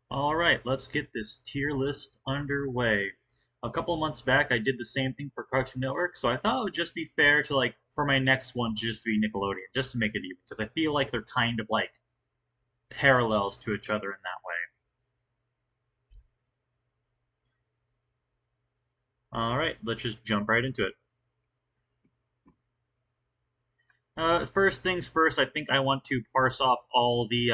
Alright, let's get this tier list underway. A couple of months back, I did the same thing for Cartoon Network, so I thought it would just be fair to, like, for my next one to just be Nickelodeon, just to make it even, because I feel like they're kind of, like, parallels to each other in that way. Alright, let's just jump right into it. First things first, I think I want to parse off all the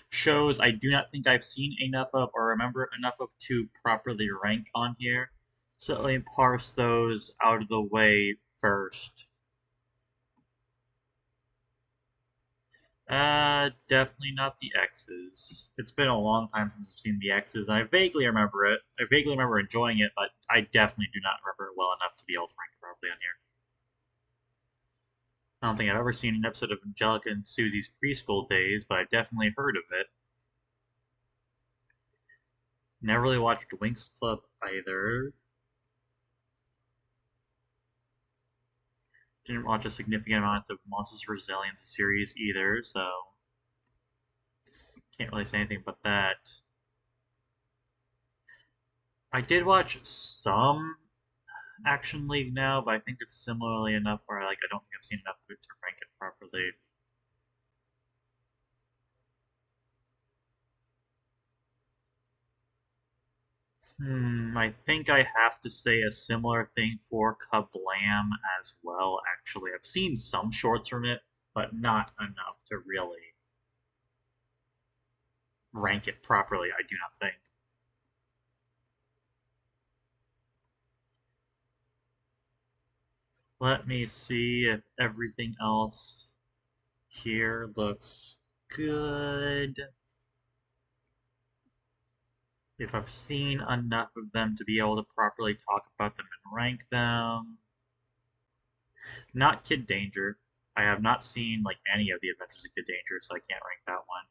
shows I do not think I've seen enough of or remember enough of to properly rank on here. So let me parse those out of the way first. Definitely not the X's. It's been a long time since I've seen the X's, and I vaguely remember it. I vaguely remember enjoying it, but I definitely do not remember it well enough to be able to rank it properly on here. I don't think I've ever seen an episode of Angelica and Susie's preschool days, but I've definitely heard of it. Never really watched Winx Club either. Didn't watch a significant amount of Monsters vs. Aliens series either, so can't really say anything about that. I did watch some Action League now, but I think it's similarly enough where I don't think I've seen enough to rank it properly. I think I have to say a similar thing for Kablam as well, actually. I've seen some shorts from it, but not enough to really rank it properly, I do not think. Let me see if everything else here looks good. If I've seen enough of them to be able to properly talk about them and rank them. Not Kid Danger. I have not seen like any of the Adventures of Kid Danger, so I can't rank that one.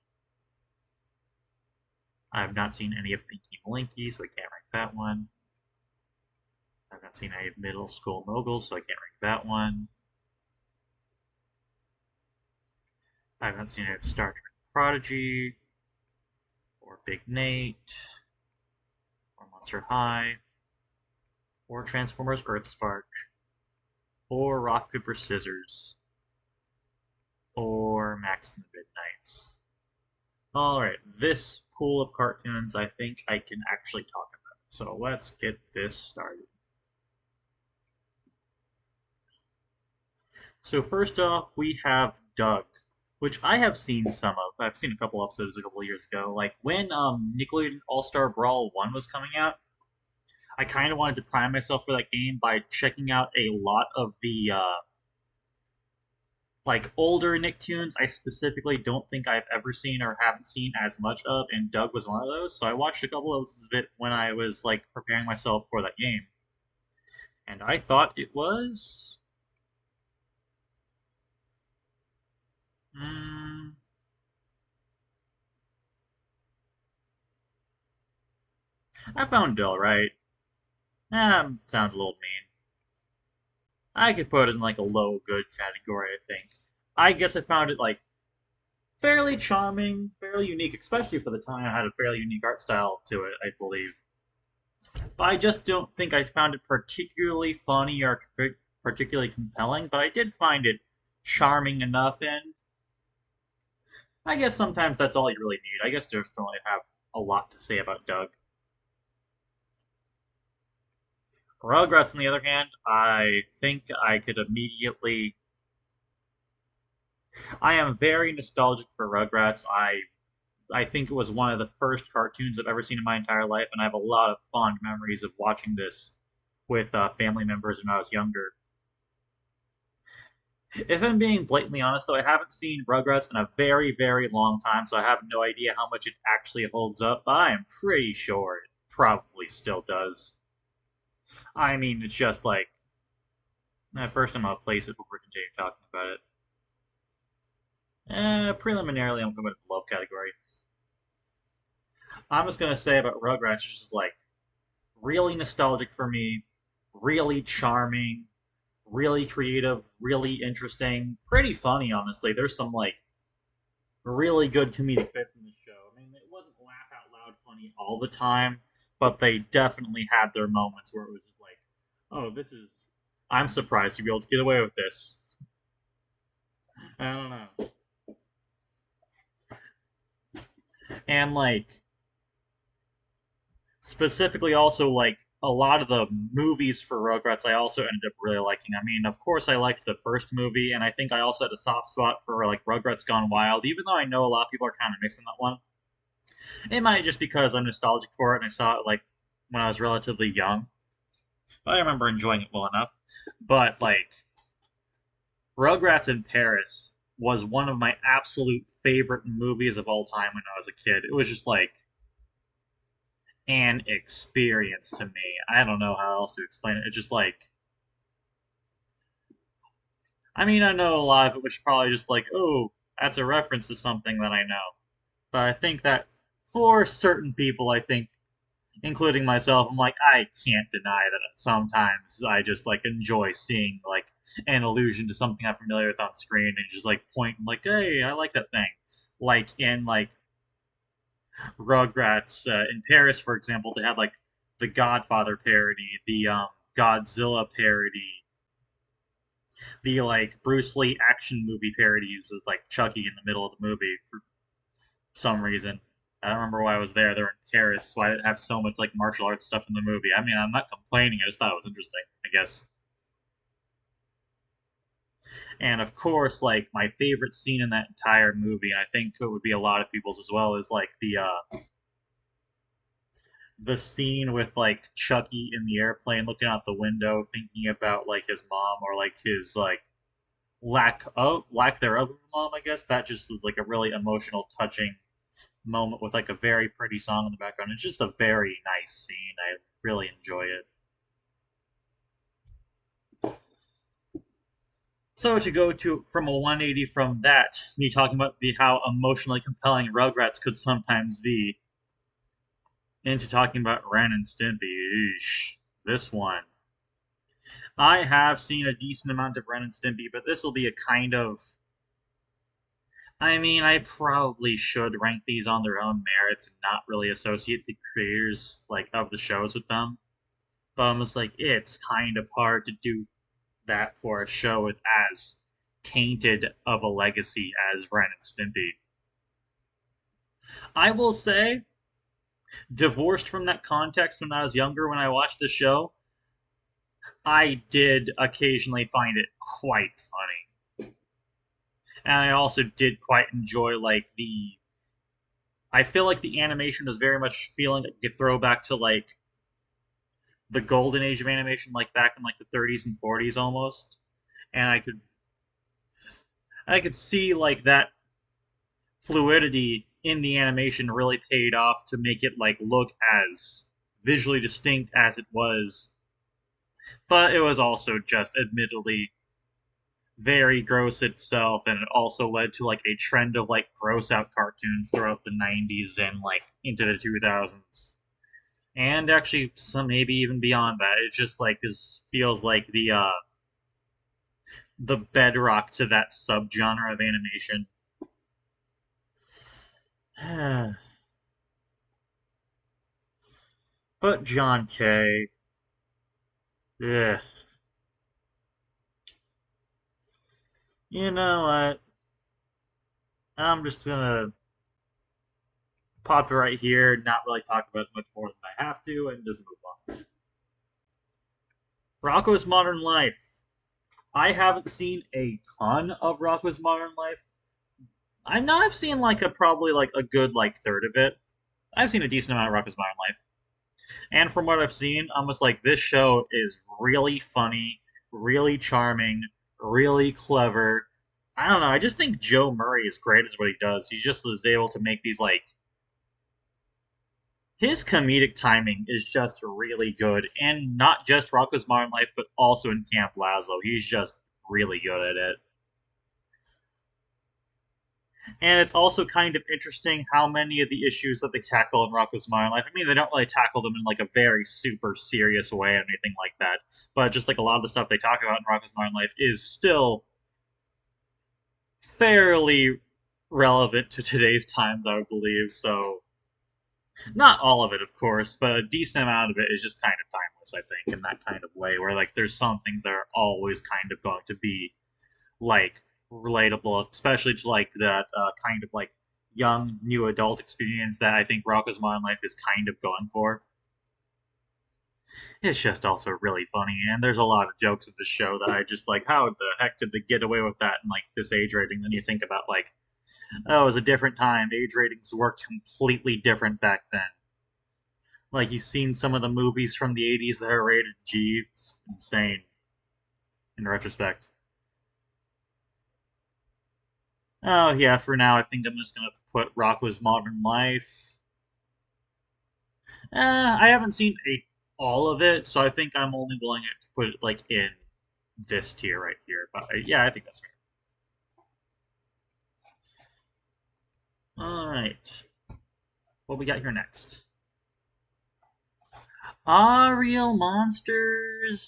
I have not seen any of Pinky and Blinky, so I can't rank that one. I've not seen any of Middle School Moguls, so I can't rank that one. I have not seen any of Star Trek Prodigy, or Big Nate, or Monster High, or Transformers Earthspark, or Rock Paper Scissors, or Max and the Midnights. Alright, this pool of cartoons I think I can actually talk about. So let's get this started. So first off, we have Doug, which I have seen some of. I've seen a couple episodes a couple of years ago. Like when Nickelodeon All-Star Brawl 1 was coming out, I kind of wanted to prime myself for that game by checking out a lot of the like older Nicktoons. I specifically don't think I've ever seen or haven't seen as much of, and Doug was one of those. So I watched a couple of it when I was like preparing myself for that game, and I thought it was. Mm, I found it alright. Sounds a little mean. I could put it in like a low good category, I think. I guess I found it like fairly charming, fairly unique, especially for the time. I had a fairly unique art style to it, I believe. But I just don't think I found it particularly funny or particularly compelling, but I did find it charming enough, and I guess sometimes that's all you really need. I guess there's don't really have a lot to say about Doug. Rugrats, on the other hand, I think I could immediately. I am very nostalgic for Rugrats. I think it was one of the first cartoons I've ever seen in my entire life, and I have a lot of fond memories of watching this with family members when I was younger. If I'm being blatantly honest, though, I haven't seen Rugrats in a very, very long time, so I have no idea how much it actually holds up, but I am pretty sure it probably still does. I mean, it's just like, at first I'm gonna place it before we continue talking about it. Preliminarily, I'm going to the love category. I'm just gonna say about Rugrats, it's just like really nostalgic for me, really charming, really creative, really interesting, pretty funny, honestly. There's some like really good comedic bits in the show. I mean, it wasn't laugh out loud funny all the time, but they definitely had their moments where it was just like, oh, this is. I'm surprised you'd be able to get away with this. I don't know. And like, specifically also like a lot of the movies for Rugrats I also ended up really liking. I mean, of course I liked the first movie, and I think I also had a soft spot for like Rugrats Gone Wild, even though I know a lot of people are kind of missing that one. It might just because I'm nostalgic for it and I saw it like when I was relatively young. I remember enjoying it well enough. But like Rugrats in Paris was one of my absolute favorite movies of all time when I was a kid. It was just like an experience to me. I don't know how else to explain it. It's just like I mean, I know a lot of it was probably just like, oh, that's a reference to something that I know. But I think that for certain people, I think including myself, I'm like, I can't deny that sometimes I just like enjoy seeing like an allusion to something I'm familiar with on screen and just like point like, hey, I like that thing. Like in like Rugrats in Paris, for example, they had like the Godfather parody, the Godzilla parody, the like Bruce Lee action movie parodies with like Chucky in the middle of the movie for some reason. I don't remember why I was there. They're in Paris, so I didn't have so much like martial arts stuff in the movie. I mean, I'm not complaining. I just thought it was interesting, I guess. And of course, like my favorite scene in that entire movie, and I think it would be a lot of people's as well, is like the scene with like Chucky in the airplane looking out the window, thinking about like his mom or like his like lack thereof of a mom. I guess that just is like a really emotional, touching moment with like a very pretty song in the background. It's just a very nice scene. I really enjoy it. So to go to from a 180 from that, me talking about the how emotionally compelling Rugrats could sometimes be, into talking about Ren and Stimpy. Eesh, this one. I have seen a decent amount of Ren and Stimpy, but this will be a kind of. I mean, I probably should rank these on their own merits and not really associate the creators like of the shows with them. But I'm just like, it's kind of hard to do that for a show with as tainted of a legacy as Ren and Stimpy. I will say, divorced from that context when I was younger, when I watched the show, I did occasionally find it quite funny. And I also did quite enjoy like the I feel like the animation was very much feeling like a throwback to like the golden age of animation, like back in like the 30s and 40s almost. And I could see like that fluidity in the animation really paid off to make it like look as visually distinct as it was, but it was also just admittedly very gross itself, and it also led to like a trend of like gross out cartoons throughout the 90s and like into the 2000s, and actually some maybe even beyond that. It just like is feels like the bedrock to that subgenre of animation. But John K. Ugh. You know what? I'm just gonna pop it right here, not really talk about it much more than I have to, and just move on. Rocco's Modern Life. I haven't seen a ton of Rocco's Modern Life. I know I've seen like a probably like a good like third of it. I've seen a decent amount of Rocco's Modern Life, and from what I've seen, I'm just like this show is really funny, really charming, really clever. I don't know. I just think Joe Murray is great at what he does. He just is able to make these like his comedic timing is just really good, and not just Rocco's Modern Life, but also in Camp Lazlo. He's just really good at it. And it's also kind of interesting how many of the issues that they tackle in Rocco's Modern Life. I mean, they don't really tackle them in like a very super serious way or anything like that, but just like a lot of the stuff they talk about in Rocco's Modern Life is still fairly relevant to today's times, I would believe. So not all of it, of course, but a decent amount of it is just kind of timeless, I think, in that kind of way, where like there's some things that are always kind of going to be like relatable, especially to like that kind of like young new adult experience that I think Rocko's Modern Life is kind of going for. It's just also really funny, and there's a lot of jokes in the show that I just like. How the heck did they get away with that in like this age rating? Then you think about like, oh, it was a different time. Age ratings worked completely different back then. Like you've seen some of the movies from the '80s that are rated G. It's insane in retrospect. Oh yeah, for now I think I'm just gonna put Rocko's Modern Life. I haven't seen all of it, so I think I'm only willing to put it like in this tier right here. But yeah, I think that's fair. All right, what we got here next? Ah, Real Monsters.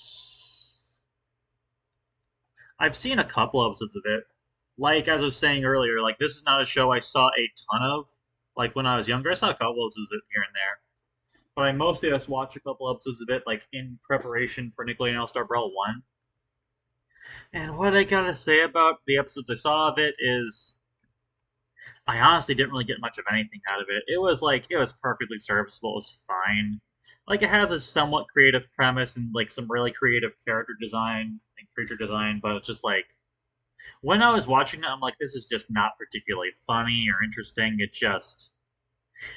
I've seen a couple episodes of it. Like as I was saying earlier, like this is not a show I saw a ton of. Like when I was younger, I saw a couple episodes of it here and there. But I mostly just watched a couple episodes of it, like in preparation for Nickelodeon All Star Brawl 1. And what I gotta say about the episodes I saw of it is, I honestly didn't really get much of anything out of it. It was perfectly serviceable. It was fine. Like it has a somewhat creative premise and like some really creative character design and creature design, but it's just like when I was watching it, I'm like, this is just not particularly funny or interesting.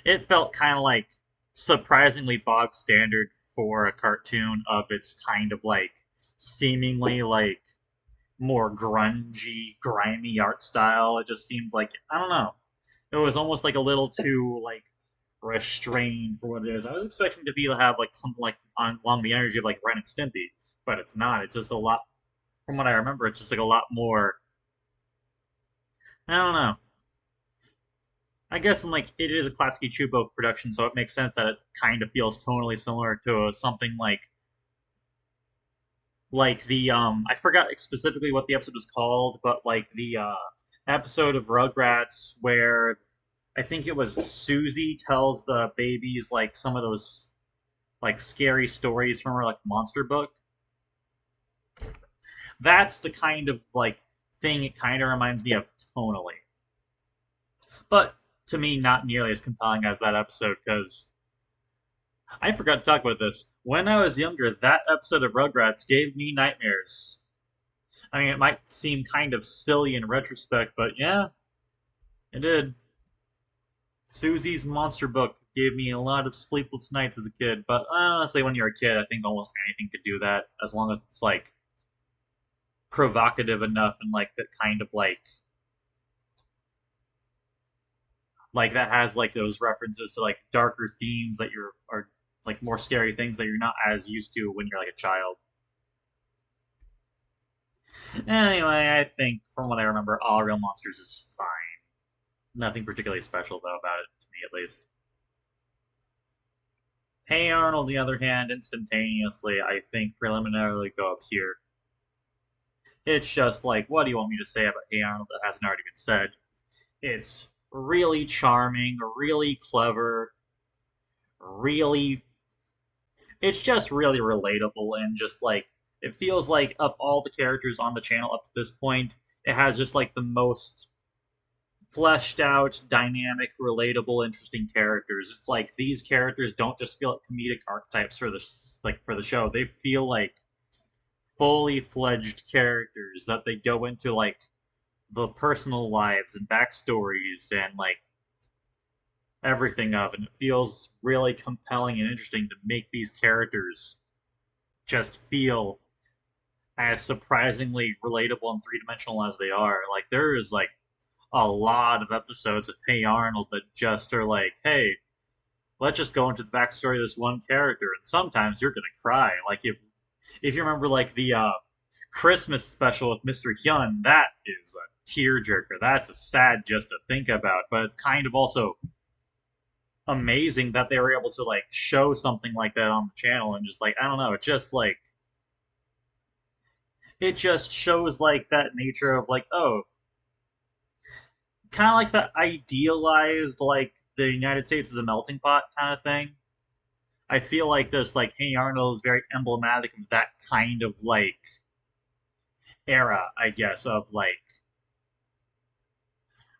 It felt kind of like surprisingly bog standard for a cartoon of its kind of like seemingly like more grungy, grimy art style. It just seems like I don't know. It was almost like a little too like restrained for what it is. I was expecting to be to have like something like along the energy of like Ren and Stimpy, but it's not. It's just a lot. From what I remember, it's just like a lot more. I don't know. I guess in like it is a classic Chubo production, so it makes sense that it kind of feels tonally similar to something like the I forgot specifically what the episode was called, but like the episode of Rugrats where I think it was Susie tells the babies like some of those like scary stories from her like monster book. That's the kind of like thing it kind of reminds me of tonally. But to me, not nearly as compelling as that episode, because I forgot to talk about this. When I was younger, that episode of Rugrats gave me nightmares. I mean, it might seem kind of silly in retrospect, but yeah, it did. Susie's Monster Book gave me a lot of sleepless nights as a kid, but honestly, when you're a kid, I think almost anything could do that, as long as it's like provocative enough and like that kind of like that has like those references to like darker themes that you're are like more scary things that you're not as used to when you're like a child. Anyway, I think from what I remember, All Real Monsters is fine. Nothing particularly special though about it to me at least. Hey Arnold, on the other hand, instantaneously, I think preliminarily go up here. It's just like, what do you want me to say about Hey Arnold that hasn't already been said? It's really charming, really clever, really. It's just really relatable and just like it feels like of all the characters on the channel up to this point, it has just like the most fleshed out, dynamic, relatable, interesting characters. It's like these characters don't just feel like comedic archetypes for the show. They feel like fully fledged characters that they go into like the personal lives and backstories and like everything of, and it feels really compelling and interesting to make these characters just feel as surprisingly relatable and three dimensional as they are. Like there is like a lot of episodes of Hey Arnold that just are like, hey, let's just go into the backstory of this one character, and sometimes you're gonna cry. Like if you remember like the Christmas special with Mr. Hyun, that is a tearjerker. That's a sad just to think about, but it's kind of also amazing that they were able to like show something like that on the channel and just like I don't know, it just shows like that nature of like oh, kind of like that idealized like the United States is a melting pot kind of thing. I feel like this like Hey Arnold is very emblematic of that kind of like era, I guess, of like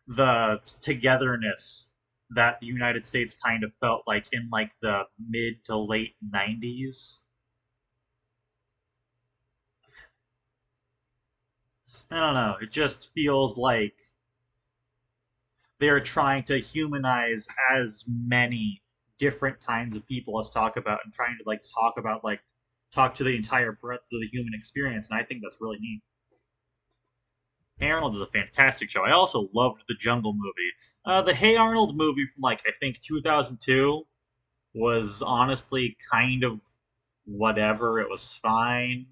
the togetherness that the United States kind of felt like in like the mid to late 90s. I don't know. It just feels like they're trying to humanize as many different kinds of people as talk about and trying to like talk to the entire breadth of the human experience, and I think that's really neat. Hey Arnold is a fantastic show. I also loved the Jungle movie. The Hey Arnold movie from like I think 2002 was honestly kind of whatever. It was fine.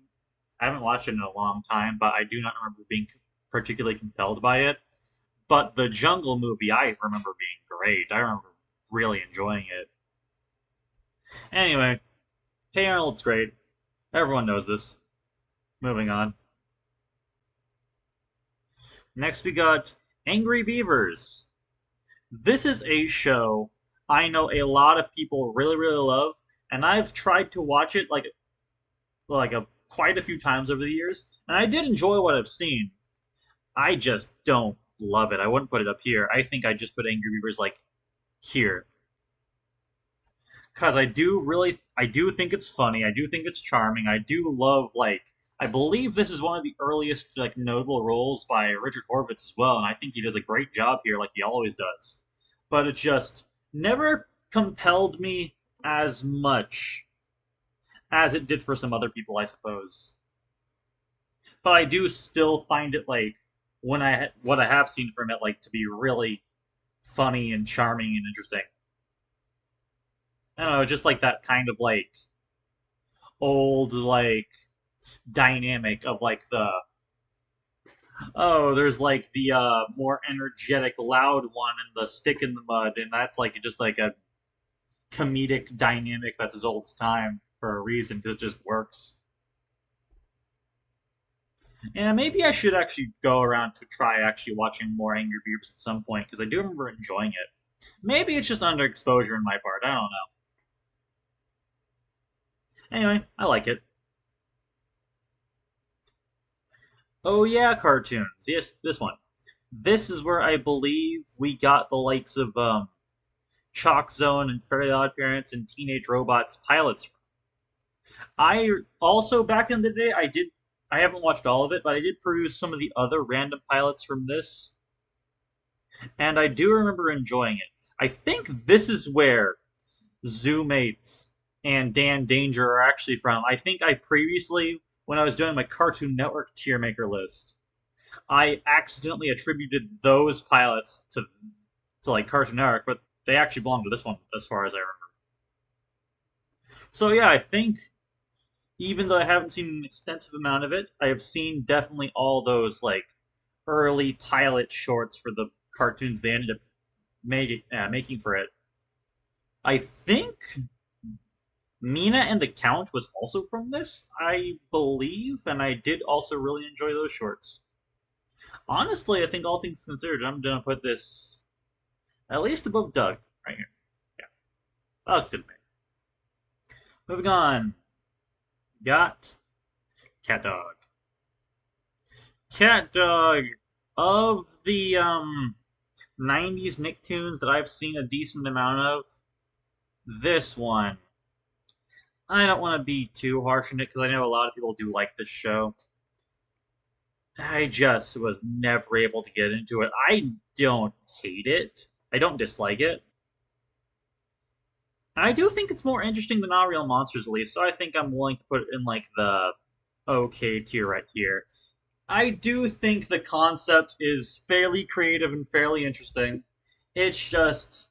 I haven't watched it in a long time, but I do not remember being particularly compelled by it. But the Jungle movie, I remember being great. I remember really enjoying it. Anyway, Hey Arnold's great. Everyone knows this. Moving on. Next, we got Angry Beavers. This is a show I know a lot of people really, really love, and I've tried to watch it quite a few times over the years, and I did enjoy what I've seen. I just don't love it. I wouldn't put it up here. I think I just put Angry Beavers like here because I do think it's funny. I do think it's charming. I do love like I believe this is one of the earliest like notable roles by Richard Horvitz as well, and I think he does a great job here, like he always does. But it just never compelled me as much as it did for some other people, I suppose. But I do still find it like what I have seen from it like to be really funny and charming and interesting. I don't know, just like that kind of like old like dynamic of like the oh, there's like the more energetic, loud one and the stick in the mud, and that's like just like a comedic dynamic that's as old as time for a reason because it just works. And maybe I should actually go around to try actually watching more Angry Beavers at some point because I do remember enjoying it. Maybe it's just underexposure in my part. I don't know. Anyway, I like it. Oh yeah, cartoons. Yes, this one. This is where I believe we got the likes of Chalk Zone and Fairly Odd Parents and Teenage Robots pilots from. I also back in the day I haven't watched all of it, but I did peruse some of the other random pilots from this, and I do remember enjoying it. I think this is where Zoomates and Dan Danger are actually from. I think I previously, when I was doing my Cartoon Network tier maker list, I accidentally attributed those pilots to like Cartoon Network, but they actually belong to this one as far as I remember. So yeah, I think even though I haven't seen an extensive amount of it, I have seen definitely all those like early pilot shorts for the cartoons they ended up making for it. I think Mina and the Count was also from this, I believe, and I did also really enjoy those shorts. Honestly, I think all things considered, I'm gonna put this at least above Doug right here. Yeah, Doug good man. Moving on, got Cat Dog. Cat Dog of the 90s Nicktoons that I've seen a decent amount of. This one, I don't want to be too harsh on it because I know a lot of people do like this show. I just was never able to get into it. I don't hate it. I don't dislike it. I do think it's more interesting than Not Real Monsters, at least, so I think I'm willing to put it in like the okay tier right here. I do think the concept is fairly creative and fairly interesting. It's just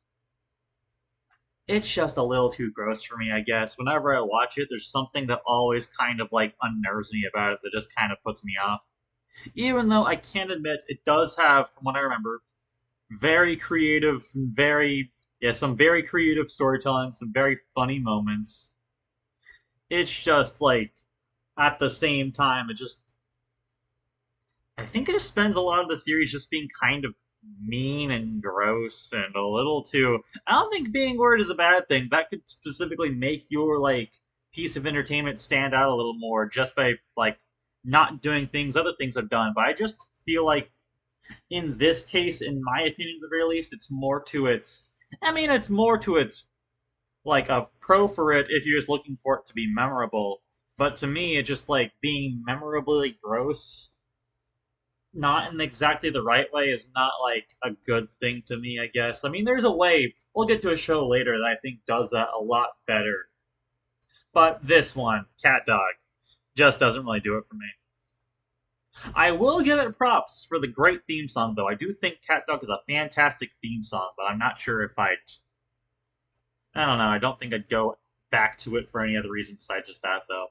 it's just a little too gross for me, I guess. Whenever I watch it, there's something that always kind of like unnerves me about it that just kind of puts me off. Even though I can admit it does have, from what I remember, very creative, very yeah, some very creative storytelling, some very funny moments. It's just like at the same time, it just I think it just spends a lot of the series just being kind of mean and gross and a little too. I don't think being weird is a bad thing. That could specifically make your like piece of entertainment stand out a little more just by like not doing things other things have done. But I just feel like in this case, in my opinion, at the very least, it's more to its. I mean, it's more to its like a pro for it if you're just looking for it to be memorable. But to me, it's just like being memorably gross not in exactly the right way is not like a good thing to me, I guess. I mean, there's a way. We'll get to a show later that I think does that a lot better. But this one, Cat Dog, just doesn't really do it for me. I will give it props for the great theme song, though. I do think Cat Dog is a fantastic theme song, but I'm not sure if I'd. I don't know. I don't think I'd go back to it for any other reason besides just that, though.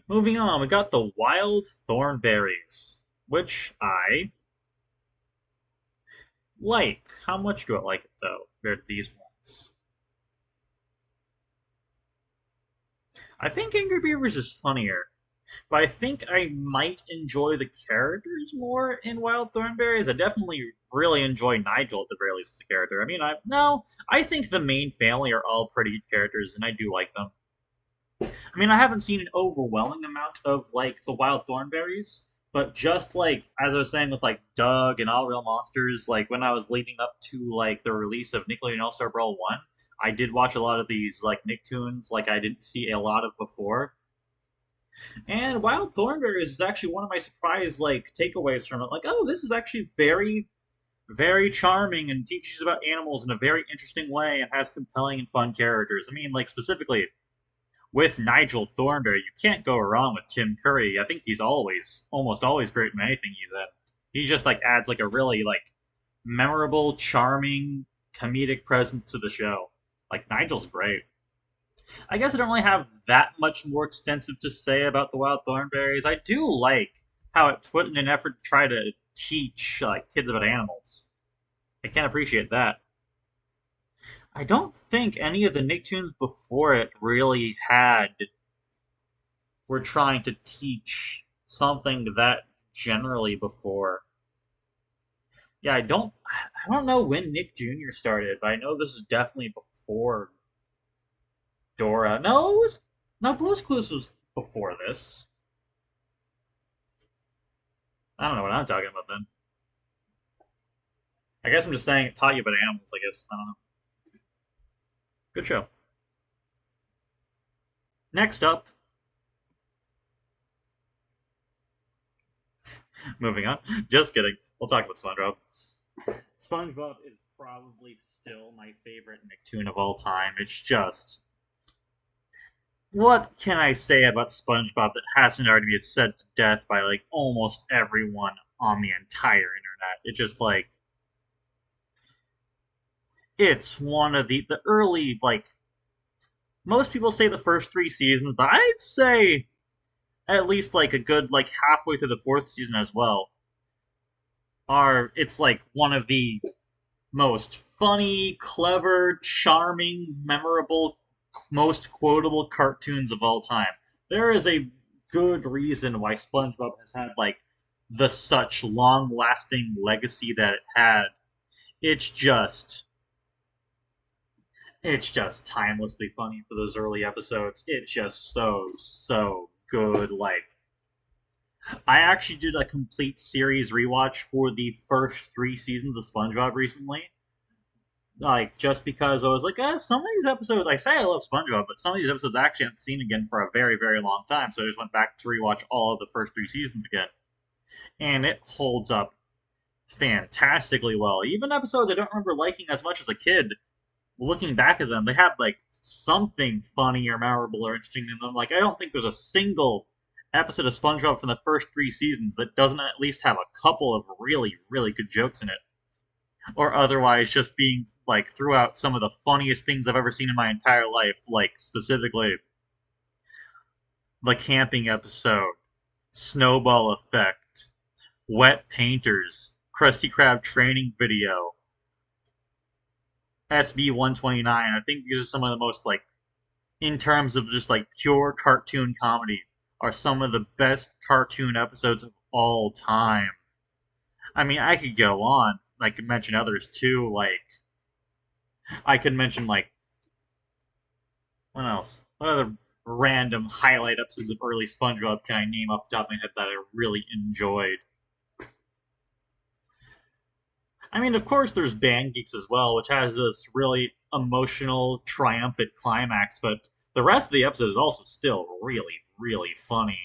Moving on, we got the Wild Thornberries, which I like. How much do I like it though? Compared to these ones. I think Angry Beavers is funnier, but I think I might enjoy the characters more in Wild Thornberries. I definitely really enjoy Nigel at the very least as a character. I mean, I no, I think the main family are all pretty good characters, and I do like them. I mean, I haven't seen an overwhelming amount of like the Wild Thornberries, but just like as I was saying with like Doug and All Real Monsters, like when I was leading up to like the release of Nickelodeon All Star Brawl 1, I did watch a lot of these like Nicktoons like I didn't see a lot of before. And Wild Thornberries is actually one of my surprise like takeaways from it. Like, oh, this is actually very charming and teaches about animals in a very interesting way and has compelling and fun characters. I mean, like specifically with Nigel Thornberry, you can't go wrong with Tim Curry. I think he's almost always great in anything he's in. He just like adds like a really like memorable, charming, comedic presence to the show. Like Nigel's great. I guess I don't really have that much more extensive to say about the Wild Thornberries. I do like how it put in an effort to try to teach like kids about animals. I can appreciate that. I don't think any of the Nicktoons before it really had were trying to teach something that generally before. Yeah, I don't know when Nick Jr. started, but I know this is definitely before Dora. No, it was no Blue's Clues was before this. I don't know what I'm talking about then. I guess I'm just saying it taught you about animals. I guess I don't know. Good show. Next up, moving on. Just kidding. We'll talk about SpongeBob. SpongeBob is probably still my favorite Nicktoon of all time. It's just what can I say about SpongeBob that hasn't already been said to death by like almost everyone on the entire internet? It's just like it's one of the early like most people say the first three seasons, but I'd say at least like a good like halfway through the fourth season as well. Are it's like one of the most funny, clever, charming, memorable, most quotable cartoons of all time. There is a good reason why SpongeBob has had like the such long-lasting legacy that it had. It's just it's just timelessly funny for those early episodes. It's just so good. Like I actually did a complete series rewatch for the first three seasons of SpongeBob recently, like just because I was like, some of these episodes. I say I love SpongeBob, but some of these episodes I actually haven't seen again for a very long time. So I just went back to rewatch all of the first three seasons again, and it holds up fantastically well. Even episodes I don't remember liking as much as a kid, looking back at them, they have like something funny or memorable or interesting in them. Like I don't think there's a single episode of SpongeBob from the first three seasons that doesn't at least have a couple of really good jokes in it or otherwise just being like throughout some of the funniest things I've ever seen in my entire life, like specifically the camping episode, Snowball Effect, Wet Painters, Krusty Krab training video, SB 129. I think these are some of the most like in terms of just like pure cartoon comedy are some of the best cartoon episodes of all time. I mean, I could go on. I could mention others too. Like I could mention like what else? What other random highlight episodes of early SpongeBob can I name off the top of my head that I really enjoyed? I mean, of course, there's Band Geeks as well, which has this really emotional, triumphant climax, but the rest of the episode is also still really funny.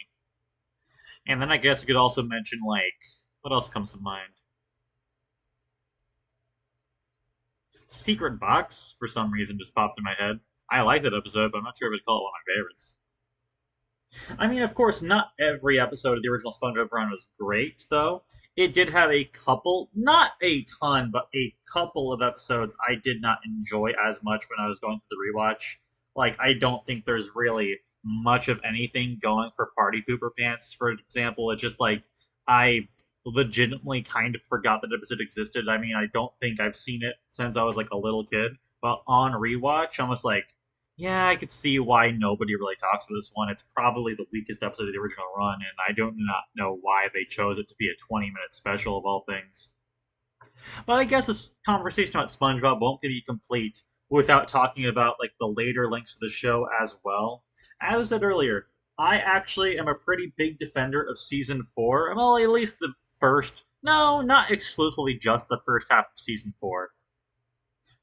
And then I guess you could also mention, like, what else comes to mind? Secret Box, for some reason, just popped in my head. I like that episode, but I'm not sure if I'd call it one of my favorites. I mean, of course, not every episode of the original SpongeBob run was great, though. It did have a couple, not a ton, but a couple of episodes I did not enjoy as much when I was going through the rewatch. Like, I don't think there's really much of anything going for Party Pooper Pants, for example. It's just like, I legitimately kind of forgot that episode existed. I mean, I don't think I've seen it since I was like a little kid. But on rewatch, I was like, yeah, I could see why nobody really talks about this one. It's probably the weakest episode of the original run, and I do not know why they chose it to be a 20-minute special of all things. But I guess this conversation about SpongeBob won't be complete without talking about like the later links to the show as well. As I said earlier, I actually am a pretty big defender of season four. Well, at least the first. No, not exclusively just the first half of season four,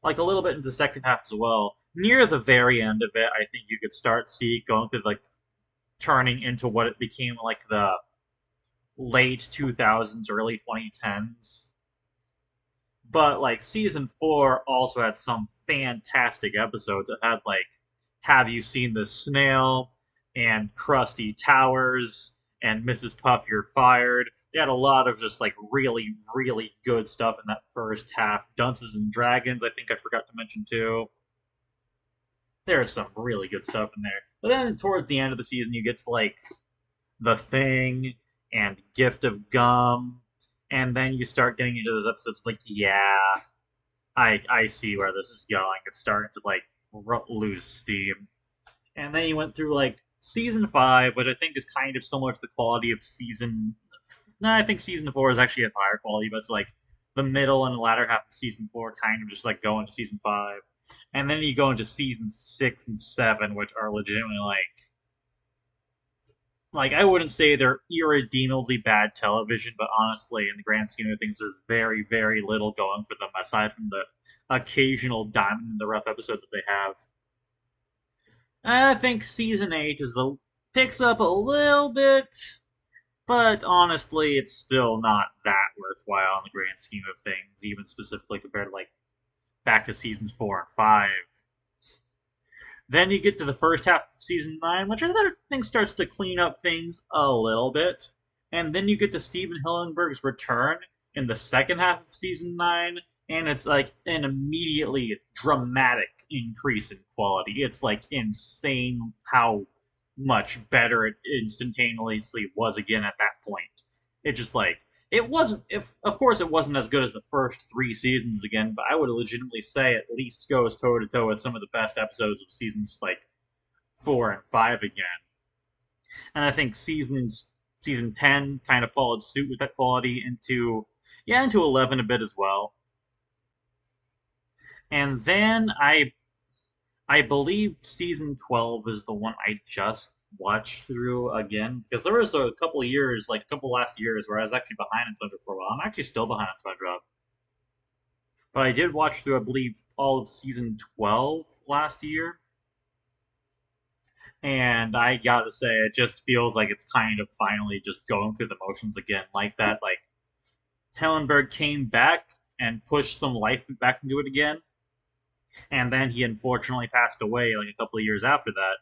like a little bit into the second half as well. Near the very end of it, I think you could start see going through like turning into what it became like the late 2000s, early 2010s. But like season four also had some fantastic episodes. It had like Have You Seen the Snail and Krusty Towers and Mrs. Puff You're Fired. They had a lot of just like really good stuff in that first half. Dunces and Dragons, I think I forgot to mention too. There's some really good stuff in there. But then towards the end of the season, you get to like The Thing and Gift of Gum, and then you start getting into those episodes like, yeah, I see where this is going. It's starting to like lose steam. And then you went through like season five, which I think is kind of similar to the quality of season. No, I think season four is actually of higher quality, but it's like the middle and the latter half of season four kind of just like go into season five. And then you go into season six and seven, which are legitimately like Like I wouldn't say they're irredeemably bad television, but honestly, in the grand scheme of things, there's very, very little going for them aside from the occasional diamond in the rough episode that they have. I think season eight is the picks up a little bit, but honestly, it's still not that worthwhile in the grand scheme of things, even specifically compared to like back to seasons four and five. Then you get to the first half of season nine, which I think starts to clean up things a little bit. And then you get to Stephen Hillenburg's return in the second half of season nine, and it's like an immediately dramatic increase in quality. It's like insane how much better it instantaneously was again at that point. It just like it wasn't if of course it wasn't as good as the first three seasons again, but I would legitimately say at least goes toe to toe with some of the best episodes of seasons like four and five again. And I think season 10 kind of followed suit with that quality into into 11 a bit as well. And then I believe season 12 is the one I just watched through again because there was a couple of years, like a couple last years, where I was actually behind on SpongeBob for a while. I'm actually still behind on SpongeBob, but I did watch through, I believe, all of season 12 last year, and I gotta say, it just feels like it's kind of finally just going through the motions again, like that. Like Hellenberg came back and pushed some life back into it again, and then he unfortunately passed away like a couple of years after that,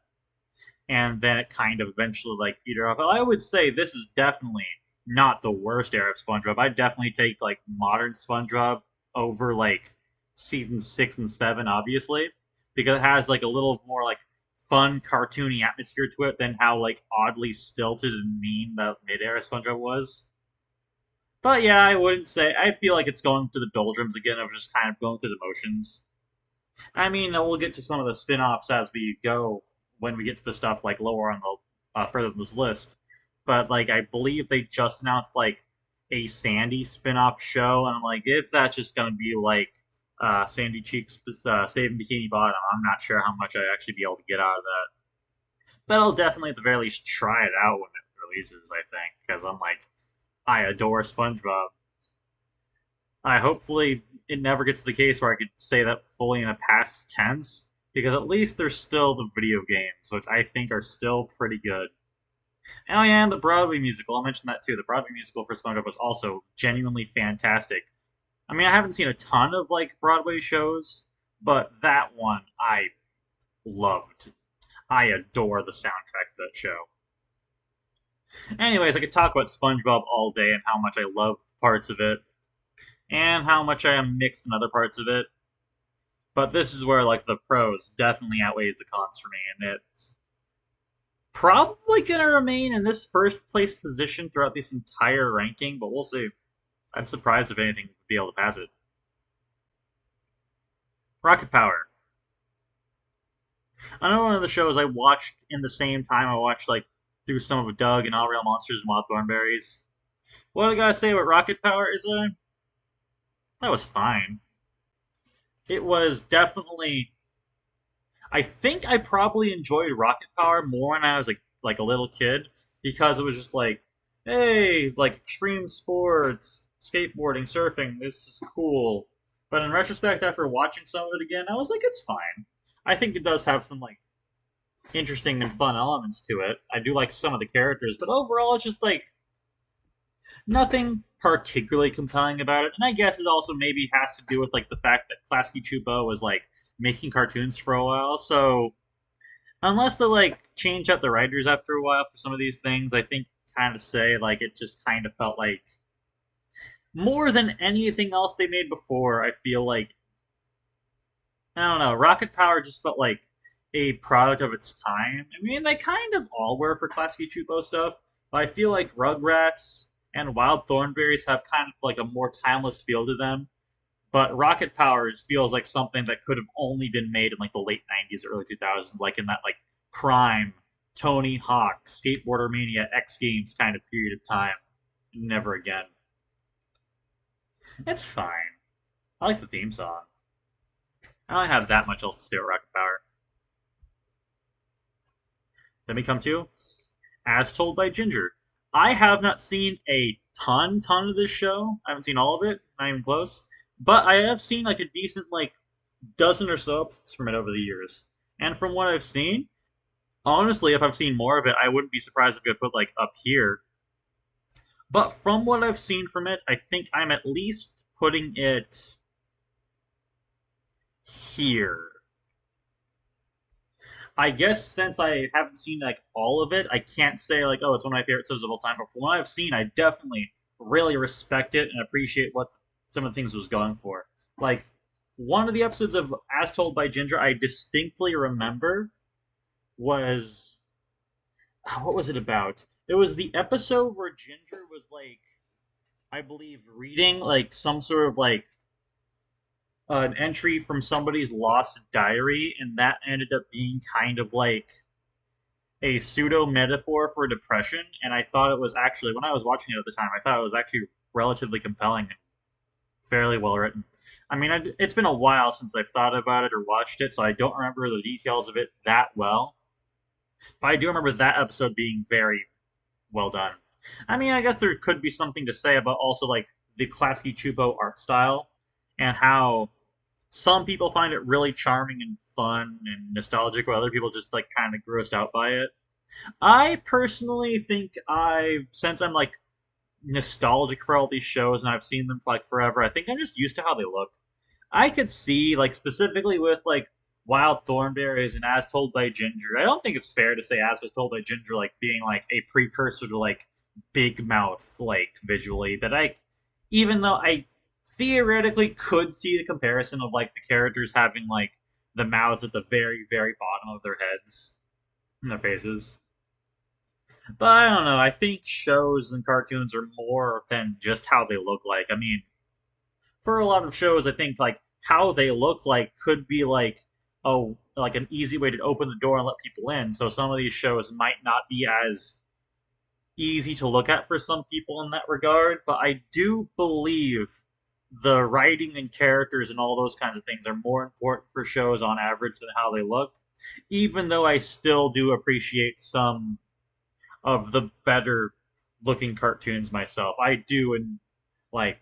and then it kind of eventually like petered off. I would say this is definitely not the worst era of SpongeBob. I'd definitely take like modern SpongeBob over like season six and seven, obviously, because it has like a little more like fun cartoony atmosphere to it than how like oddly stilted and mean the mid era SpongeBob was. But yeah, I wouldn't say I feel like it's going through the doldrums again of just kind of going through the motions. I mean, we'll get to some of the spin-offs as we go when we get to the stuff like lower on the further in this list. But like, I believe they just announced like a Sandy spin-off show, and I'm like, if that's just gonna be like Sandy Cheeks saving Bikini Bottom, I'm not sure how much I'd actually be able to get out of that. But I'll definitely at the very least try it out when it releases. I think because I'm like, I adore SpongeBob. I hopefully it never gets to the case where I could say that fully in a past tense, because at least there's still the video games, which I think are still pretty good. Oh yeah, and the Broadway musical, I'll mention that too. The Broadway musical for SpongeBob was also genuinely fantastic. I mean, I haven't seen a ton of like Broadway shows, but that one I loved. I adore the soundtrack of that show. Anyways, I could talk about SpongeBob all day and how much I love parts of it, and how much I am mixed in other parts of it. But this is where like the pros definitely outweighs the cons for me, and it's probably gonna remain in this first place position throughout this entire ranking. But we'll see. I'm surprised if anything would be able to pass it. Rocket Power. Another one of the shows I watched in the same time I watched like through some of Doug and All Real Monsters and Wild Thornberries. What do I gotta say about Rocket Power is that was fine. It was definitely I think I probably enjoyed Rocket Power more when I was like a little kid because it was just like, hey, like extreme sports, skateboarding, surfing, this is cool. But in retrospect, after watching some of it again, I was like, it's fine. I think it does have some like interesting and fun elements to it. I do like some of the characters, but overall, it's just like nothing particularly compelling about it. And I guess it also maybe has to do with like the fact that Klasky Chupo was like making cartoons for a while, so unless they like change out the writers after a while for some of these things, I think kind of say like it just kind of felt like more than anything else they made before. I feel like I don't know. Rocket Power just felt like a product of its time. I mean, they kind of all were for Klasky Chupo stuff, but I feel like Rugrats and Wild Thornberries have kind of like a more timeless feel to them. But Rocket Power feels like something that could have only been made in like the late '90s, early 2000s, like in that like prime Tony Hawk, Skateboarder Mania, X Games kind of period of time. Never again. It's fine. I like the theme song. I don't have that much else to say about Rocket Power. Then we come to As Told by Ginger. I have not seen a ton of this show. I haven't seen all of it, not even close. But I have seen like a decent like dozen or so episodes from it over the years. And from what I've seen, honestly, if I've seen more of it, I wouldn't be surprised if it put like up here. But from what I've seen from it, I think I'm at least putting it here. I guess since I haven't seen like all of it, I can't say like, oh, it's one of my favorite shows of all time. But from what I've seen, I definitely really respect it and appreciate what some of the things it was going for. Like one of the episodes of As Told by Ginger, I distinctly remember was what was it about? It was the episode where Ginger was like, I believe, reading like some sort of like an entry from somebody's lost diary, and that ended up being kind of like a pseudo metaphor for depression. And I thought it was actually, when I was watching it at the time, I thought it was actually relatively compelling and fairly well written. I mean, it's been a while since I've thought about it or watched it, so I don't remember the details of it that well. But I do remember that episode being very well done. I mean, I guess there could be something to say about also like the classic Chupo art style and how some people find it really charming and fun and nostalgic, while other people just like kind of grossed out by it. I personally think since I'm like nostalgic for all these shows and I've seen them for like forever, I think I'm just used to how they look. I could see, like, specifically with, like, Wild Thornberries and As Told by Ginger, I don't think it's fair to say As Was Told by Ginger, like, being, like, a precursor to, like, Big Mouth, like, visually. But even though I theoretically could see the comparison of, like, the characters having, like, the mouths at the very bottom of their heads and their faces. But I don't know. I think shows and cartoons are more than just how they look like. I mean, for a lot of shows, I think like how they look like could be like like an easy way to open the door and let people in. So some of these shows might not be as easy to look at for some people in that regard, but I do believe the writing and characters and all those kinds of things are more important for shows on average than how they look. Even though I still do appreciate some of the better looking cartoons myself. I do and like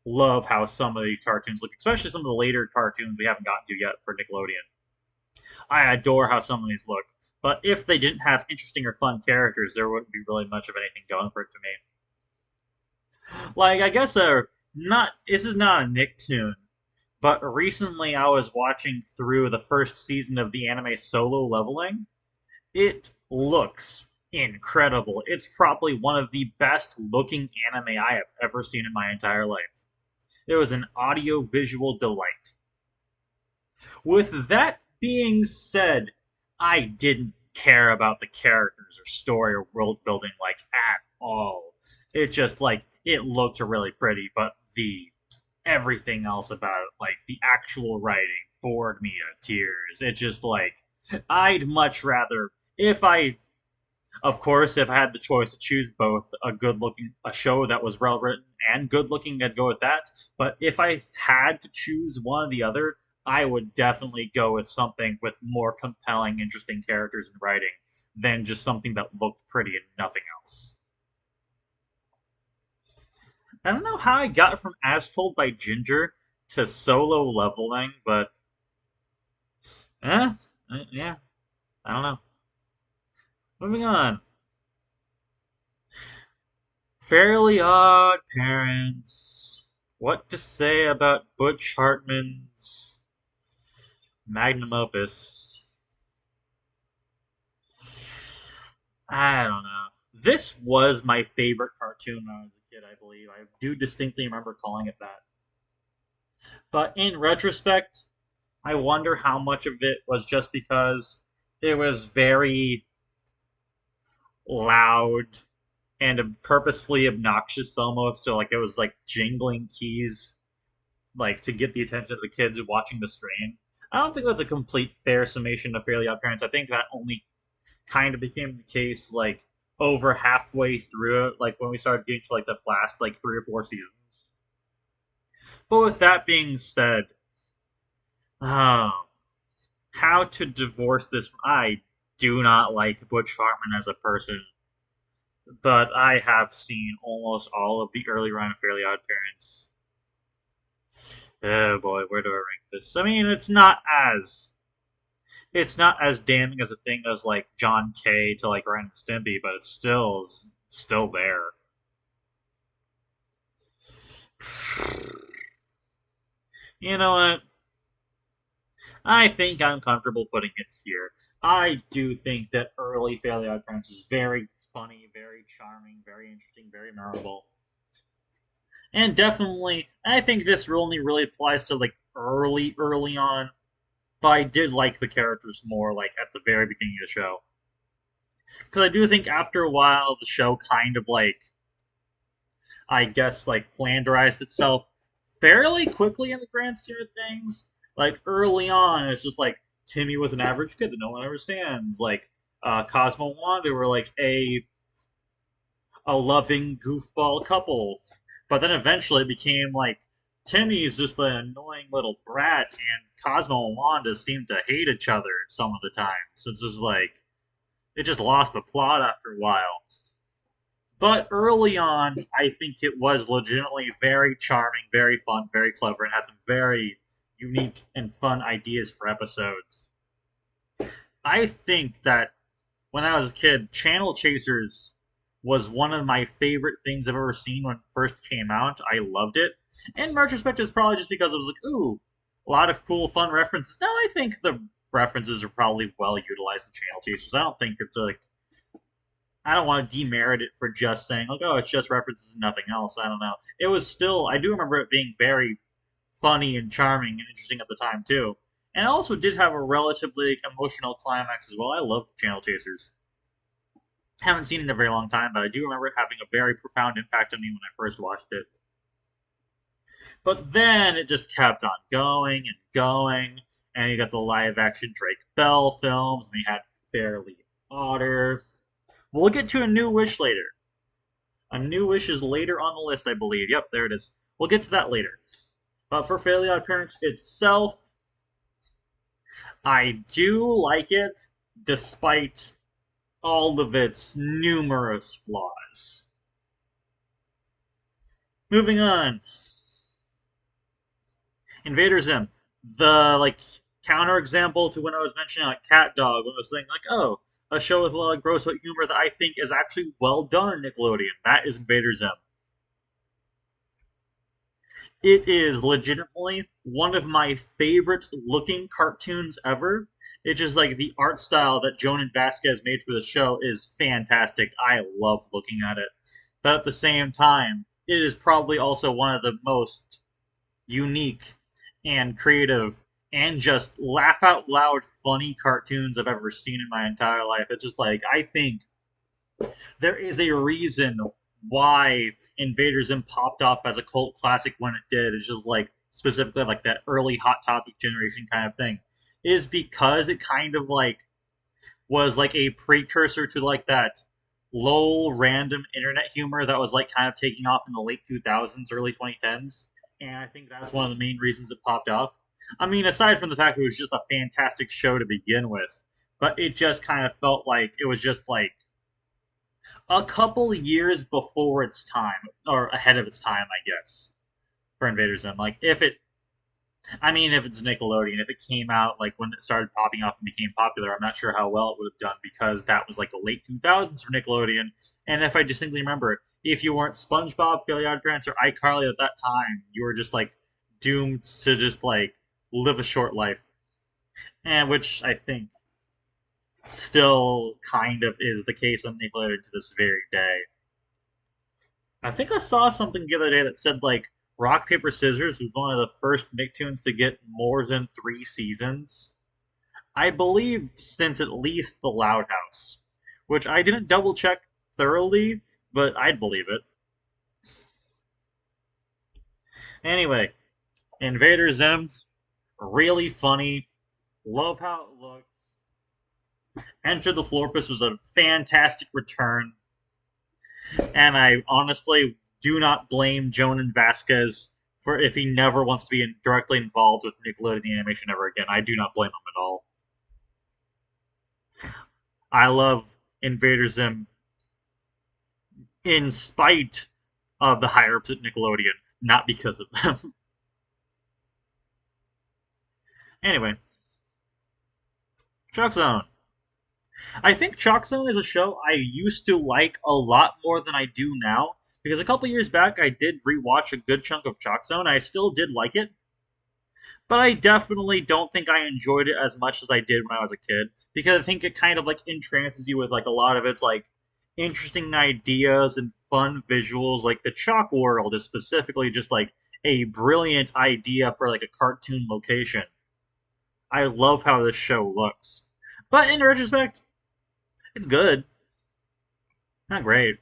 love how some of the cartoons look, especially some of the later cartoons we haven't gotten to yet for Nickelodeon. I adore how some of these look, but if they didn't have interesting or fun characters, there wouldn't be really much of anything going for it to me. Like, I guess not this is not a Nicktoon, but recently I was watching through the first season of the anime Solo Leveling. It looks incredible. It's probably one of the best looking anime I have ever seen in my entire life. It was an audio visual delight. With that being said, I didn't care about the characters or story or world building like at all. It just like it looked really pretty, but the everything else about it, like the actual writing, bored me to tears. It just like I'd much rather if I of course, if I had the choice to choose both a show that was well written and good looking, I'd go with that. But if I had to choose one or the other, I would definitely go with something with more compelling, interesting characters and writing than just something that looked pretty and nothing else. I don't know how I got from As Told by Ginger to Solo Leveling, but yeah, I don't know. Moving on. Fairly Odd Parents. What to say about Butch Hartman's magnum opus? I don't know. This was my favorite cartoon when I was a kid, I believe. I do distinctly remember calling it that. But in retrospect, I wonder how much of it was just because it was very loud and purposefully obnoxious almost. So, like, it was like jingling keys like to get the attention of the kids watching the stream. I don't think that's a complete fair summation of Fairly Odd Parents. I think that only kind of became the case like over halfway through it, like when we started getting to like the last like 3 or 4 seasons. But with that being said, um, how to divorce this? I do not like Butch Hartman as a person. but I have seen almost all of the early run of Fairly Odd Parents. Oh boy, where do I rank this? I mean, it's not as damning as a thing as like John K to like Ren and Stimpy, but it's still there. You know what? I think I'm comfortable putting it here. I do think that early Fairly Odd Parents is very funny, very charming, very interesting, very memorable. And definitely, I think this only really applies to like early on. But I did like the characters more like at the very beginning of the show. Because I do think after a while the show kind of like I guess like flanderized itself fairly quickly in the grand scheme of things. Like early on, it's just like Timmy was an average kid that no one understands. Like Cosmo and Wanda were like a loving goofball couple, but then eventually it became like Timmy's just the annoying little brat, and Cosmo and Wanda seem to hate each other some of the time. So it's just like it just lost the plot after a while. But early on, I think it was legitimately very charming, very fun, very clever, and had some very unique and fun ideas for episodes. I think that when I was a kid, Channel Chasers was one of my favorite things I've ever seen when it first came out. I loved it. And in retrospect, it's probably just because it was like, ooh, a lot of cool, fun references. Now I think the references are probably well utilized in Channel Chasers. I don't think it's like I don't want to demerit it for just saying like, oh, it's just references and nothing else. I don't know. It was still I do remember it being very funny and charming and interesting at the time too. And it also did have a relatively emotional climax as well. I love Channel Chasers. Haven't seen it in a very long time, but I do remember it having a very profound impact on me when I first watched it. But then it just kept on going and going, and you got the live action Drake Bell films, and they had Fairly Otter. We'll get to a new wish later. A new wish is later on the list, I believe. Yep, there it is. We'll get to that later. But for Fairly Odd Parents itself, I do like it, despite all of its numerous flaws. Moving on, Invader Zim. The like counterexample to when I was mentioning like Cat Dog, when I was saying like, oh, a show with a lot of gross out humor that I think is actually well done on Nickelodeon. That is Invader Zim. It is legitimately one of my favorite looking cartoons ever. It's just like the art style that Jonan Vasquez made for the show is fantastic. I love looking at it. But at the same time, it is probably also one of the most unique and creative and just laugh out loud funny cartoons I've ever seen in my entire life. It's just like I think there is a reason why Invader Zim popped off as a cult classic when it did. It's just like specifically like that early Hot Topic generation kind of thing. Is because it kind of like was like a precursor to like that low random internet humor that was like kind of taking off in the late 2000s, early 2010s. And I think that's one of the main reasons it popped off. I mean, aside from the fact it was just a fantastic show to begin with, but it just kind of felt like it was just like a couple years before its time, or ahead of its time, I guess, for Invader Zim. Like, if it's Nickelodeon, if it came out like when it started popping up and became popular, I'm not sure how well it would have done because that was like the late 2000s for Nickelodeon. And if I distinctly remember, if you weren't SpongeBob, Fairly Odd Parents, or iCarly at that time, you were just like doomed to just like live a short life, and which I think still kind of is the case on Nickelodeon to this very day. I think I saw something the other day that said like Rock Paper Scissors was one of the first Nicktoons to get more than 3 seasons. I believe since at least The Loud House, which I didn't double check thoroughly, but I'd believe it. Anyway, Invader Zim, really funny. Love how it looks. Enter the Florpus was a fantastic return, and I honestly do not blame Jonan Vasquez for if he never wants to be directly involved with Nickelodeon animation ever again. I do not blame him at all. I love Invader Zim. in spite of the higher ups at Nickelodeon, not because of them. Anyway, Chalk Zone. I think Chalk Zone is a show I used to like a lot more than I do now. Because a couple years back, I did rewatch a good chunk of Chalk Zone. I still did like it, but I definitely don't think I enjoyed it as much as I did when I was a kid. Because I think it kind of like entrances you with like a lot of its like interesting ideas and fun visuals. Like the Chalk World is specifically just like a brilliant idea for like a cartoon location. I love how this show looks. But in retrospect, it's good. Not great.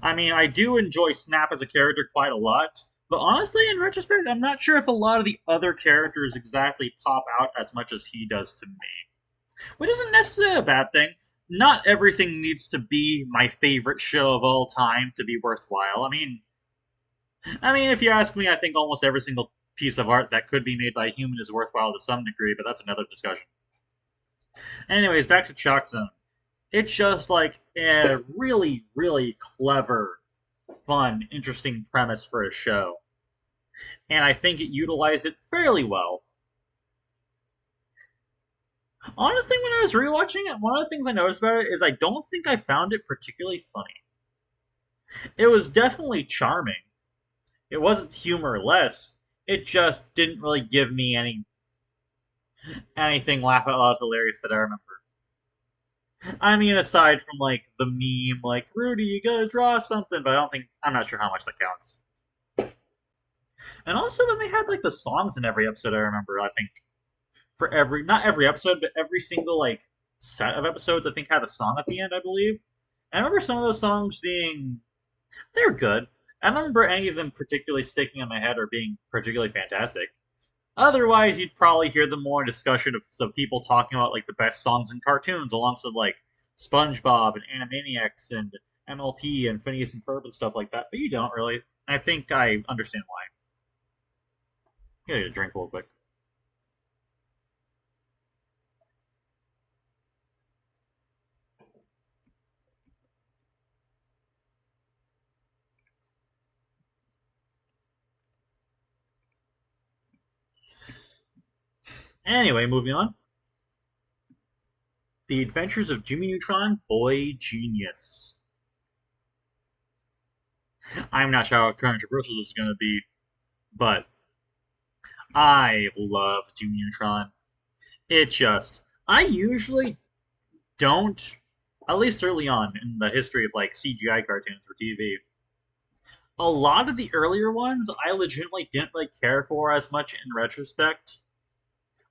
I mean, I do enjoy Snap as a character quite a lot, but honestly, in retrospect, I'm not sure if a lot of the other characters exactly pop out as much as he does to me. Which isn't necessarily a bad thing. Not everything needs to be my favorite show of all time to be worthwhile. I mean, if you ask me, I think almost every single piece of art that could be made by a human is worthwhile to some degree, but that's another discussion. Anyways, back to Chalk Zone. It's just like a really, really clever, fun, interesting premise for a show. And I think it utilized it fairly well. Honestly, when I was rewatching it, one of the things I noticed about it is I don't think I found it particularly funny. It was definitely charming. It wasn't humorless. It just didn't really give me anything laugh out loud hilarious that I remember. I mean, aside from like the meme, like Rudy, you gotta draw something, but I'm not sure how much that counts. And also, then they had like the songs in every episode. I remember. I think for every not every episode, but every single like set of episodes, I think had a song at the end. I believe. I remember some of those songs being they're good. I don't remember any of them particularly sticking in my head or being particularly fantastic. Otherwise, you'd probably hear them more in discussion of some people talking about like the best songs in cartoons, alongside like SpongeBob and Animaniacs and MLP and Phineas and Ferb and stuff like that. But you don't really. I think I understand why. Get a drink real quick. Anyway, moving on. The Adventures of Jimmy Neutron, Boy Genius. I'm not sure how controversial this is going to be, but I love Jimmy Neutron. I usually don't, at least early on in the history of like CGI cartoons for TV. A lot of the earlier ones I legitimately didn't really care for as much in retrospect,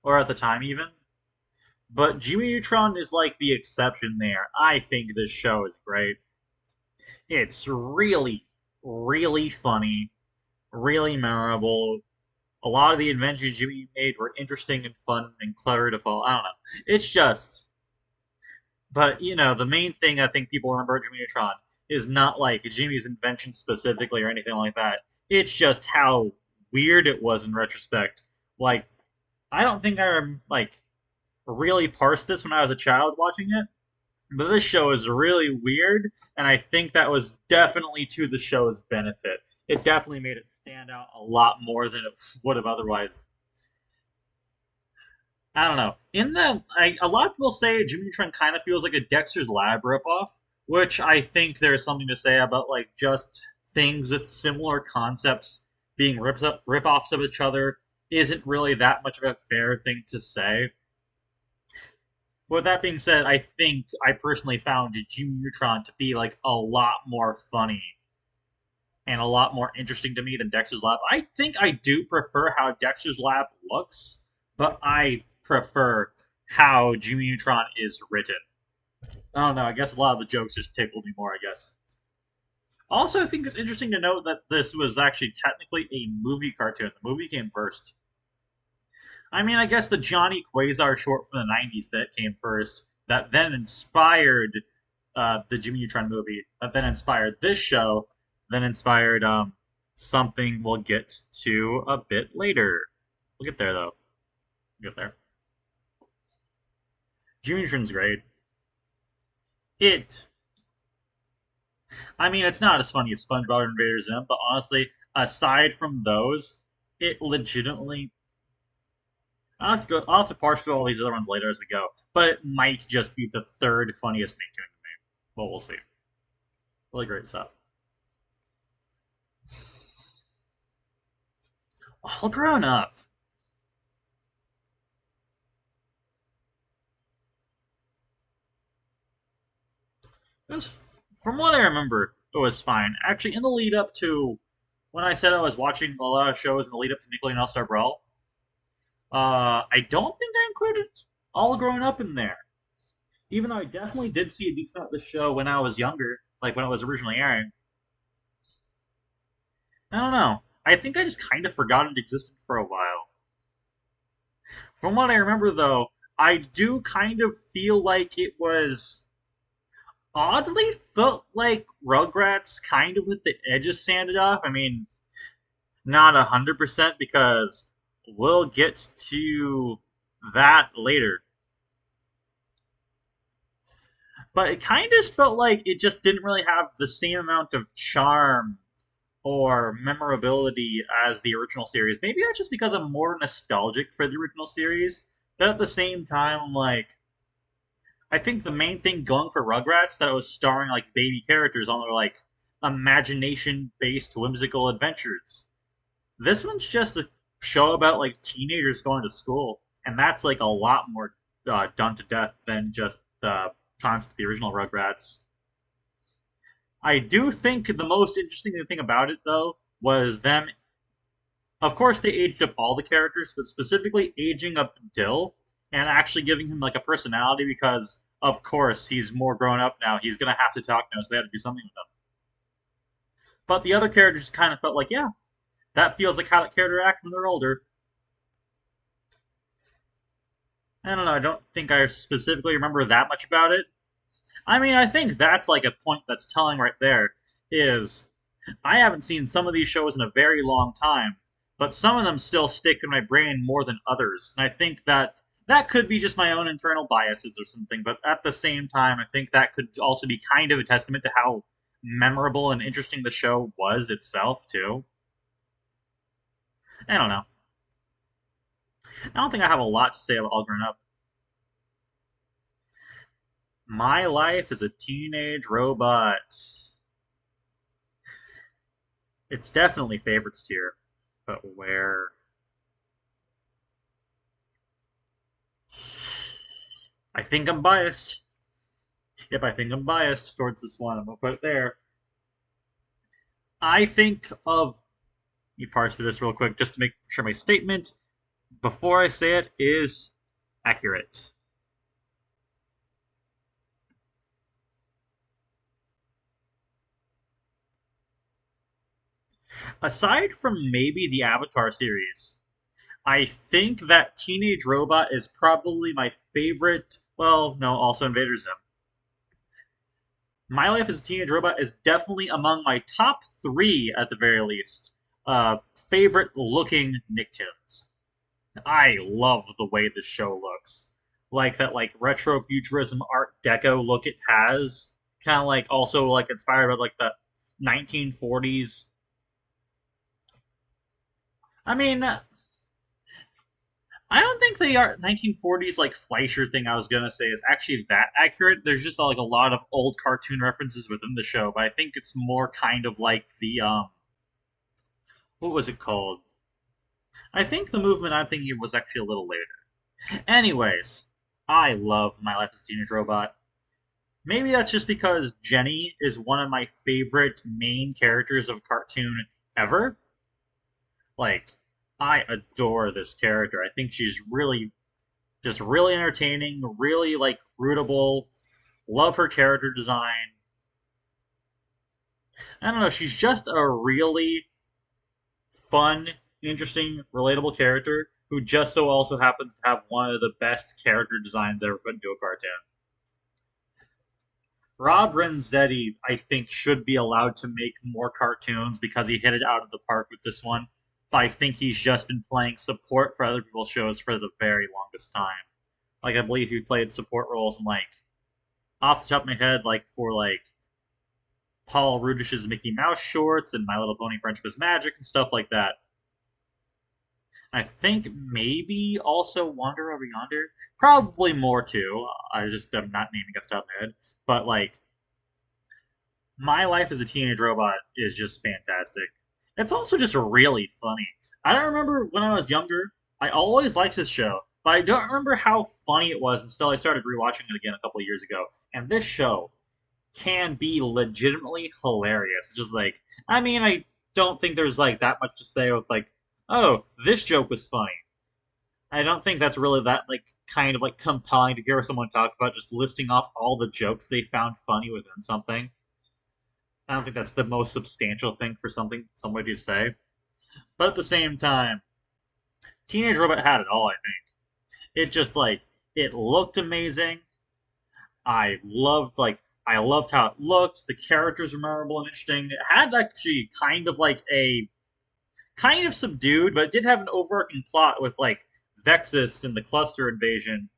or at the time even. But Jimmy Neutron is like the exception there. I think this show is great. It's really, really funny, really memorable. A lot of the adventures Jimmy made were interesting and fun and clever to follow. I don't know. It's just, but the main thing I think people remember Jimmy Neutron is not like Jimmy's invention specifically or anything like that. It's just how weird it was in retrospect. Like, I don't think like really parsed this when I was a child watching it, but this show is really weird, and I think that was definitely to the show's benefit. It definitely made it stand out a lot more than it would have otherwise. I don't know. A lot of people say Jimmy Neutron kind of feels like a Dexter's Lab ripoff, which I think there's something to say about like just things with similar concepts being rip-offs of each other isn't really that much of a fair thing to say. With that being said, I think I personally found Jimmy Neutron to be like a lot more funny and a lot more interesting to me than Dexter's Lab. I think I do prefer how Dexter's Lab looks, but I prefer how Jimmy Neutron is written. I don't know. I guess a lot of the jokes just tickled me more. I guess. Also, I think it's interesting to note that this was actually technically a movie cartoon. The movie came first. I mean, I guess the Johnny Quasar short from the '90s that came first, that then inspired the Jimmy Neutron movie, that then inspired this show, then inspired something we'll get to a bit later. We'll get there though. We'll get there. Jimmy Neutron's great. It I mean, it's not as funny as SpongeBob and Invader Zim, but honestly, aside from those, it legitimately. I'll have to go. I'll have to parse through all these other ones later as we go, but it might just be the third funniest Nicktoon to me. Well, we'll see. Really great stuff. All grown up. It was, from what I remember, it was fine. Actually, in the lead up to when I said I was watching a lot of shows in the lead up to Nickelodeon All Star Brawl, I don't think I included All Grown Up in there. Even though I definitely did see a decent amount of the show when I was younger, like when it was originally airing. I don't know. I think I just kind of forgot it existed for a while. From what I remember, though, I do kind of feel like it was oddly felt like Rugrats kind of with the edges sanded off. I mean, not 100% because we'll get to that later. But it kind of felt like it just didn't really have the same amount of charm or memorability as the original series. Maybe that's just because I'm more nostalgic for the original series. But at the same time, I'm like, I think the main thing going for Rugrats that it was starring like baby characters on their like imagination-based whimsical adventures. This one's just a show about like teenagers going to school, and that's like a lot more done to death than just the concept of the original Rugrats. I do think the most interesting thing about it, though, was them. Of course, they aged up all the characters, but specifically aging up Dill and actually giving him like a personality because, of course, he's more grown up now. He's gonna have to talk now, so they had to do something with him. But the other characters kind of felt like, yeah, that feels like how that character acts when they're older. I don't know. I don't think I specifically remember that much about it. I mean, I think that's like a point that's telling right there. Is I haven't seen some of these shows in a very long time, but some of them still stick in my brain more than others. And I think that that could be just my own internal biases or something, but at the same time, I think that could also be kind of a testament to how memorable and interesting the show was itself, too. I don't know. I don't think I have a lot to say about All Grown Up. My life as a teenage robot. It's definitely favorites tier, but where? I think I'm biased. Yep, I think I'm biased towards this one. I'm gonna put it there. I think of. Let me parse through this real quick just to make sure my statement before I say it is accurate. Aside from maybe the Avatar series, I think that Teenage Robot is probably my favorite. Well, no, also Invader Zim. My Life as a Teenage Robot is definitely among my top three, at the very least, favorite looking Nicktoons. I love the way the show looks. Like that like retro futurism art deco look it has. Kind of like also like inspired by like the 1940s. I mean, I don't think the art 1940s like Fleischer thing I was gonna say is actually that accurate. There's just like a lot of old cartoon references within the show, but I think it's more kind of like the what was it called? I think the movement I'm thinking of was actually a little later. Anyways, I love My Life as a Teenage Robot. Maybe that's just because Jenny is one of my favorite main characters of a cartoon ever. Like, I adore this character. I think she's really, just really entertaining, really, like, rootable. Love her character design. I don't know, she's just a really fun, interesting, relatable character who just so also happens to have one of the best character designs ever put into a cartoon. Rob Renzetti, I think, should be allowed to make more cartoons because he hit it out of the park with this one. I think he's just been playing support for other people's shows for the very longest time. Like I believe he played support roles in like off the top of my head, like for like Paul Rudish's Mickey Mouse shorts and My Little Pony Friendship is Magic and stuff like that. I think maybe also Wander Over Yonder. Probably more too. I just am not naming off the top of my head. But like My Life as a Teenage Robot is just fantastic. It's also just really funny. I don't remember when I was younger. I always liked this show, but I don't remember how funny it was until I started rewatching it again a couple of years ago. And this show can be legitimately hilarious. It's just like, I mean, I don't think there's like that much to say with like, oh, this joke was funny. I don't think that's really that like kind of like compelling to hear someone talk about just listing off all the jokes they found funny within something. I don't think that's the most substantial thing for somebody to say. But at the same time, Teenage Robot had it all, I think. It just like it looked amazing. I loved how it looked. The characters were memorable and interesting. It had actually kind of like a kind of subdued, but it did have an overarching plot with like Vexus and the cluster invasion.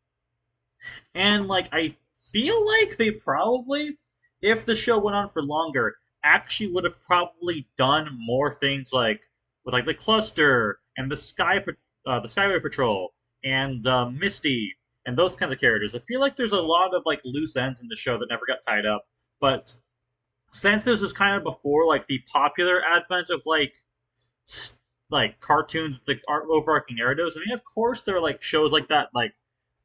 And like I feel like they probably, if the show went on for longer, actually would have probably done more things like with like the cluster and the Skyway Patrol and Misty and those kinds of characters. I feel like there's a lot of like loose ends in the show that never got tied up. But since this was kind of before like the popular advent of like cartoons with the overarching narratives, I mean, of course there are like shows like that like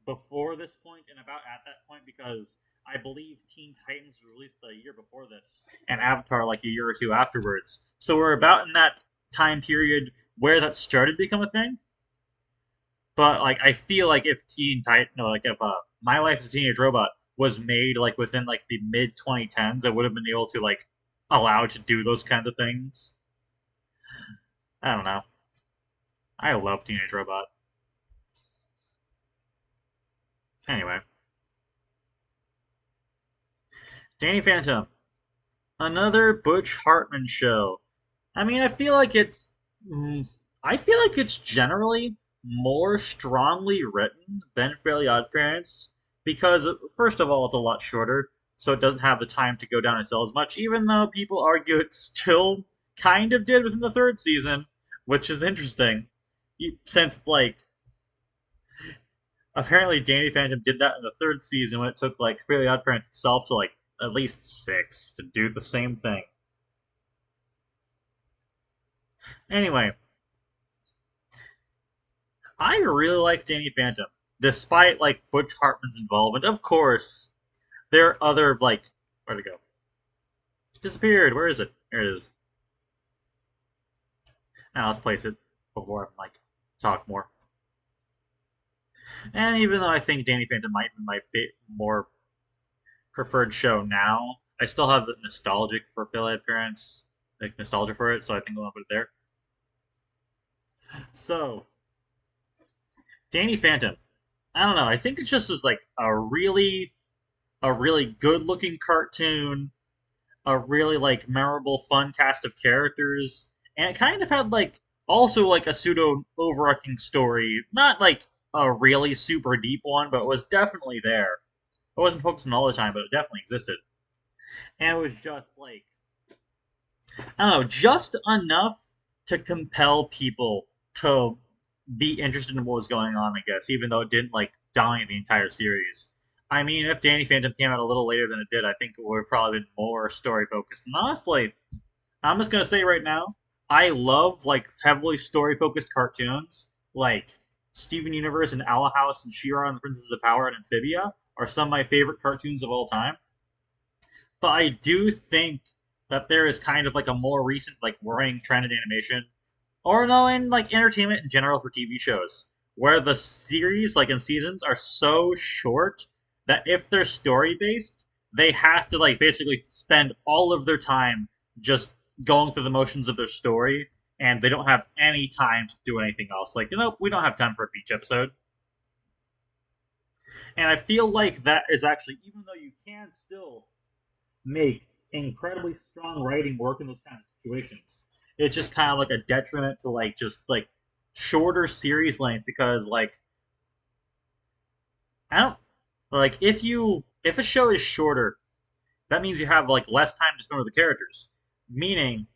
before this point and about at that point because I believe Teen Titans was released a year before this and Avatar like a year or two afterwards. So we're about in that time period where that started to become a thing. But like I feel like if Teen Titan, no, like if My Life as a Teenage Robot was made like within like the mid 2010s, I would have been able to like allow to do those kinds of things. I don't know. I love Teenage Robot. Anyway, Danny Phantom, another Butch Hartman show. I mean, mm, I feel like it's generally more strongly written than Fairly Odd Parents because first of all, it's a lot shorter, so it doesn't have the time to go down and sell as much. Even though people argue it still kind of did within the third season, which is interesting, since like apparently Danny Phantom did that in the third season when it took like Fairly Odd Parents itself to like at least six to do the same thing. Anyway, I really like Danny Phantom, despite like Butch Hartman's involvement. Of course, there are other like where'd it go? It disappeared. Where is it? There it is. Now let's place it before I like talk more. And even though I think Danny Phantom might be my more preferred show now, I still have the nostalgic for Phil appearance, like nostalgia for it. So I think I'll put it there. So Danny Phantom, I don't know. I think it just was like a really good looking cartoon, a really like memorable, fun cast of characters, and it kind of had like also like a pseudo overarching story, not like a really super deep one, but it was definitely there. It wasn't focusing all the time, but it definitely existed, and it was just like I don't know, just enough to compel people to be interested in what was going on, I guess, even though it didn't like dominate the entire series. I mean, if Danny Phantom came out a little later than it did, I think it would have probably been more story focused. And honestly, I'm just gonna say right now, I love like heavily story focused cartoons, like Steven Universe and Owl House and She-Ra and the Princess of Power and Amphibia are some of my favorite cartoons of all time. But I do think that there is kind of like a more recent like worrying trend in animation, or no, in like entertainment in general for TV shows, where the series like in seasons are so short that if they're story based, they have to like basically spend all of their time just going through the motions of their story, and they don't have any time to do anything else. Like, nope, we don't have time for a beach episode. And I feel like that is actually, even though you can still make incredibly strong writing work in those kinds of situations. It's just kind of like a detriment to like just like shorter series length because like I don't like if a show is shorter, That means you have like less time to spend with the characters. Meaning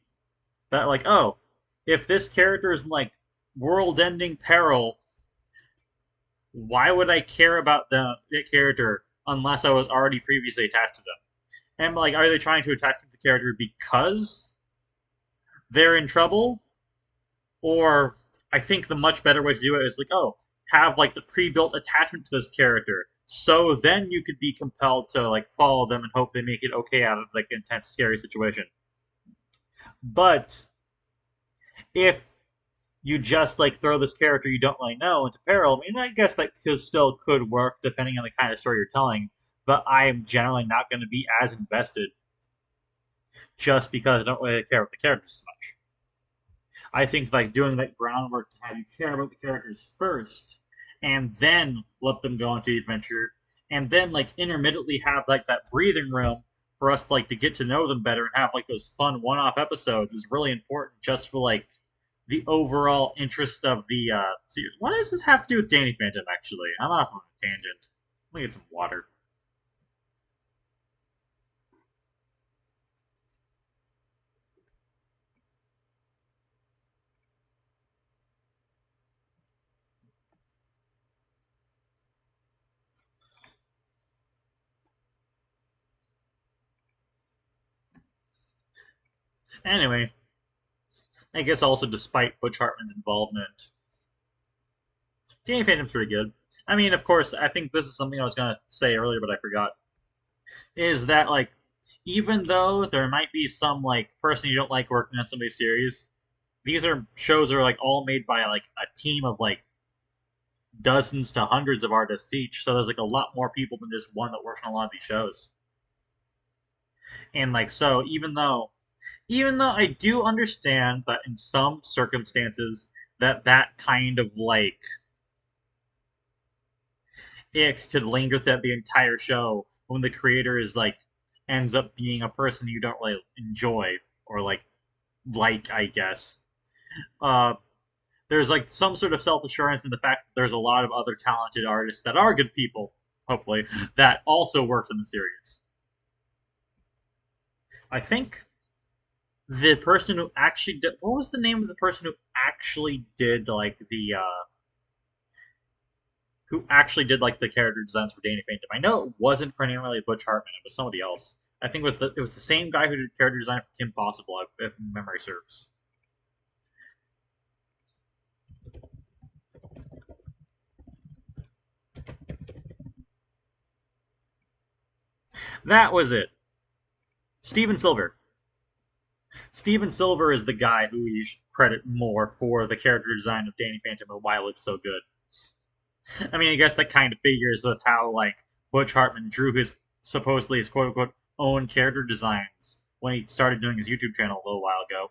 that like, oh, if this character is in like world-ending peril, why would I care about the character unless I was already previously attached to them? And like, are they trying to attach to the character because they're in trouble, or I think the much better way to do it is like, oh, have like the pre-built attachment to this character, so then you could be compelled to like follow them and hope they make it okay out of like intense, scary situation. But if you just like throw this character you don't really know into peril, I mean, I guess that still could work depending on the kind of story you're telling. But I'm generally not going to be as invested just because I don't really care about the characters so much. I think like doing that groundwork to have you care about the characters first, and then let them go into the adventure, and then like intermittently have like that breathing room for us like to get to know them better and have like those fun one-off episodes is really important just for like the overall interest of the series. What does this have to do with Danny Phantom? Actually, I'm off on a tangent. Let me get some water. Anyway, I guess also despite Butch Hartman's involvement, Danny Phantom's pretty good. I mean, of course, I think this is something I was gonna say earlier, but I forgot. Is that like, even though there might be some like person you don't like working on somebody's series, these are shows are like all made by like a team of like dozens to hundreds of artists each. So there's like a lot more people than just one that works on a lot of these shows. And like so, even though I do understand that in some circumstances that kind of like ick could linger throughout the entire show when the creator is like ends up being a person you don't really enjoy or like I guess. Uh, there's like some sort of self assurance in the fact that there's a lot of other talented artists that are good people, hopefully, that also work in the series. I think the person who actually did what was the name of the person who actually did like the character designs for Danny Phantom. I know it wasn't primarily Butch Hartman; it was somebody else. I think it was the same guy who did character design for Kim Possible, if memory serves. That was it. Steven Silver. Steven Silver is the guy who you should credit more for the character design of Danny Phantom and why it looks so good. I mean, I guess that kind of figures with how like Butch Hartman drew his supposedly his quote unquote own character designs when he started doing his YouTube channel a little while ago.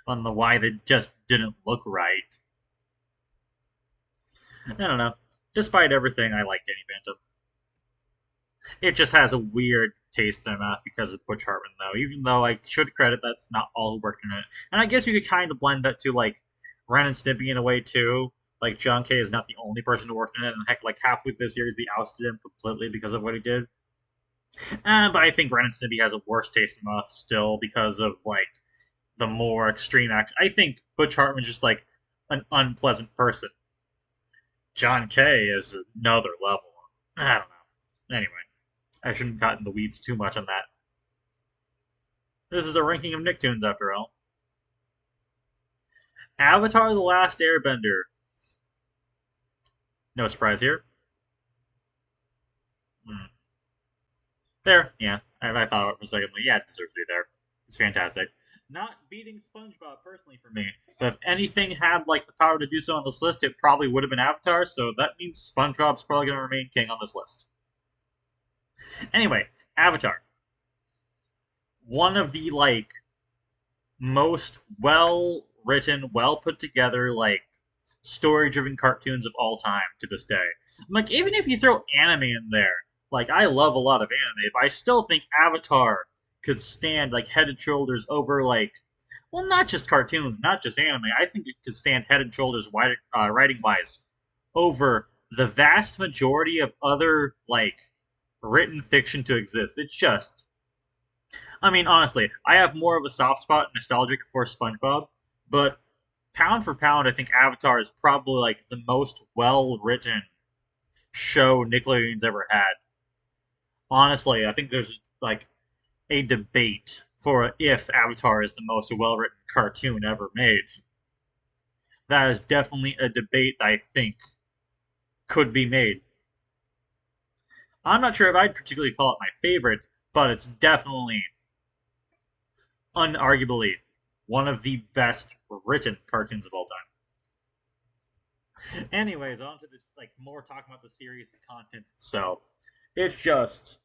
On the why they just didn't look right. I don't know. Despite everything, I like Danny Phantom. It just has a weird taste in my mouth because of Butch Hartman, though. Even though I should credit that's not all who worked in it, and I guess you could kind of blend that to like Ren and Stimpy in a way too. Like John K is not the only person who worked in it, and heck, like halfway through the series, they ousted him completely because of what he did. But I think Ren and Stimpy has a worse taste in my mouth still because of like the more extreme action. I think Butch Hartman's just like an unpleasant person. John K is another level. I don't know. Anyway, I shouldn't got in the weeds too much on that. This is a ranking of Nicktoons, after all. Avatar: The Last Airbender. No surprise here. Hmm. There, yeah. I thought it for a second. Yeah, it deserves to be there. It's fantastic. Not beating SpongeBob personally for me, but if anything had like the power to do so on this list, it probably would have been Avatar. So that means SpongeBob's probably going to remain king on this list. Anyway, Avatar. One of the like most well written, well put together, like story driven cartoons of all time to this day. Like, even if you throw anime in there, like, I love a lot of anime, but I still think Avatar could stand, like, head and shoulders over, like, well, not just cartoons, not just anime. I think it could stand head and shoulders writing wise over the vast majority of other, like, written fiction to exist. It's just I mean, honestly, I have more of a soft spot nostalgic for SpongeBob, but pound for pound, I think Avatar is probably like the most well written show Nickelodeon's ever had. Honestly, I think there's like a debate for if Avatar is the most well written cartoon ever made. That is definitely a debate that I think could be made. I'm not sure if I'd particularly call it my favorite, but it's definitely, unarguably, one of the best written cartoons of all time. Anyways, on to this, like, more talking about the series and content itself. It's just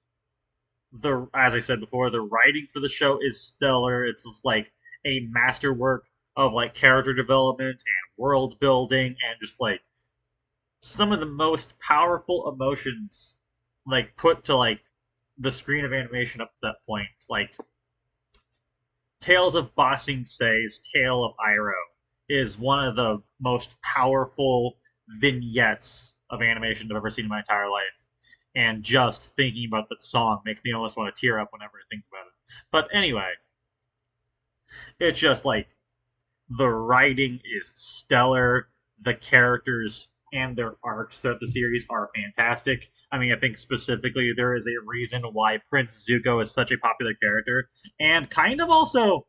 as I said before, the writing for the show is stellar. It's just like a masterwork of like character development and world building and just like some of the most powerful emotions like put to like the screen of animation up to that point. Like Tales of Ba Sing Se's Tale of Iroh is one of the most powerful vignettes of animation I've ever seen in my entire life. And just thinking about that song makes me almost want to tear up whenever I think about it. But anyway, it's just like the writing is stellar. The characters and their arcs throughout the series are fantastic. I mean, I think specifically there is a reason why Prince Zuko is such a popular character, and kind of also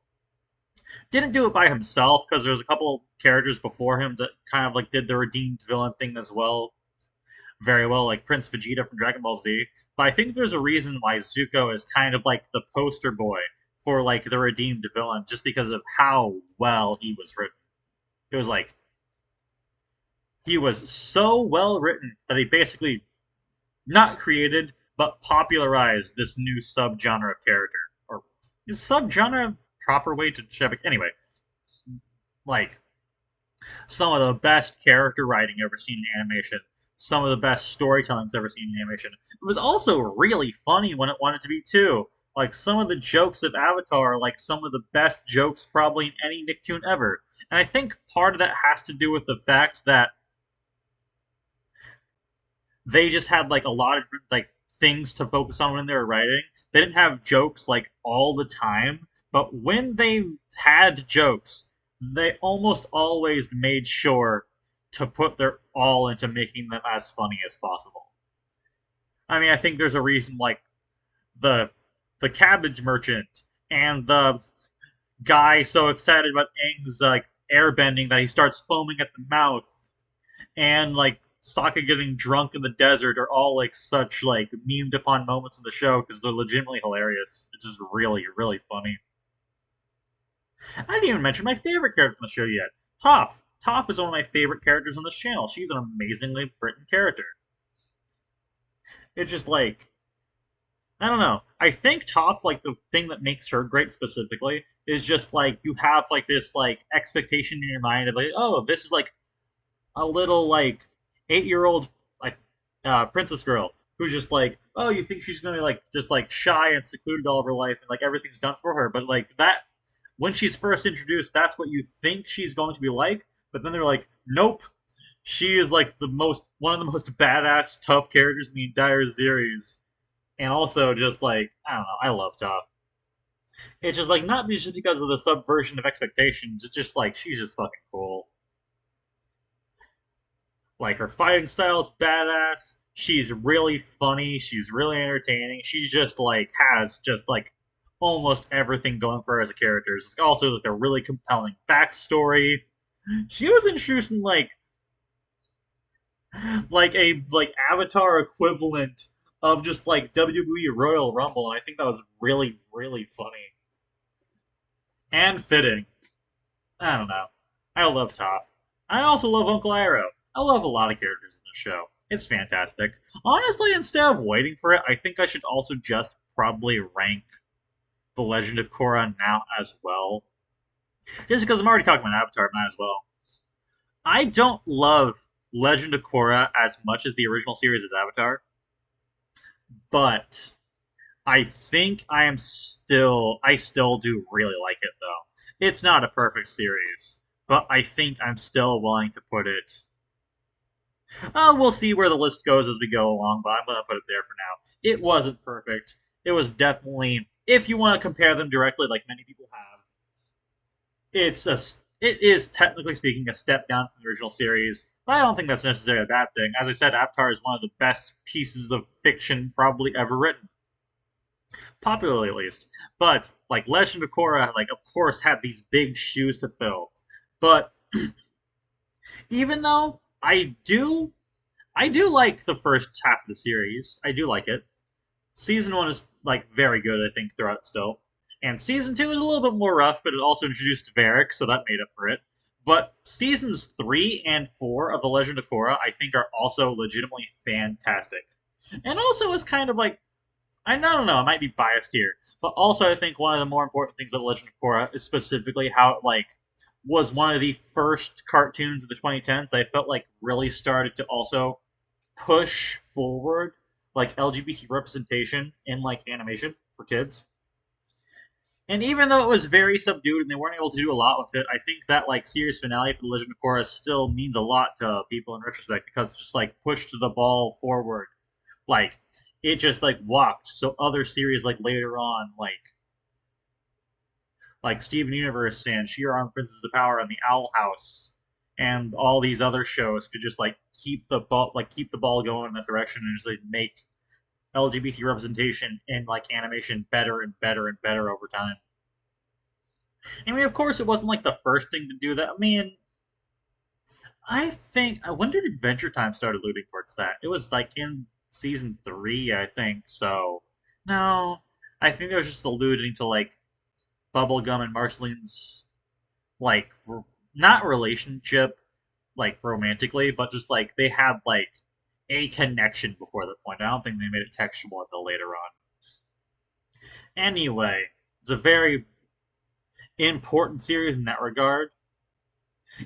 didn't do it by himself because there's a couple characters before him that kind of like did the redeemed villain thing as well, very well, like Prince Vegeta from Dragon Ball Z. But I think there's a reason why Zuko is kind of like the poster boy for like the redeemed villain, just because of how well he was written. It was like he was so well written that he basically not created but popularized this new subgenre of character. Or is subgenre a proper way to describe it? Anyway, like some of the best character writing ever seen in animation, some of the best storytelling's ever seen in animation. It was also really funny when it wanted to be too. Like some of the jokes of Avatar, are like some of the best jokes probably in any Nicktoon ever. And I think part of that has to do with the fact that they just had like a lot of like things to focus on when they were writing. They didn't have jokes like all the time, but when they had jokes, they almost always made sure to put their all into making them as funny as possible. I mean, I think there's a reason like the the cabbage merchant and the guy so excited about Aang's like airbending that he starts foaming at the mouth and like Sokka getting drunk in the desert are all like such like memed upon moments in the show because they're legitimately hilarious. It's just really, really funny. I didn't even mention my favorite character from the show yet. Toph. Toph is one of my favorite characters on this channel. She's an amazingly written character. It's just like I don't know. I think Toph, like the thing that makes her great specifically, is just like you have like this like expectation in your mind of like, oh, this is like a little like 8 year old like princess girl who's just like, oh, you think she's gonna be like just like shy and secluded all of her life and like everything's done for her, but like that when she's first introduced, that's what you think she's going to be like. But then they're like, nope, she is like the most one of the most badass tough characters in the entire series, and also just like I don't know, I love Toph. It's just like not just because of the subversion of expectations. It's just like she's just fucking cool. Like her fighting style is badass. She's really funny. She's really entertaining. She just like has just like almost everything going for her as a character. It's also like a really compelling backstory. She was introduced in like a like Avatar equivalent of just like WWE Royal Rumble, and I think that was really really funny and fitting. I don't know. I love Toph. I also love Uncle Iroh. I love a lot of characters in the show. It's fantastic. Honestly, instead of waiting for it, I think I should also just probably rank The Legend of Korra now as well. Just because I'm already talking about Avatar, might as well. I don't love Legend of Korra as much as the original series as Avatar, but I still do really like it though. It's not a perfect series, but I think I'm still willing to put it. We'll see where the list goes as we go along, but I'm gonna put it there for now. It wasn't perfect. It was definitely if you want to compare them directly, like many people have, it is technically speaking a step down from the original series, but I don't think that's necessarily a bad thing. As I said, Avatar is one of the best pieces of fiction probably ever written, popularly at least. But like Legend of Korra, like of course had these big shoes to fill. But even though I do like the first half of the series. I do like it. Season one is like very good, I think, throughout still. And season two is a little bit more rough, but it also introduced Varric, so that made up for it. But seasons three and four of The Legend of Korra, I think, are also legitimately fantastic. And also is kind of like I don't know, I might be biased here, but also I think one of the more important things about The Legend of Korra is specifically how it like was one of the first cartoons of the 2010s that I felt like really started to also push forward like LGBT representation in like animation for kids. And even though it was very subdued and they weren't able to do a lot with it, I think that like series finale for The Legend of Korra still means a lot to people in retrospect because it just like pushed the ball forward. Like it just like walked. So other series like later on, like Steven Universe and She-Ra and Princess of Power and the Owl House and all these other shows could just like keep the ball going in that direction and just like make LGBT representation in like animation better and better and better over time. I mean, of course, it wasn't like the first thing to do that. I mean, I think when did Adventure Time start alluding towards that? It was like in season three, I think. So no, I think they was just alluding to like Bubblegum and Marceline's like not relationship like romantically, but just like they had like a connection before that point. I don't think they made it textual until later on. Anyway, it's a very important series in that regard.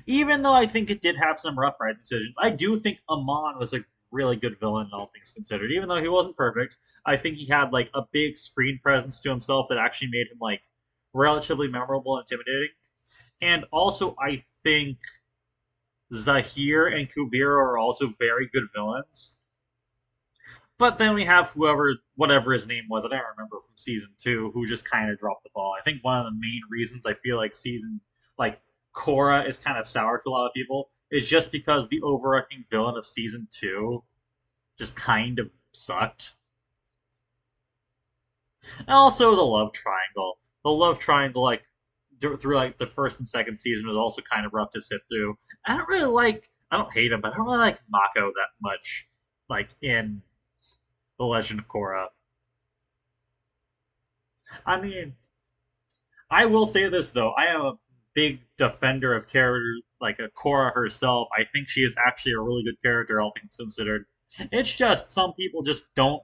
Even though I think it did have some rough writing decisions, I do think Amon was a really good villain, all things considered. Even though he wasn't perfect, I think he had like a big screen presence to himself that actually made him like relatively memorable and intimidating. And also, I think Zahir and Kuvira are also very good villains. But then we have whatever his name was, I don't remember from season two, who just kind of dropped the ball. I think one of the main reasons I feel like like Korra is kind of sour to a lot of people is just because the overarching villain of season two just kind of sucked. And also the love triangle. The love triangle, like through like the first and second season, was also kind of rough to sit through. I don't hate him, but I don't really like Mako that much. Like in The Legend of Korra. I mean, I will say this though, I am a big defender of characters like a Korra herself. I think she is actually a really good character, all things considered. It's just some people just don't.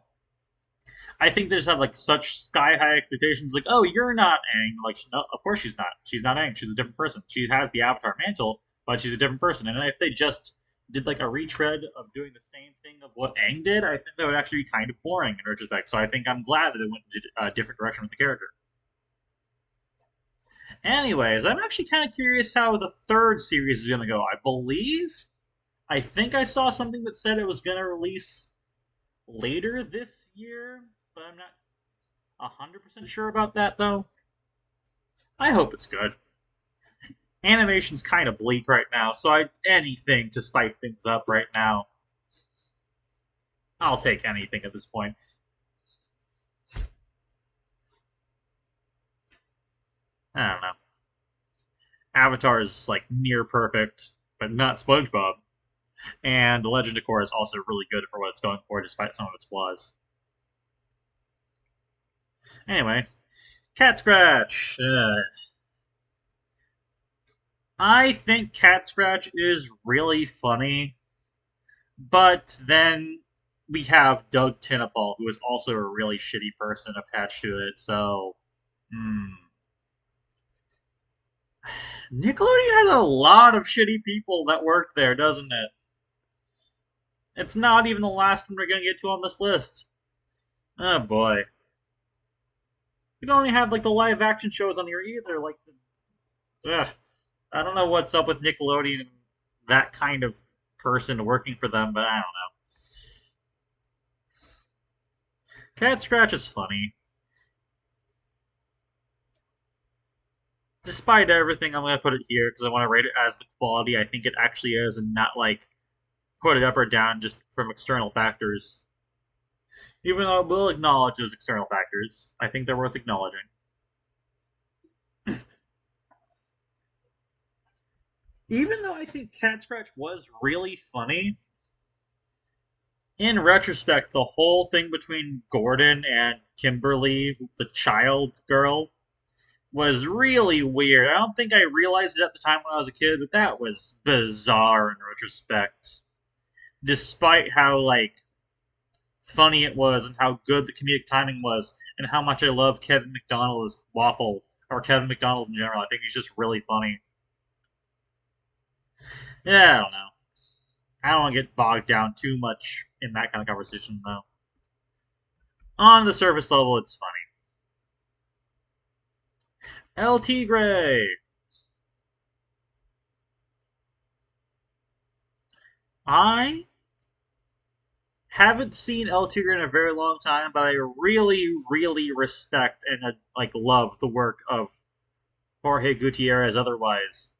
I think they just have like such sky high expectations. Like, oh, you're not Aang. Like, no, of course she's not. She's not Aang. She's a different person. She has the Avatar mantle, but she's a different person. And if they just did like a retread of doing the same thing of what Aang did, I think that would actually be kind of boring in retrospect. So I think I'm glad that it went a different direction with the character. Anyways, I'm actually kind of curious how the third series is going to go. I think I saw something that said it was going to release later this year, but I'm not 100% sure about that though. I hope it's good. Animation's kind of bleak right now, so anything to spice things up right now. I'll take anything at this point. I don't know. Avatar is like near perfect, but not SpongeBob. And The Legend of Korra is also really good for what it's going for, despite some of its flaws. Anyway, Cat Scratch. I think Cat Scratch is really funny, but then we have Doug Tinapal, who is also a really shitty person attached to it. So, hmm. Nickelodeon has a lot of shitty people that work there, doesn't it? It's not even the last one we're gonna get to on this list. Oh boy. We don't even have like the live action shows on here either. Ugh, I don't know what's up with Nickelodeon and that kind of person working for them, but I don't know. Cat Scratch is funny. Despite everything, I'm gonna put it here because I want to rate it as the quality I think it actually is, and not like put it up or down just from external factors. Even though I will acknowledge those external factors, I think they're worth acknowledging. Even though I think Cat Scratch was really funny, in retrospect, the whole thing between Gordon and Kimberly, the child girl, was really weird. I don't think I realized it at the time when I was a kid, but that was bizarre in retrospect. Despite how funny it was and how good the comedic timing was and how much I love Kevin McDonald as Waffle or Kevin McDonald in general. I think he's just really funny. Yeah, I don't know. I don't want to get bogged down too much in that kind of conversation though. On the surface level, it's funny. El Tigre. I haven't seen El Tigre in a very long time, but I really, really respect and love the work of Jorge Gutierrez. Otherwise,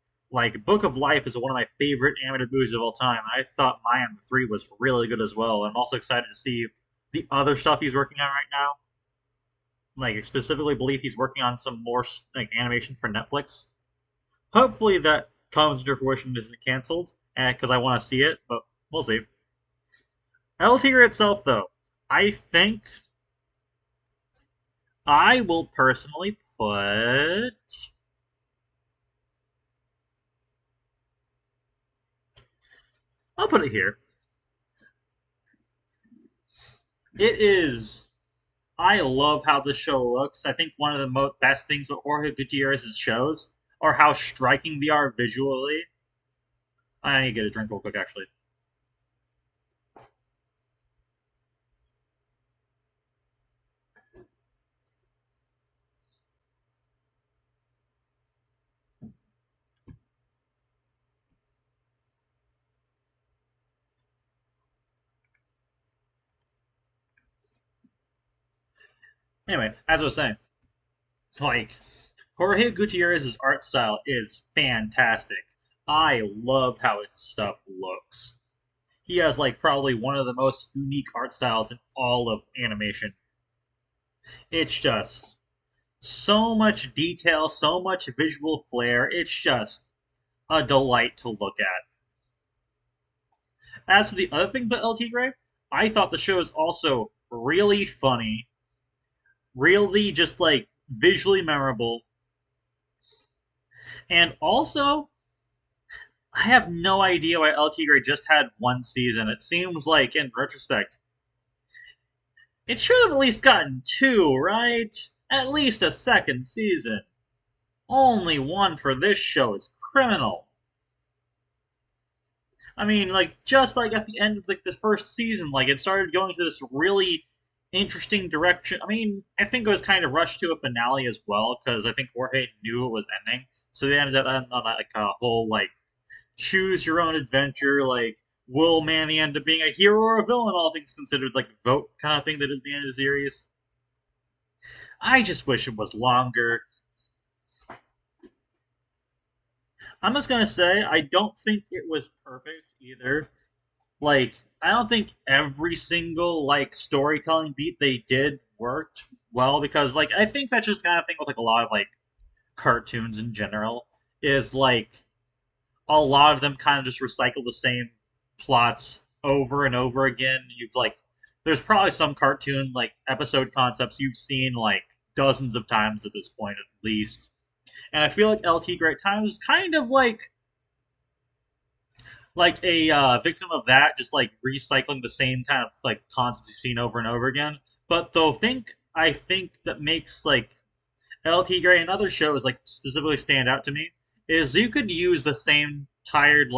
Book of Life is one of my favorite animated movies of all time. I thought Mayan 3 was really good as well. I'm also excited to see the other stuff he's working on right now. Like, I specifically believe he's working on some more animation for Netflix. Hopefully that comes into fruition and isn't canceled, because I want to see it, but we'll see. El Tigre itself, though, I think I will personally put. I'll put it here. It is. I love how the show looks. I think one of the best things with Jorge Gutierrez's shows are how striking they are visually. I need to get a drink real quick, actually. Anyway, as I was saying, like Jorge Gutierrez's art style is fantastic. I love how his stuff looks. He has probably one of the most unique art styles in all of animation. It's just so much detail, so much visual flair. It's just a delight to look at. As for the other thing about El Tigre, I thought the show is also really funny, really just visually memorable, and also I have no idea why El Tigre just had one season. It seems like, in retrospect, it should have at least gotten two, right? At least a second season. Only one for this show is criminal. I mean, just at the end of this first season, it started going to this really interesting direction. I mean, I think it was kind of rushed to a finale as well because I think Jorge knew it was ending, so they ended up on a whole choose your own adventure, will Manny end up being a hero or a villain, all things considered, vote kind of thing that is the end of the series. I just wish it was longer. I'm just gonna say I don't think it was perfect either. I don't think every single storytelling beat they did worked well because I think that's just kind of thing with a lot of cartoons in general is a lot of them kind of just recycle the same plots over and over again. You've there's probably some cartoon episode concepts you've seen dozens of times at this point at least. And I feel like LT Great Times is kind of a victim of that, just recycling the same kind of concepts you've seen over and over again. But I think that makes LT Gray and other shows specifically stand out to me is you could use the same tired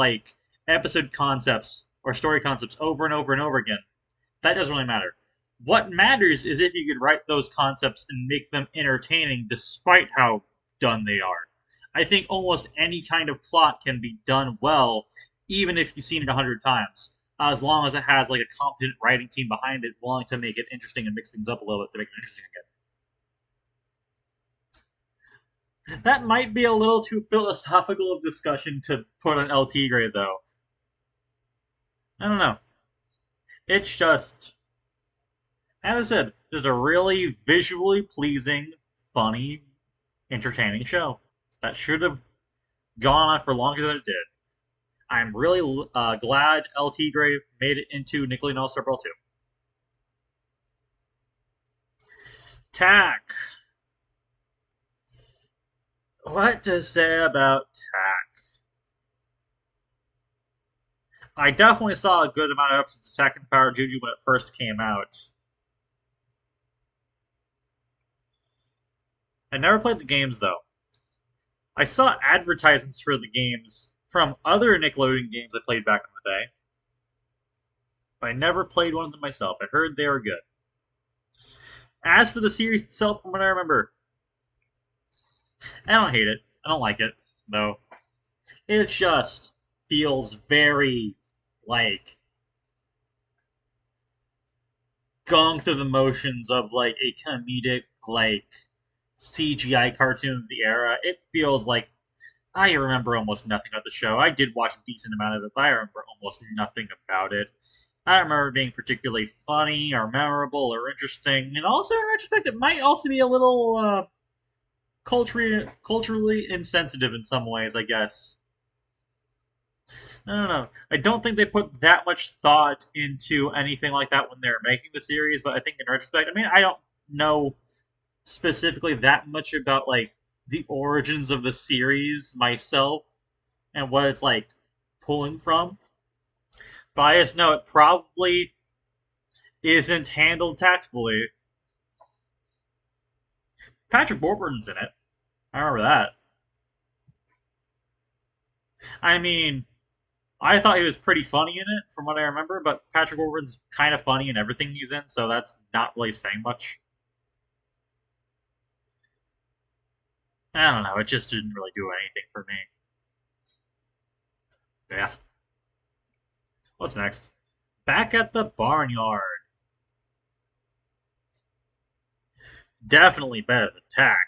episode concepts or story concepts over and over and over again. That doesn't really matter. What matters is if you could write those concepts and make them entertaining despite how done they are. I think almost any kind of plot can be done well, even if you've seen it 100 times, as long as it has a competent writing team behind it, willing to make it interesting and mix things up a little bit to make it interesting again. That might be a little too philosophical of discussion to put on LT grade, though. I don't know. It's just, as I said, just a really visually pleasing, funny, entertaining show that should have gone on for longer than it did. I'm really glad LT grade made it into Nickelodeon All Star Brawl 2. Tack. What to say about Tack? I definitely saw a good amount of episodes of Tekken Power Juju when it first came out. I never played the games though. I saw advertisements for the games from other Nickelodeon games I played back in the day, but I never played one of them myself. I heard they were good. As for the series itself, from what I remember, I don't hate it. I don't like it, though. It just feels very like going through the motions of like a comedic like CGI cartoon of the era. It feels like I remember almost nothing about the show. I did watch a decent amount of it, but I remember almost nothing about it. I don't remember being particularly funny or memorable or interesting, and also in retrospect, it might also be a little culturally insensitive in some ways. I guess I don't know. I don't think they put that much thought into anything like that when they were making the series, but I think in retrospect, I mean, I don't know specifically that much about like the origins of the series myself and what it's like pulling from. But I just know it probably isn't handled tactfully. Patrick Warburton's in it. I remember that. I mean, I thought he was pretty funny in it, from what I remember, but Patrick Warburton's kind of funny in everything he's in, so that's not really saying much. I don't know, it just didn't really do anything for me. Yeah. What's next? Back at the Barnyard. Definitely better than Tack.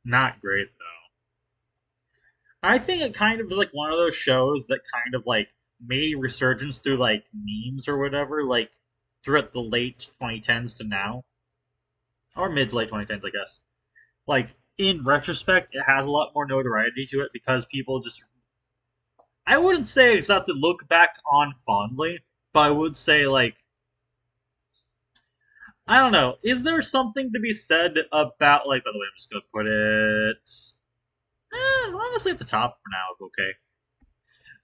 Not great, though. I think it kind of was like one of those shows that kind of like made a resurgence through like memes or whatever, like throughout the late 2010s to now. Or mid to late 2010s, I guess. Like, in retrospect, it has a lot more notoriety to it because people just. I wouldn't say exactly look back on fondly, but I would say, like, I don't know. Is there something to be said about, like, by the way, I'm just gonna put it. Honestly, at the top for now, okay.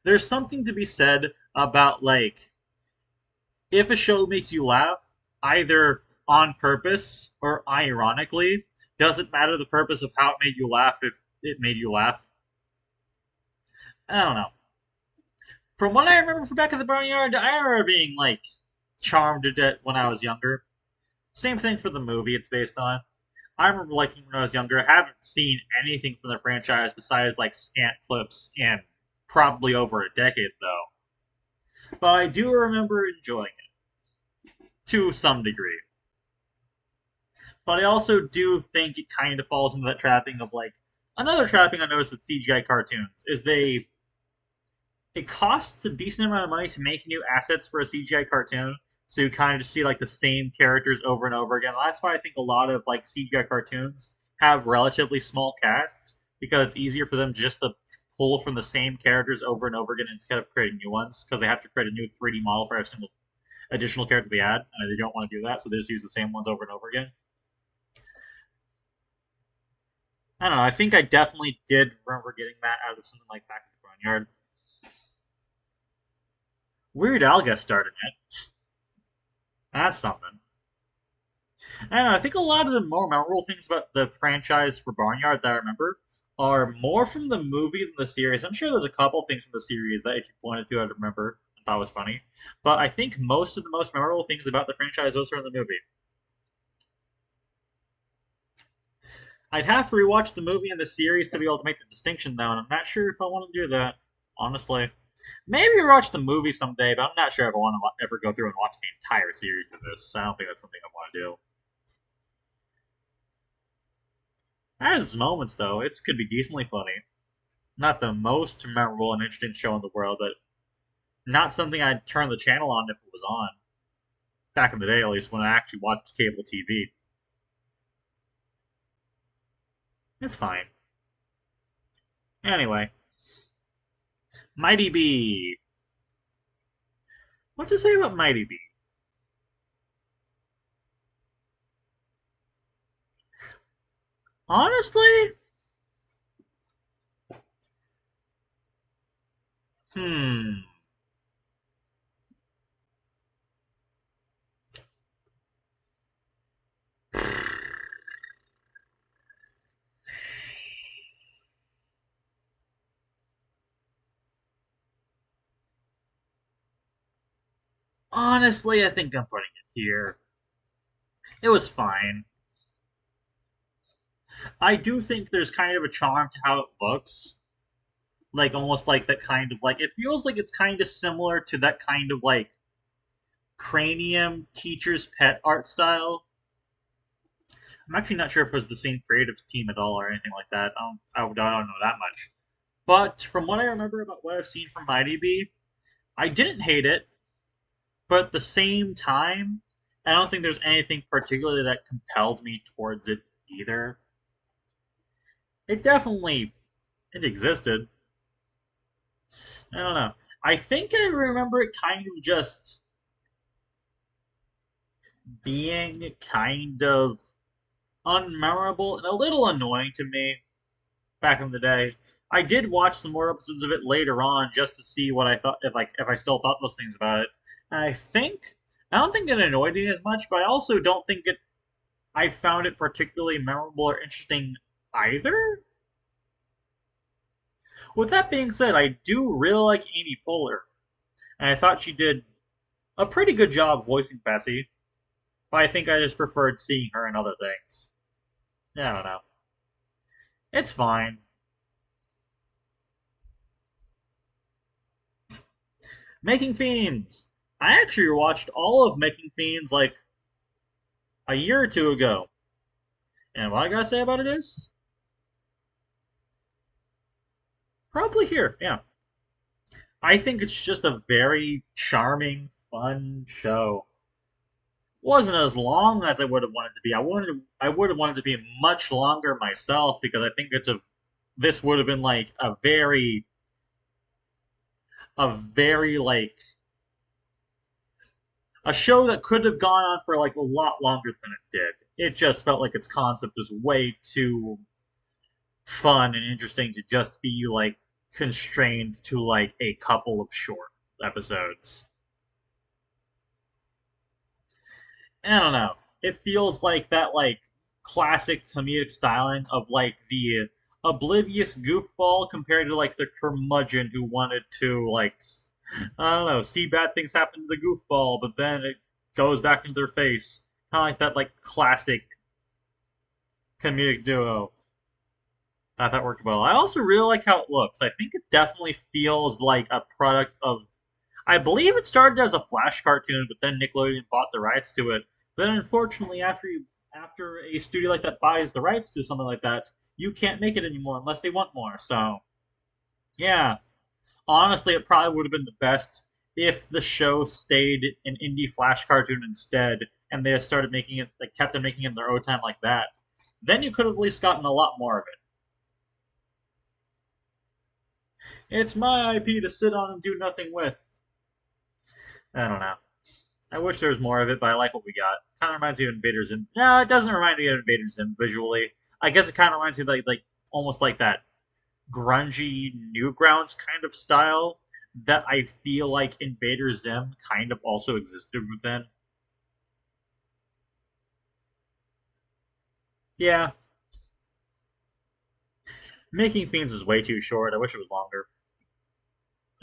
There's something to be said about, like, if a show makes you laugh, either on purpose or ironically, doesn't matter the purpose of how it made you laugh if it made you laugh. I don't know. From what I remember from back at the Barnyard, I remember being, like, charmed at it when I was younger. Same thing for the movie it's based on. I remember liking it when I was younger. I haven't seen anything from the franchise besides like scant clips in probably over a decade though. But I do remember enjoying it to some degree. But I also do think it kind of falls into that trapping of like another trapping I noticed with CGI cartoons is they it costs a decent amount of money to make new assets for a CGI cartoon. So you kind of just see like the same characters over and over again. That's why I think a lot of like CGI cartoons have relatively small casts because it's easier for them just to pull from the same characters over and over again instead of creating new ones because they have to create a new 3D model for every single additional character they add, and they don't want to do that, so they just use the same ones over and over again. I don't know. I think I definitely did remember getting that out of something like Back in the Barnyard. Weird Al got started in it. That's something. I don't know. I think a lot of the more memorable things about the franchise for Barnyard that I remember are more from the movie than the series. I'm sure there's a couple things from the series that if you pointed to, I'd remember and thought was funny. But I think most of the most memorable things about the franchise was from the movie. I'd have to rewatch the movie and the series to be able to make the distinction, though, and I'm not sure if I want to do that, honestly. Maybe rewatch the movie someday, but I'm not sure if I want to ever go through and watch the entire series for this. I don't think that's something I want to do. It has its moments though. It could be decently funny. Not the most memorable and interesting show in the world, but not something I'd turn the channel on if it was on. Back in the day, at least, when I actually watched cable TV. It's fine. Anyway, Mighty B. What to say about Mighty B? Honestly, hmm. Honestly, I think I'm putting it here. It was fine. I do think there's kind of a charm to how it looks. Like, almost like that kind of, like, it feels like it's kind of similar to that kind of, like, cranium teacher's pet art style. I'm actually not sure if it was the same creative team at all or anything like that. I don't know that much. But from what I remember about what I've seen from Mighty B, I didn't hate it, but at the same time, I don't think there's anything particularly that compelled me towards it either. It definitely it existed. I don't know. I think I remember it kind of just being kind of unmemorable and a little annoying to me back in the day. I did watch some more episodes of it later on just to see what I thought if I still thought those things about it. And I don't think it annoyed me as much, but I also don't think it I found it particularly memorable or interesting either. With that being said, I do really like Amy Poehler, and I thought she did a pretty good job voicing Bessie. But I think I just preferred seeing her in other things. Yeah, I don't know. It's fine. Making Fiends. I actually watched all of Making Fiends like a year or two ago. And what I gotta say about it is probably here. Yeah, I think it's just a very charming, fun show. Wasn't as long as I would have wanted to be. I would have wanted to be much longer myself because I think this would have been like a very like a show that could have gone on for like a lot longer than it did. It just felt like its concept was way too fun and interesting to just be like constrained to like a couple of short episodes. I don't know. It feels like that like classic comedic styling of like the oblivious goofball compared to like the curmudgeon who wanted to like I don't know, see bad things happen to the goofball, but then it goes back into their face. Kind of like that like classic comedic duo. I thought worked well. I also really like how it looks. I think it definitely feels like a product of. I believe it started as a Flash cartoon, but then Nickelodeon bought the rights to it. But then, unfortunately, after a studio like that buys the rights to something like that, you can't make it anymore unless they want more. So, yeah, honestly, it probably would have been the best if the show stayed an indie Flash cartoon instead, and they started making it, like, kept on making it in their own time like that. Then you could have at least gotten a lot more of it. It's my IP to sit on and do nothing with. I don't know. I wish there was more of it, but I like what we got. Kind of reminds me of Invader Zim. No, it doesn't remind me of Invader Zim visually. I guess it kind of reminds me of like almost like that grungy Newgrounds kind of style that I feel like Invader Zim kind of also existed within. Yeah, Making Fiends is way too short. I wish it was longer.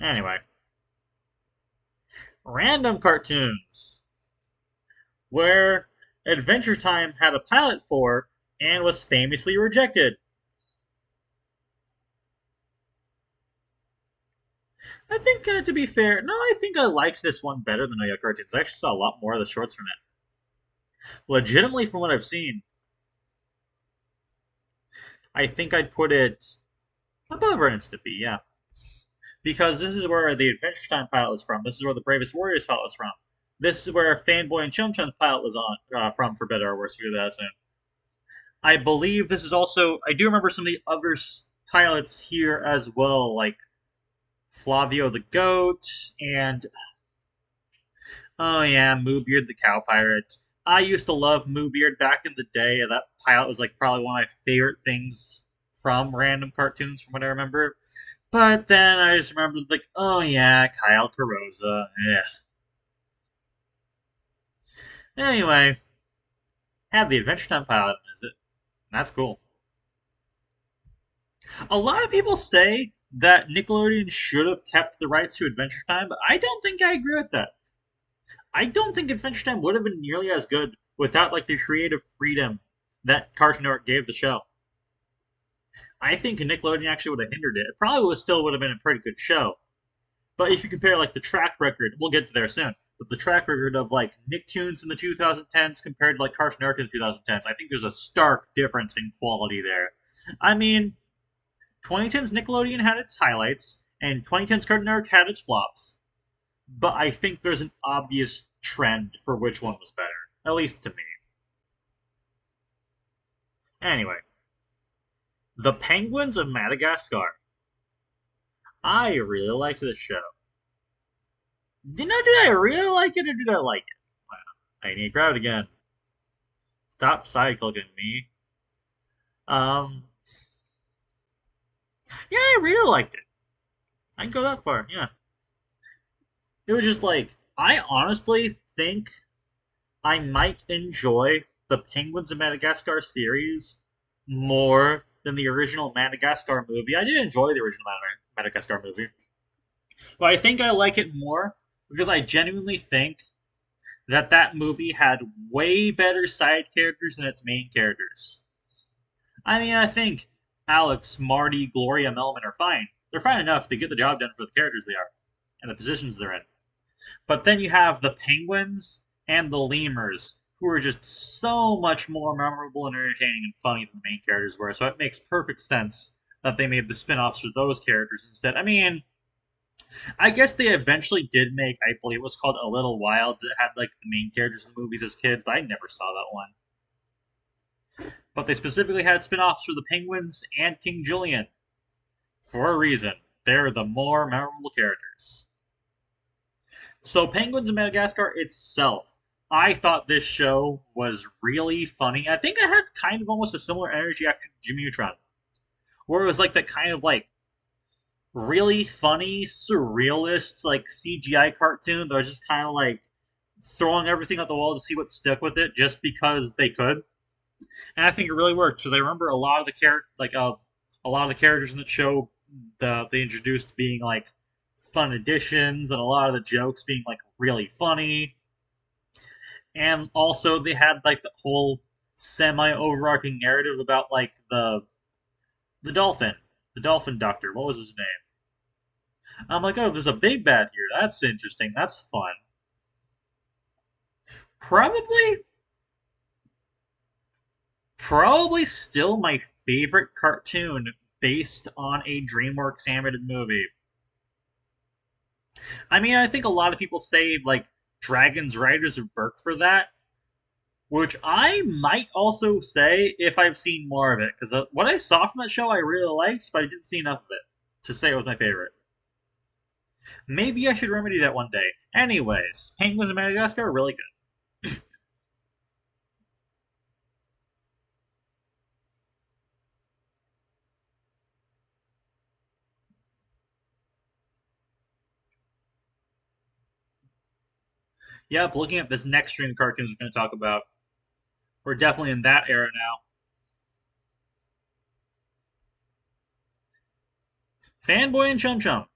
Anyway, random cartoons where Adventure Time had a pilot for and was famously rejected. I think, to be fair, no, I think I liked this one better than Oya Cartoons. I actually saw a lot more of the shorts from it. Legitimately, from what I've seen, I think I'd put it above Ren and Stimpy, yeah. Because this is where the Adventure Time pilot was from. This is where the Bravest Warriors pilot was from. This is where Fanboy and Chum Chum's pilot was on from, for better or worse. Figure that soon. I believe this is also. I do remember some of the other pilots here as well, like Flavio the Goat and oh yeah, Moobeard the Cow Pirate. I used to love Moobeard back in the day. That pilot was like probably one of my favorite things from random cartoons, from what I remember. But then I just remembered, like, oh yeah, Kyle Carosa. Yeah. Anyway, have the Adventure Time pilot visit. That's cool. A lot of people say that Nickelodeon should have kept the rights to Adventure Time, but I don't think I agree with that. I don't think Adventure Time would have been nearly as good without like the creative freedom that Cartoon Network gave the show. I think Nickelodeon actually would have hindered it. It probably still would have been a pretty good show. But if you compare like the track record, we'll get to there soon. But the track record of like Nicktoons in the 2010s compared to like Cartoon Network in the 2010s, I think there's a stark difference in quality there. I mean, 2010's Nickelodeon had its highlights, and 2010's Cartoon Network had its flops. But I think there's an obvious trend for which one was better, at least to me. Anyway, the Penguins of Madagascar. I really liked this show. Did I really like it or did I like it? Wow, I need a crowd again. Stop side clicking me. Um, yeah, I really liked it. I can go that far. Yeah, it was just like I honestly think I might enjoy the Penguins of Madagascar series more than the original Madagascar movie. I did enjoy the original Madagascar movie, but I think I like it more because I genuinely think that that movie had way better side characters than its main characters. I mean, I think Alex, Marty, Gloria, Melman are fine. They're fine enough. They get the job done for the characters they are and the positions they're in. But then you have the Penguins and the Lemurs, who are just so much more memorable and entertaining and funny than the main characters were. So it makes perfect sense that they made the spin offs for those characters instead. I mean, I guess they eventually did make, I believe it was called A Little Wild, that had like the main characters in the movies as kids, but I never saw that one. But they specifically had spin offs for the Penguins and King Julian for a reason. They're the more memorable characters. So, Penguins of Madagascar itself, I thought this show was really funny. I think I had kind of almost a similar energy after Jimmy Neutron, where it was like that kind of like really funny, surrealist, like CGI cartoon that was just kind of like throwing everything at the wall to see what stuck with it just because they could. And I think it really worked because I remember a lot of the a lot of the characters in the show they introduced being like fun additions, and a lot of the jokes being like really funny. And also they had like the whole semi overarching narrative about like the the dolphin doctor. What was his name? I'm like, oh, there's a big bad here. That's interesting. That's fun. Probably, probably still my favorite cartoon based on a DreamWorks animated movie. I mean, I think a lot of people say like Dragon's Riders of Berk for that, which I might also say if I've seen more of it, because what I saw from that show I really liked, but I didn't see enough of it to say it was my favorite. Maybe I should remedy that one day. Anyways, Penguins of Madagascar are really good. Yep, looking at this next stream of cartoons we're going to talk about, we're definitely in that era now. Fanboy and Chum Chum.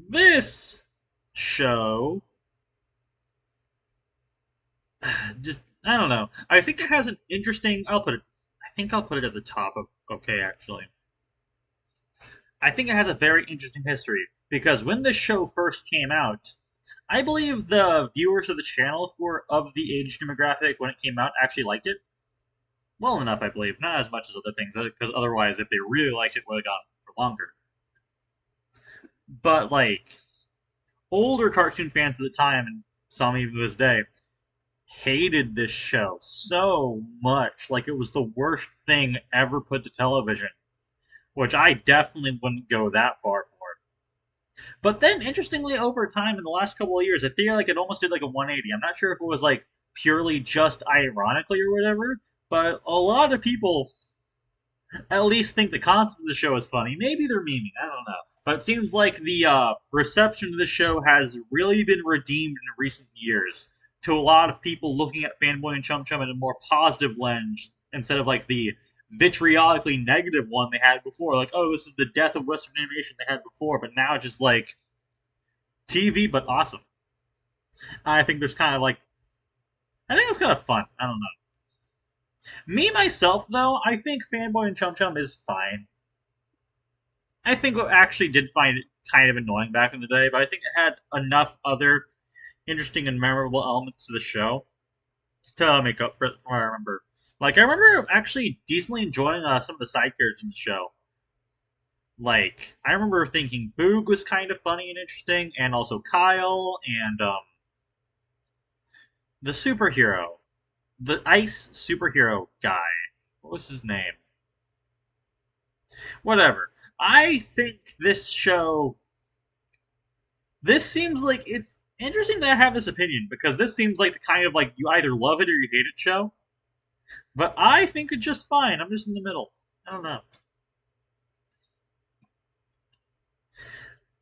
This show, just I don't know. I think it has an interesting. I'll put it. I think I'll put it at the top of okay. Actually, I think it has a very interesting history because when this show first came out, I believe the viewers of the channel who were of the age demographic when it came out actually liked it. Well enough, I believe. Not as much as other things, because otherwise, if they really liked it, would have gone for longer. But like older cartoon fans at the time, and some even to this day, hated this show so much. Like it was the worst thing ever put to television, which I definitely wouldn't go that far for. But then, interestingly, over time in the last couple of years, I feel like it almost did like a 180. I'm not sure if it was like purely just ironically or whatever, but a lot of people at least think the concept of the show is funny. Maybe they're memeing. I don't know. But it seems like the reception of the show has really been redeemed in recent years to a lot of people looking at Fanboy and Chum Chum in a more positive lens instead of like the vitriolically negative one they had before. Like, oh, this is the death of Western animation they had before, but now just like TV, but awesome. I think there's kind of like, I think it's kind of fun. I don't know. Me, myself, though, I think Fanboy and Chum Chum is fine. I think I actually did find it kind of annoying back in the day, but I think it had enough other interesting and memorable elements to the show to make up for it from what I remember. Like, I remember actually decently enjoying some of the side characters in the show. Like, I remember thinking Boog was kind of funny and interesting, and also Kyle, and the superhero. The ice superhero guy. What was his name? Whatever. I think this show. This seems like it's interesting that I have this opinion because this seems like the kind of like you either love it or you hate it show. But I think it's just fine. I'm just in the middle. I don't know.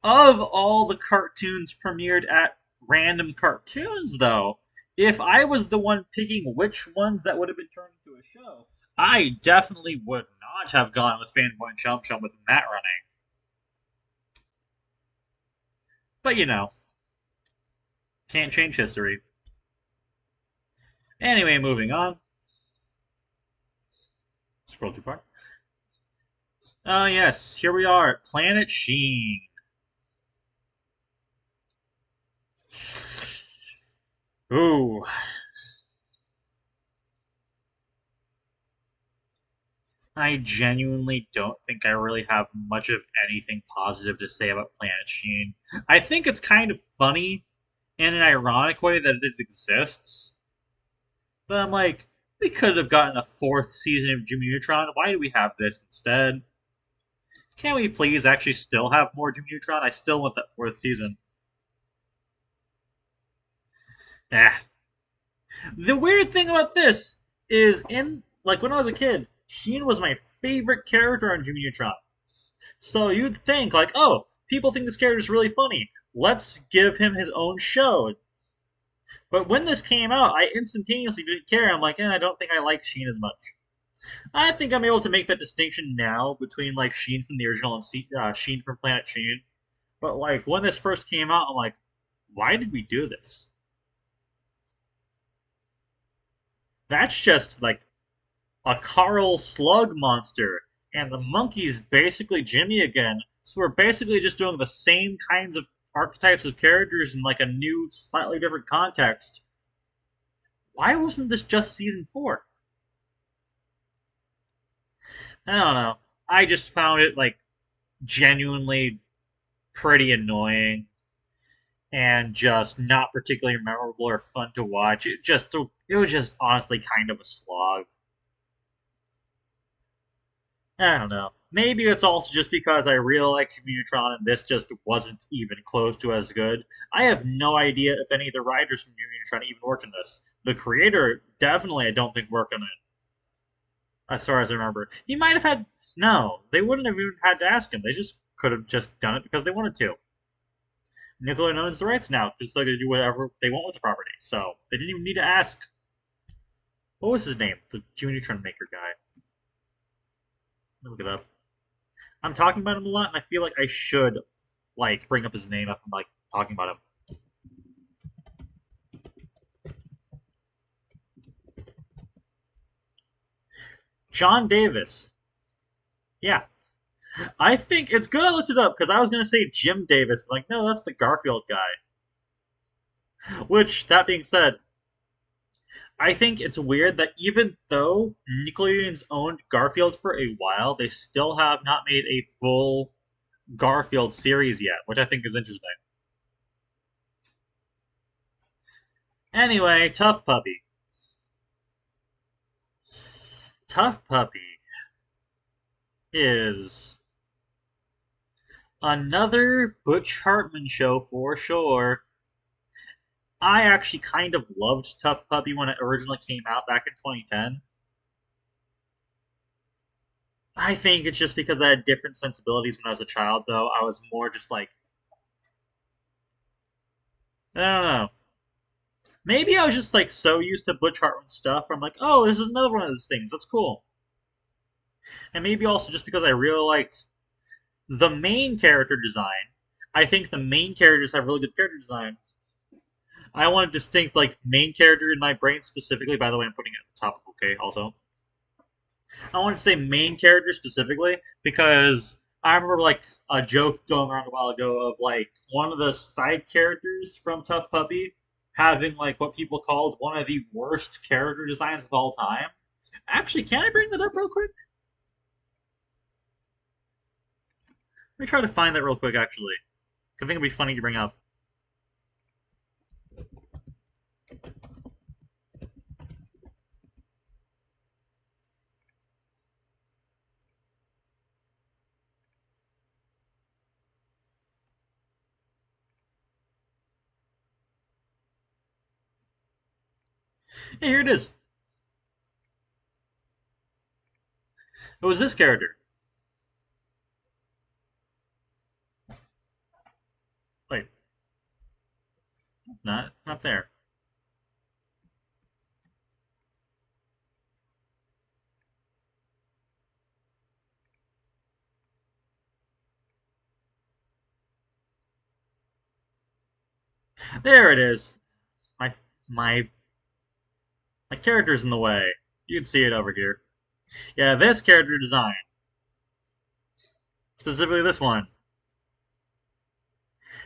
Of all the cartoons premiered at Random Cartoons, though, if I was the one picking which ones that would have been turned into a show, I definitely would not have gone with Fanboy and Chum Chum with that running. But you know, can't change history. Anyway, moving on. Scroll too far. Oh, yes, here we are at Planet Sheen. Ooh, I genuinely don't think I really have much of anything positive to say about Planet Sheen. I think it's kind of funny in an ironic way that it exists. But I'm like, we could have gotten a fourth season of Jimmy Neutron. Why do we have this instead? Can't we please actually still have more Jimmy Neutron? I still want that fourth season. Eh. The weird thing about this is in like when I was a kid, Sheen was my favorite character on Jimmy Neutron. So you'd think like, oh, people think this character is really funny. Let's give him his own show. But when this came out, I instantaneously didn't care. I'm like, I don't think I like Sheen as much. I think I'm able to make that distinction now between like Sheen from the original and Sheen from Planet Sheen. But like when this first came out, I'm like, why did we do this? That's just like a Carl Slug monster, and the monkey's basically Jimmy again. So we're basically just doing the same kinds of archetypes of characters in like a new, slightly different context. Why wasn't this just season four? I don't know. I just found it like genuinely pretty annoying and just not particularly memorable or fun to watch. It was just honestly kind of a slog. I don't know. Maybe it's also just because I really like Commutron and this just wasn't even close to as good. I have no idea if any of the writers from Commutron even worked in this. The creator definitely I don't think worked on it, as far as I remember. He might have had no, they wouldn't have even had to ask him. They just could have just done it because they wanted to. Nickelodeon owns the rights now, just like they do whatever they want with the property. So they didn't even need to ask. What was his name? The Jimmy Neutron maker guy. Let me look it up. I'm talking about him a lot, and I feel like I should like bring up his name if I'm like talking about him. John Davis. Yeah, I think it's good I looked it up because I was gonna say Jim Davis, but like no, that's the Garfield guy. Which that being said, I think it's weird that even though Nickelodeon's owned Garfield for a while, they still have not made a full Garfield series yet, which I think is interesting. Anyway, Tough Puppy. Tough Puppy is another Butch Hartman show for sure. I actually kind of loved Tough Puppy when it originally came out back in 2010. I think it's just because I had different sensibilities when I was a child, though. I was more just like, I don't know. Maybe I was just like so used to Butch Hartman stuff. I'm like, oh, this is another one of those things. That's cool. And maybe also just because I really liked the main character design. I think the main characters have really good character design. I want a distinct like main character in my brain specifically. By the way, I'm putting it at the top. Okay, also. I want to say main character specifically because I remember like a joke going around a while ago of like one of the side characters from Tough Puppy having like what people called one of the worst character designs of all time. Actually, can I bring that up real quick? Let me try to find that real quick. Actually, I think it'd be funny to bring up. Hey, here it is. It was this character. Wait, not there. There it is. My my my character's in the way. You can see it over here. Yeah, this character design, specifically this one.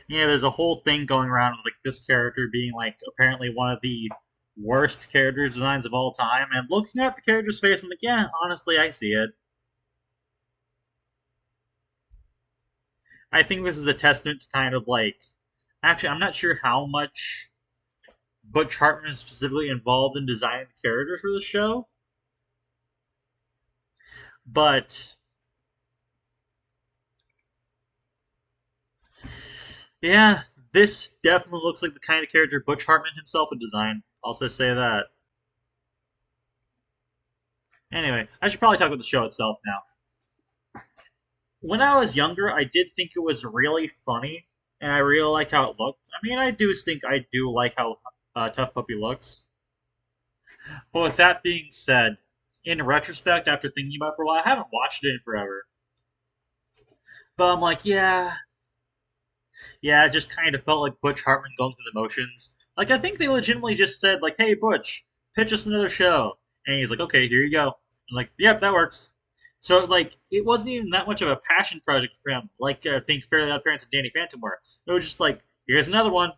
Yeah, there's a whole thing going around with like this character being like apparently one of the worst character designs of all time. And looking at the character's face, I'm like, yeah, honestly, I see it. I think this is a testament to kind of like. Actually, I'm not sure how much Butch Hartman is specifically involved in designing the characters for the show, but yeah, this definitely looks like the kind of character Butch Hartman himself would design. I'll just say that. Anyway, I should probably talk about the show itself now. When I was younger, I did think it was really funny, and I really liked how it looked. I mean, I do think I do like how Tough Puppy looks. But with that being said, in retrospect, after thinking about it for a while, I haven't watched it in forever. But I'm like, yeah, it just kind of felt like Butch Hartman going through the motions. Like, I think they legitimately just said, like, hey, Butch, pitch us another show. And he's like, okay, here you go. I'm like, yep, that works. So, like, it wasn't even that much of a passion project for him, like I think Fairly Odd Parents and Danny Phantom were. It was just like, here's another one.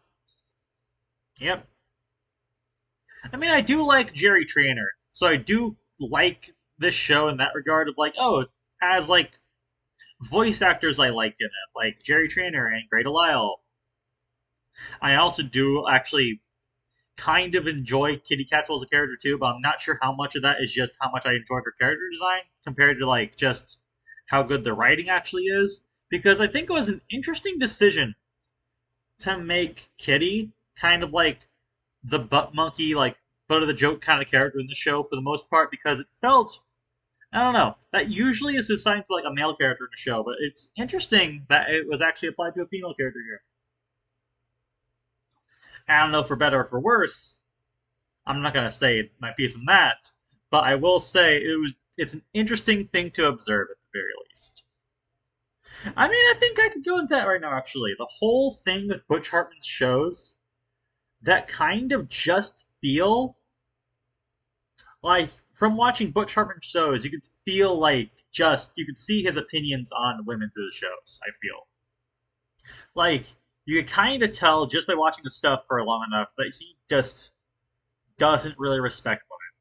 Yep. I mean, I do like Jerry Trainer, so I do like this show in that regard of like, oh, it has like voice actors I like in it, like Jerry Trainer and Grey Delisle. I also do actually kind of enjoy Kitty Catwell as a character too, but I'm not sure how much of that is just how much I enjoyed her character design compared to like just how good the writing actually is. Because I think it was an interesting decision to make Kitty kind of like the butt monkey, like butt of the joke kind of character in the show for the most part, because it felt I don't know. That usually is assigned to like a male character in the show, but it's interesting that it was actually applied to a female character here. I don't know for better or for worse. I'm not gonna say my piece on that, but I will say it's an interesting thing to observe at the very least. I mean, I think I could go into that right now. Actually, the whole thing with Butch Hartman's shows that kind of just feel like from watching Butch Hartman shows, you could feel like just you could see his opinions on women through the shows. I feel like you could kind of tell just by watching the stuff for long enough that he just doesn't really respect women,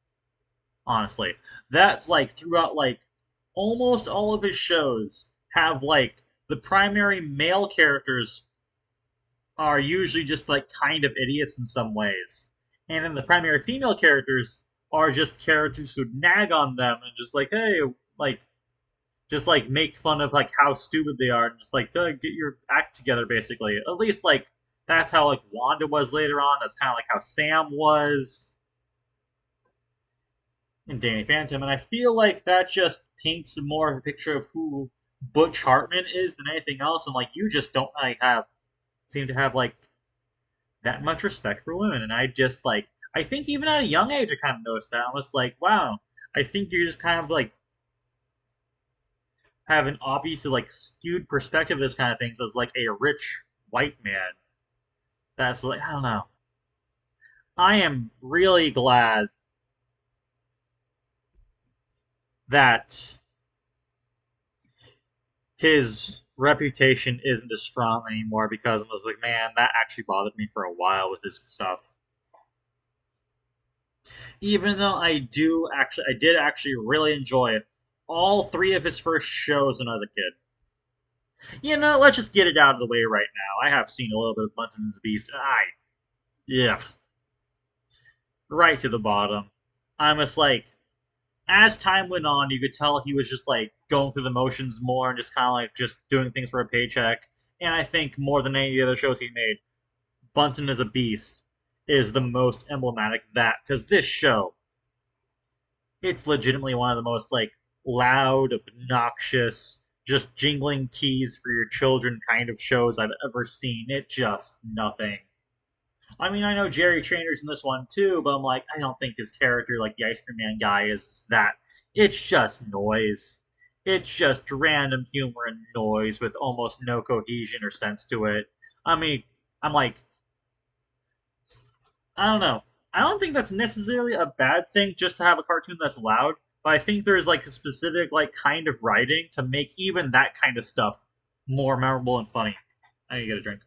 honestly. That's like throughout like almost all of his shows have like the primary male characters are usually just like kind of idiots in some ways. And then the primary female characters are just characters who nag on them and just like, hey, like just like make fun of like how stupid they are and just like to get your act together basically. At least like that's how like Wanda was later on. That's kind of like how Sam was in Danny Phantom, and I feel like that just paints more of a picture of who Butch Hartman is than anything else. And like you just don't like have seem to have like that much respect for women, and I just like I think even at a young age I kind of noticed that. I was like, wow, I think you're just kind of like have an obviously like skewed perspective of this kind of things as like a rich white man. That's like I don't know. I am really glad that his reputation isn't as strong anymore because I was like, man, that actually bothered me for a while with his stuff. Even though I did actually really enjoy all three of his first shows when I was a kid. You know, let's just get it out of the way right now. I have seen a little bit of Bunsen and the Beast, and yeah, right to the bottom. I'm just like, as time went on, you could tell he was just like going through the motions more and just kind of like just doing things for a paycheck. And I think more than any of the other shows he made, Bunsen as a Beast is the most emblematic of that because this show, it's legitimately one of the most like loud, obnoxious, just jingling keys for your children kind of shows I've ever seen. It's just nothing. I mean, I know Jerry Trainer's in this one too, but I'm like, I don't think his character, like the Ice Cream Man guy, is that. It's just noise. It's just random humor and noise with almost no cohesion or sense to it. I mean, I'm like, I don't know. I don't think that's necessarily a bad thing just to have a cartoon that's loud, but I think there's like a specific like kind of writing to make even that kind of stuff more memorable and funny. I need to get a drink.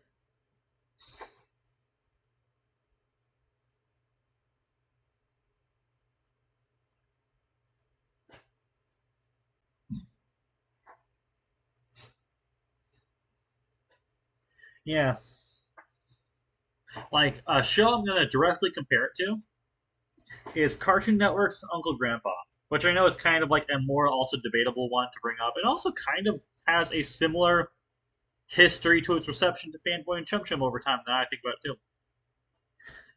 Yeah, like a show I'm gonna directly compare it to is Cartoon Network's Uncle Grandpa, which I know is kind of like a more also debatable one to bring up. It also kind of has a similar history to its reception to Fanboy and Chum Chum over time that I think about too.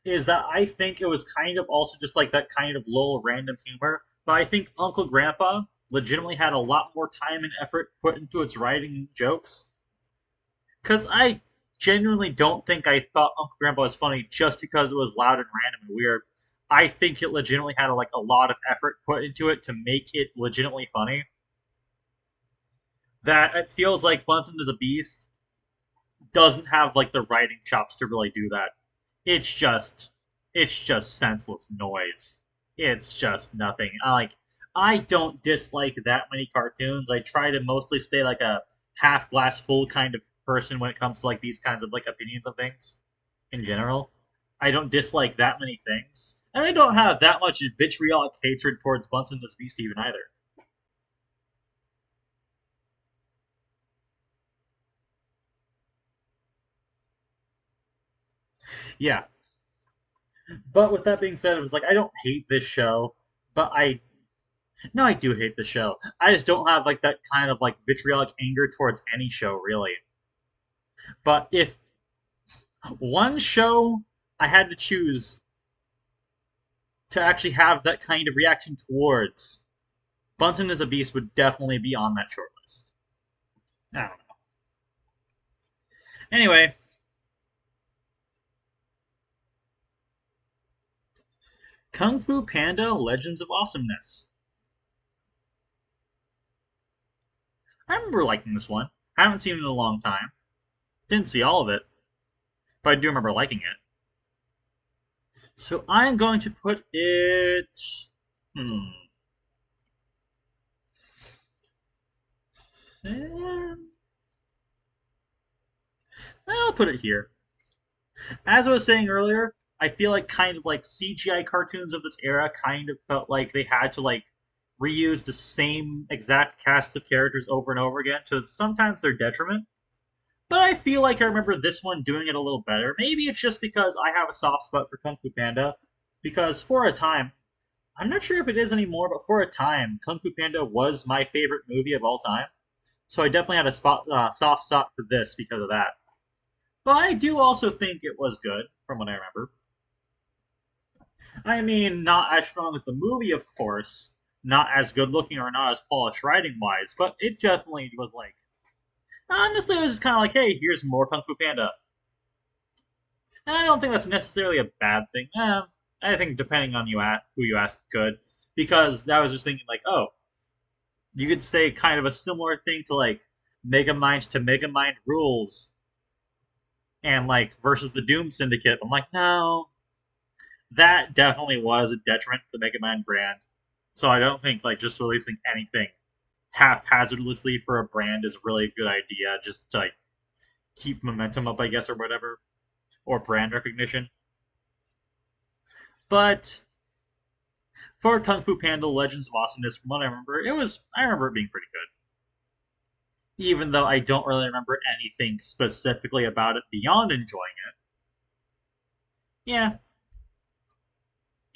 Is that I think it was kind of also just like that kind of little random humor, but I think Uncle Grandpa legitimately had a lot more time and effort put into its writing jokes. Because I genuinely don't think I thought Uncle Grandpa was funny just because it was loud and random and weird. I think it legitimately had like a lot of effort put into it to make it legitimately funny. That it feels like Bunsen is a Beast doesn't have like the writing chops to really do that. It's just it's just senseless noise. It's just nothing. I don't dislike that many cartoons. I try to mostly stay like a half glass full kind of person when it comes to like these kinds of like opinions of things in general. I don't dislike that many things. And I don't have that much vitriolic hatred towards Bunsen this Beast even either. Yeah. But with that being said, it was like I don't hate this show, but I no, I do hate the show. I just don't have like that kind of like vitriolic anger towards any show really. But if one show I had to choose to actually have that kind of reaction towards, Bunsen as a Beast would definitely be on that short list. I don't know. Anyway, Kung Fu Panda Legends of Awesomeness. I remember liking this one. I haven't seen it in a long time. Didn't see all of it, but I do remember liking it. So I'm going to put it. Hmm. Eh, I'll put it here. As I was saying earlier, I feel like kind of like CGI cartoons of this era kind of felt like they had to like reuse the same exact cast of characters over and over again to sometimes their detriment. But I feel like I remember this one doing it a little better. Maybe it's just because I have a soft spot for Kung Fu Panda, because for a time, I'm not sure if it is anymore, but for a time, Kung Fu Panda was my favorite movie of all time. So I definitely had a soft spot for this because of that. But I do also think it was good, from what I remember. I mean, not as strong as the movie, of course, not as good looking or not as polished writing wise, but it definitely was like, honestly, it was just kind of like, hey, here's more Kung Fu Panda. And I don't think that's necessarily a bad thing. I think depending on who you ask, could. Because I was just thinking, like, oh, you could say kind of a similar thing to, like, Megamind to Megamind rules and, like, versus the Doom Syndicate. I'm like, no, that definitely was a detriment to the Megamind brand. So I don't think, like, just releasing anything haphazardly for a brand is really a good idea, just to, like, keep momentum up, I guess, or whatever, or brand recognition. But for Kung Fu Panda Legends of Awesomeness, from what I remember it being pretty good. Even though I don't really remember anything specifically about it beyond enjoying it. Yeah,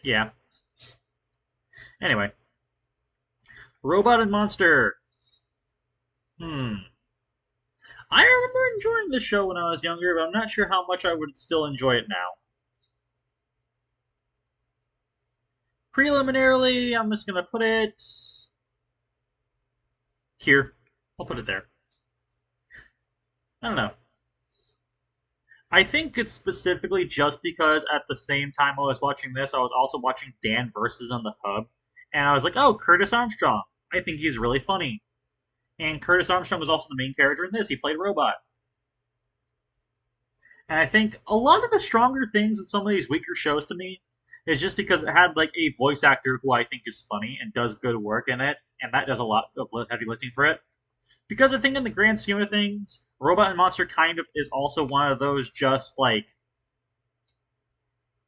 yeah. Anyway, Robot and Monster. Hmm. I remember enjoying this show when I was younger, but I'm not sure how much I would still enjoy it now. Preliminarily, I'm just gonna put it here. I'll put it there. I don't know. I think it's specifically just because at the same time I was watching this, I was also watching Dan Versus on the Hub, and I was like, oh, Curtis Armstrong. I think he's really funny. And Curtis Armstrong was also the main character in this. He played a robot. And I think a lot of the stronger things in some of these weaker shows to me is just because it had like a voice actor who I think is funny and does good work in it, and that does a lot of heavy lifting for it. Because I think in the grand scheme of things, Robot and Monster kind of is also one of those just like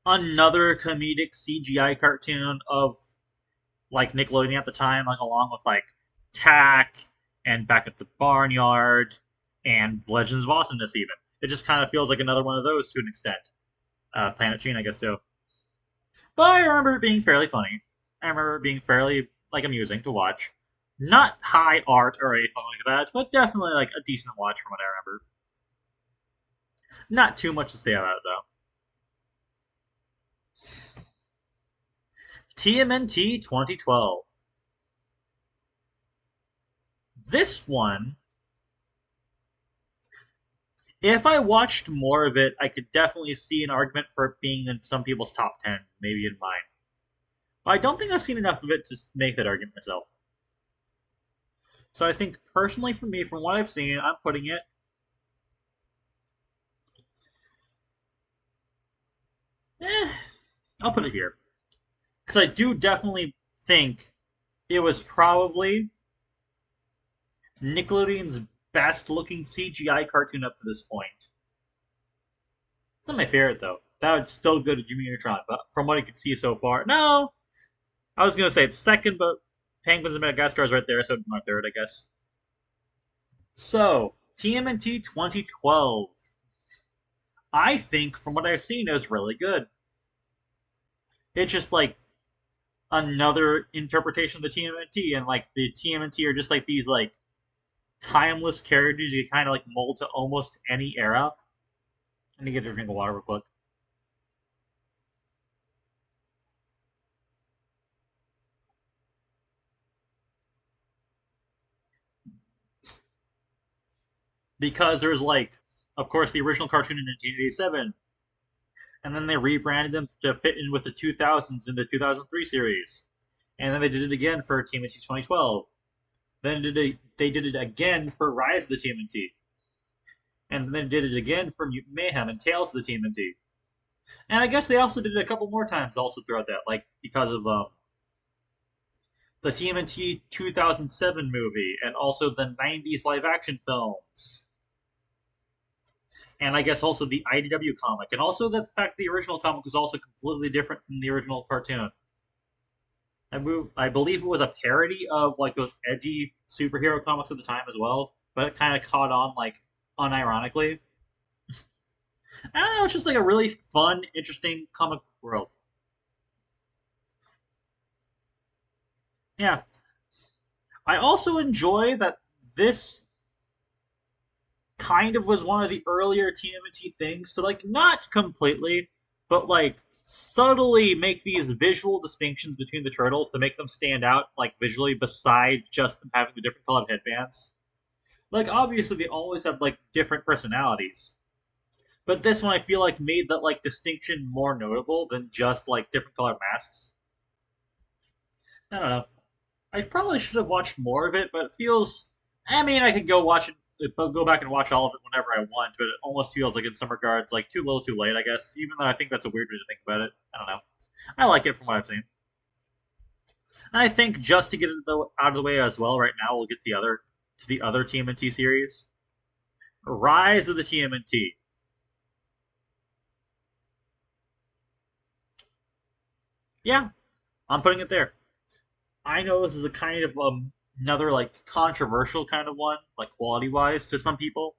another comedic CGI cartoon of like Nickelodeon at the time, like along with like Tack and Back at the Barnyard and Legends of Awesomeness. Even it just kind of feels like another one of those to an extent. Planet Gene, I guess too. But I remember it being fairly funny. I remember it being fairly like amusing to watch. Not high art or anything like that, but definitely like a decent watch from what I remember. Not too much to say about it though. TMNT 2012. This one, if I watched more of it, I could definitely see an argument for it being in some people's top 10, maybe in mine. But I don't think I've seen enough of it to make that argument myself. So I think personally for me, from what I've seen, I'm putting it. Eh, I'll put it here. Because I do definitely think it was probably Nickelodeon's best looking CGI cartoon up to this point. It's not my favorite though. That would still go to Jimmy Neutron, but from what I could see so far, no. I was gonna say it's second, but Penguins and Madagascar is right there, so my third, I guess. So TMNT 2012, I think from what I've seen is really good. It's just like another interpretation of the TMNT, and like the TMNT are just like these like timeless characters you kind of like mold to almost any era. I need to get a drink of water real quick. Because there's like, of course, the original cartoon in 1987, and then they rebranded them to fit in with the 2000s in the 2003 series, and then they did it again for TMNT 2012. Then they did it again for Rise of the TMNT, and then did it again for Mutant Mayhem and Tales of the TMNT. And I guess they also did it a couple more times also throughout that, like because of the TMNT 2007 movie and also the 90s live action films. and I guess also the IDW comic, and also the fact the original comic was also completely different from the original cartoon. I believe it was a parody of like those edgy superhero comics at the time as well, but it kind of caught on like unironically. I don't know, it's just like a really fun, interesting comic world. Yeah, I also enjoy that this kind of was one of the earlier TMNT things to like not completely, but like subtly make these visual distinctions between the turtles to make them stand out like visually besides just them having the different colored headbands. Like obviously they always have like different personalities. But this one I feel like made that like distinction more notable than just like different colored masks. I don't know. I probably should have watched more of it, but it feels. I mean, I could go watch it, go back and watch all of it whenever I want, but it almost feels like in some regards like too little, too late. I guess, even though I think that's a weird way to think about it. I don't know. I like it from what I've seen. And I think just to get it out of the way as well, right now we'll get the other TMNT series, Rise of the TMNT. Yeah, I'm putting it there. I know this is a kind of another like controversial kind of one, like quality wise to some people.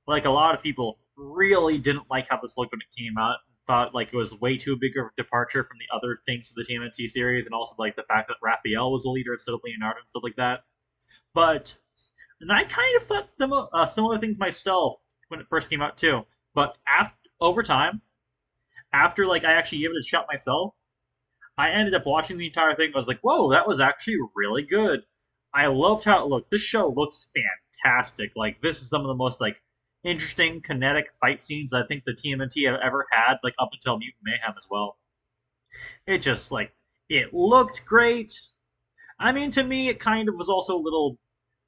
Like a lot of people really didn't like how this looked when it came out. Thought like it was way too big of a departure from the other things of the TMNT series, and also like the fact that Raphael was the leader instead of Leonardo and stuff like that. But and I kind of thought similar things myself when it first came out too. But after over time, after like I actually gave it a shot myself, I ended up watching the entire thing. I was like, whoa, that was actually really good. I loved how it looked. This show looks fantastic. Like this is some of the most like interesting kinetic fight scenes I think the TMNT have ever had, like up until Mutant Mayhem as well. It just like it looked great. I mean, to me, it kind of was also a little.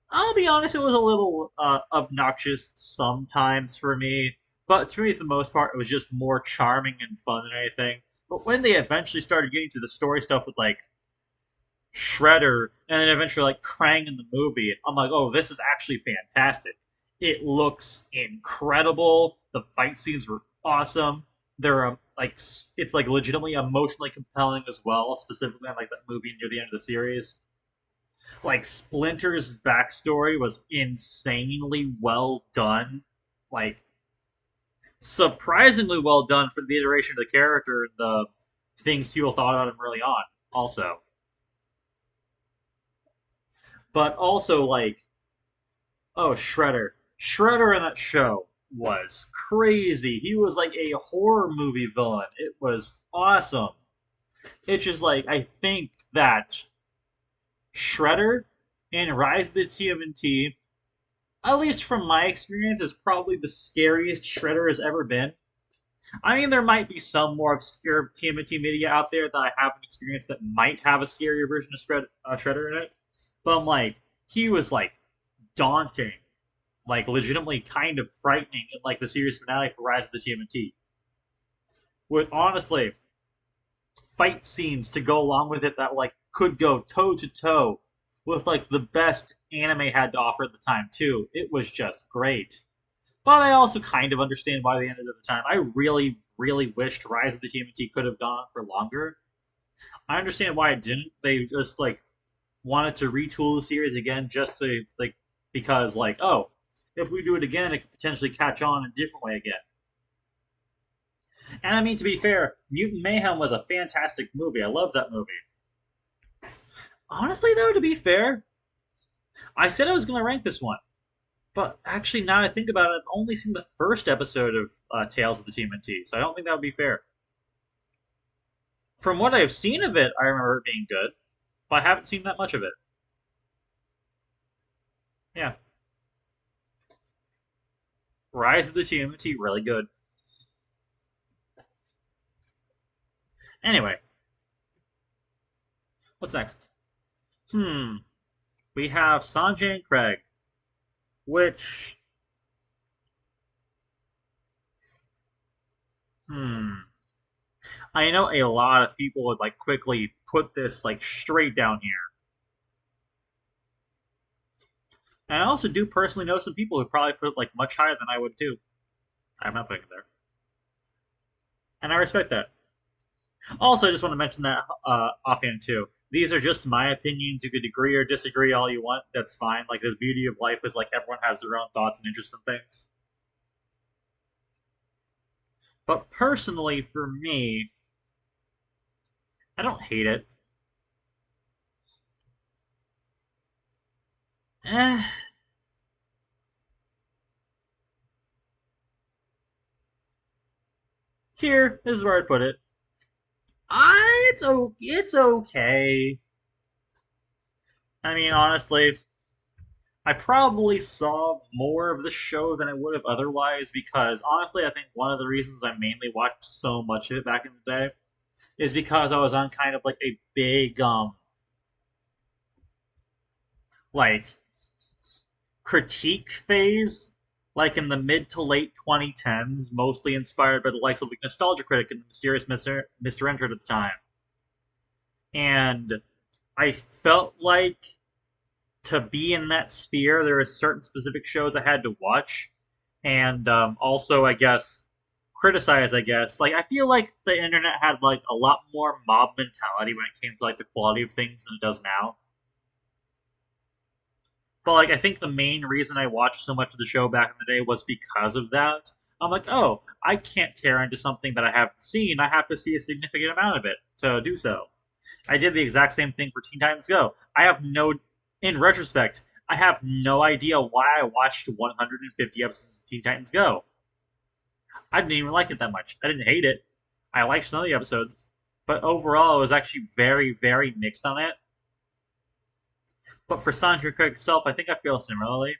I'll be honest, it was a little obnoxious sometimes for me, but to me, for the most part, it was just more charming and fun than anything. But when they eventually started getting to the story stuff with like Shredder, and then eventually like Krang in the movie, I'm like, oh, this is actually fantastic. It looks incredible. The fight scenes were awesome. They're like it's like legitimately emotionally compelling as well, specifically on like that movie near the end of the series. Like Splinter's backstory was insanely well done. Like surprisingly well done for the iteration of the character and the things people thought about him early on. Also, but also like oh, Shredder in that show was crazy. He was like a horror movie villain. It was awesome. It's just like I think that Shredder in Rise of the TMNT, at least from my experience, is probably the scariest Shredder has ever been. I mean, there might be some more obscure TMNT media out there that I haven't experienced that might have a scarier version of Shredder in it, but I'm like, he was like daunting, like legitimately kind of frightening in like the series finale for Rise of the TMNT. With honestly fight scenes to go along with it that like could go toe to toe with like the best anime had to offer at the time too. It was just great. But I also kind of understand why they ended at the time. I really, really wished Rise of the TMNT could have gone on for longer. I understand why it didn't. They just like wanted to retool the series again just to like because like oh if we do it again it could potentially catch on in a different way again. And I mean to be fair, Mutant Mayhem was a fantastic movie. I love that movie. Honestly though, to be fair, I said I was going to rank this one, but actually now I think about it, I've only seen the first episode of Tales of the TMNT, so I don't think that would be fair. From what I've seen of it, I remember it being good, but I haven't seen that much of it. Yeah, Rise of the TMNT, really good. Anyway, what's next? Hmm, we have Sanjay and Craig, which, I know a lot of people would like quickly put this like straight down here. And I also do personally know some people who probably put it like much higher than I would too. I'm not putting it there, and I respect that. Also, I just want to mention that offhand too. These are just my opinions. You could agree or disagree all you want. That's fine. Like the beauty of life is like everyone has their own thoughts and interests in things. But personally, for me, I don't hate it. Eh, here this is where I put it. It's okay. I mean, honestly, I probably saw more of the show than I would have otherwise because honestly, I think one of the reasons I mainly watched so much of it back in the day is because I was on kind of like a big like critique phase, like in the mid to late 2010s, mostly inspired by the likes of like Nostalgia Critic and the Mysterious Mr. Enter at the time. And I felt like to be in that sphere, there are certain specific shows I had to watch, and also, I guess, criticize. I guess, like I feel like the internet had like a lot more mob mentality when it came to like the quality of things than it does now. But like, I think the main reason I watched so much of the show back in the day was because of that. I'm like, oh, I can't tear into something that I haven't seen. I have to see a significant amount of it to do so. I did the exact same thing for Teen Titans Go. In retrospect, I have no idea why I watched 150 episodes of Teen Titans Go. I didn't even like it that much. I didn't hate it. I liked some of the episodes, but overall, I was actually very, very mixed on it. But for Sandra Craig itself, I think I feel similarly.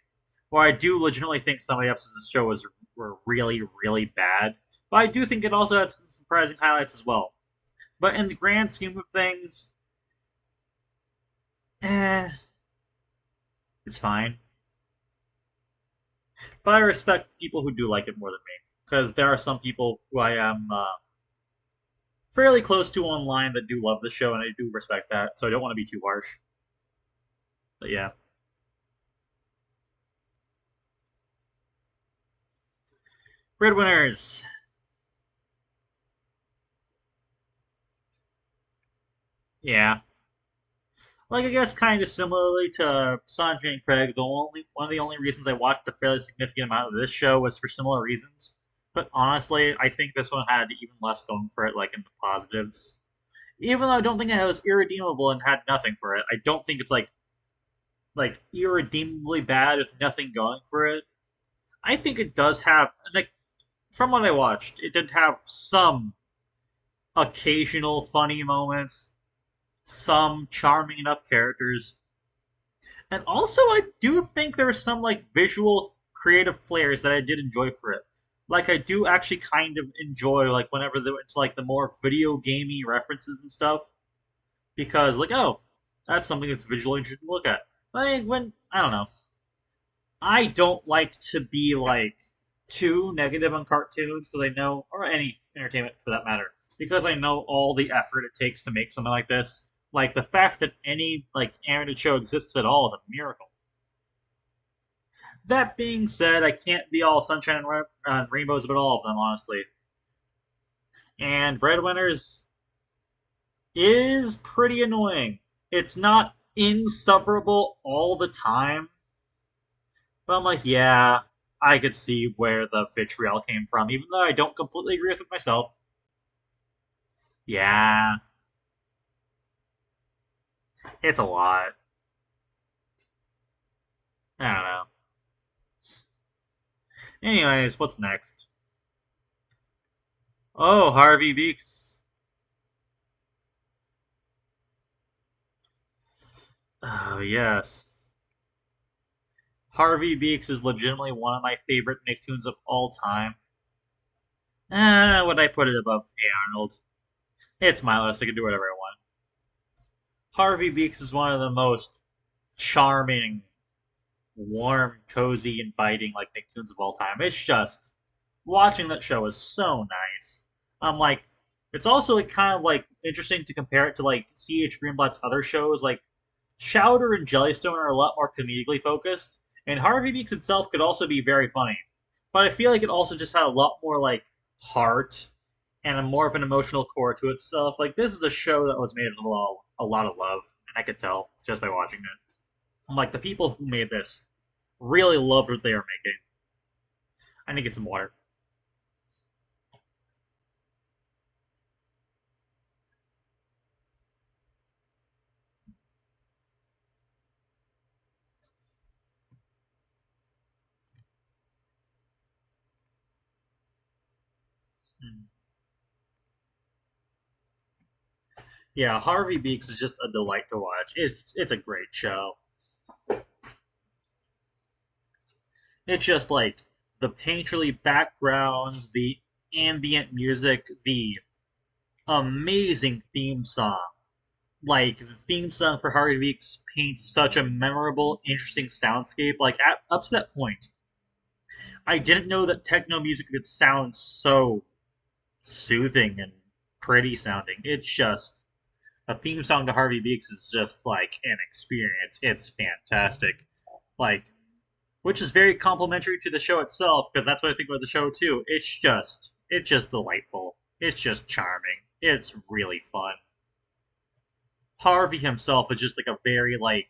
Where I do legitimately think some of the episodes of the show were really, really bad. But I do think it also had some surprising highlights as well. But in the grand scheme of things, eh, it's fine. But I respect people who do like it more than me. Because there are some people who I am fairly close to online that do love the show, and I do respect that. So I don't want to be too harsh. But yeah. Breadwinners. Yeah. Like I guess kind of similarly to Sanjay and Craig, the only one of the only reasons I watched a fairly significant amount of this show was for similar reasons. But honestly, I think this one had even less going for it, like in the positives. Even though I don't think it was irredeemable and had nothing for it, I don't think it's like irredeemably bad with nothing going for it. I think it does have, like, from what I watched, it did have some occasional funny moments, some charming enough characters, and also I do think there are some like visual creative flares that I did enjoy for it. Like I do actually kind of enjoy like whenever they went to like the more video gamey references and stuff because like oh that's something that's visually interesting to look at. Like when I don't know, I don't like to be like too negative on cartoons because I know, or any entertainment for that matter, because I know all the effort it takes to make something like this. Like the fact that any like animated show exists at all is a miracle. That being said, I can't be all sunshine and rainbows about all of them, honestly. And Breadwinners is pretty annoying. It's not insufferable all the time, but I'm like, yeah, I could see where the vitriol came from, even though I don't completely agree with it myself. Yeah, it's a lot. I don't know. Anyways, what's next? Oh, Harvey Beaks. Oh, yes. Harvey Beaks is legitimately one of my favorite Nicktoons of all time. Would I put it above Hey Arnold? It's my list. I can do whatever I want. Harvey Beaks is one of the most charming, warm, cozy, inviting like Nicktoons of all time. It's just watching that show is so nice. I'm like, it's also like kind of like interesting to compare it to like C.H. Greenblatt's other shows. Like Chowder and Jellystone are a lot more comedically focused, and Harvey Beaks itself could also be very funny. but I feel like it also just had a lot more like heart and a more of an emotional core to itself. Like this is a show that was made with a lot of love, and I could tell just by watching it. I'm like the people who made this really loved what they were making. I need to get some water. Mm. Yeah, Harvey Beaks is just a delight to watch. It's a great show. It's just like the painterly backgrounds, the ambient music, the amazing theme song. Like the theme song for Harvey Beaks paints such a memorable, interesting soundscape. Like up to that point, I didn't know that techno music could sound so soothing and pretty sounding. It's just a theme song to Harvey Beaks is just like an experience. It's fantastic. Like which is very complimentary to the show itself because that's what I think about the show too. It's just delightful. It's just charming. It's really fun. Harvey himself is just like a very like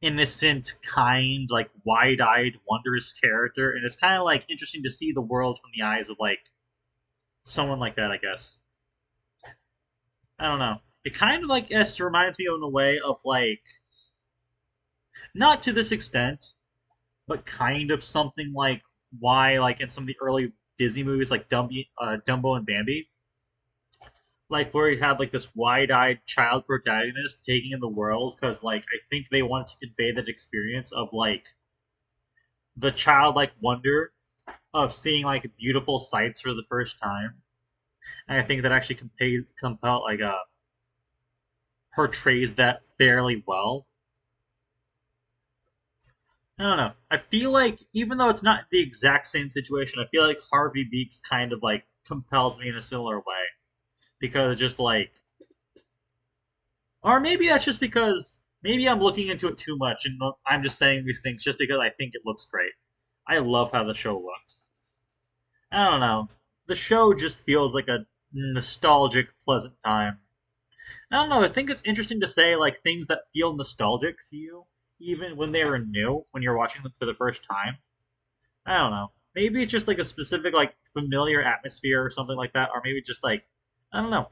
innocent, kind, like wide-eyed, wondrous character, and it's kind of like interesting to see the world from the eyes of like someone like that. I guess I don't know. It kind of like S reminds me in a way of like not to this extent, but kind of something like why like in some of the early Disney movies like Dumbo and Bambi, like where you had like this wide-eyed child protagonist taking in the world because like I think they wanted to convey that experience of like the childlike wonder of seeing like beautiful sights for the first time. And I think that actually compel like portrays that fairly well. I don't know. I feel like even though it's not the exact same situation, I feel like Harvey Beaks kind of like compels me in a similar way because just like, or maybe that's just because maybe I'm looking into it too much and I'm just saying these things just because I think it looks great. I love how the show looks. I don't know. The show just feels like a nostalgic, pleasant time. I don't know. I think it's interesting to say like things that feel nostalgic to you, even when they are new, when you're watching them for the first time. I don't know. Maybe it's just like a specific like familiar atmosphere or something like that, or maybe just like I don't know.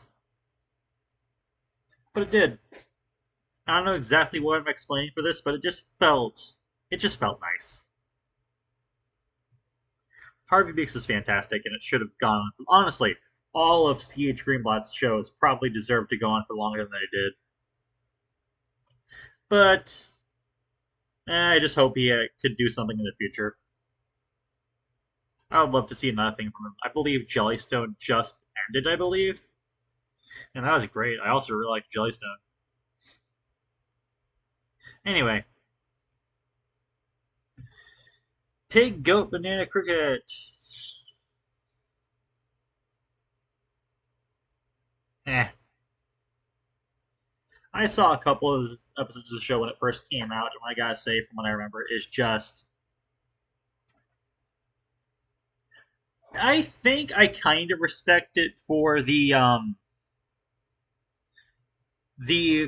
But it did. I don't know exactly what I'm explaining for this, but it just felt nice. Harvey Beaks is fantastic, and it should have gone on. Honestly, all of C.H. Greenblatt's shows probably deserved to go on for longer than they did. But I just hope he could do something in the future. I would love to see another thing from him. I believe Jellystone just ended, I believe, and that was great. I also really liked Jellystone. Anyway, pig, goat, banana, cricket. Eh. I saw a couple of episodes of the show when it first came out, and what I gotta say, from what I remember, is just I think I kind of respect it for the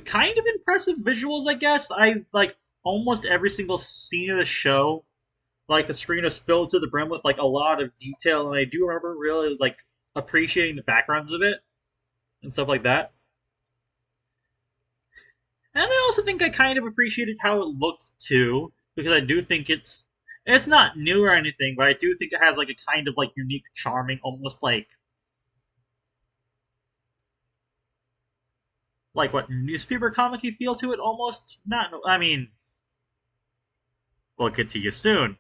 kind of impressive visuals. I guess I like almost every single scene of the show. Like the screen is filled to the brim with like a lot of detail, and I do remember really like appreciating the backgrounds of it and stuff like that. And I also think I kind of appreciated how it looked too, because I do think it's not new or anything, but I do think it has like a kind of like unique, charming, almost like what newspaper comic feel to it almost. Not, I mean, we'll get to you soon.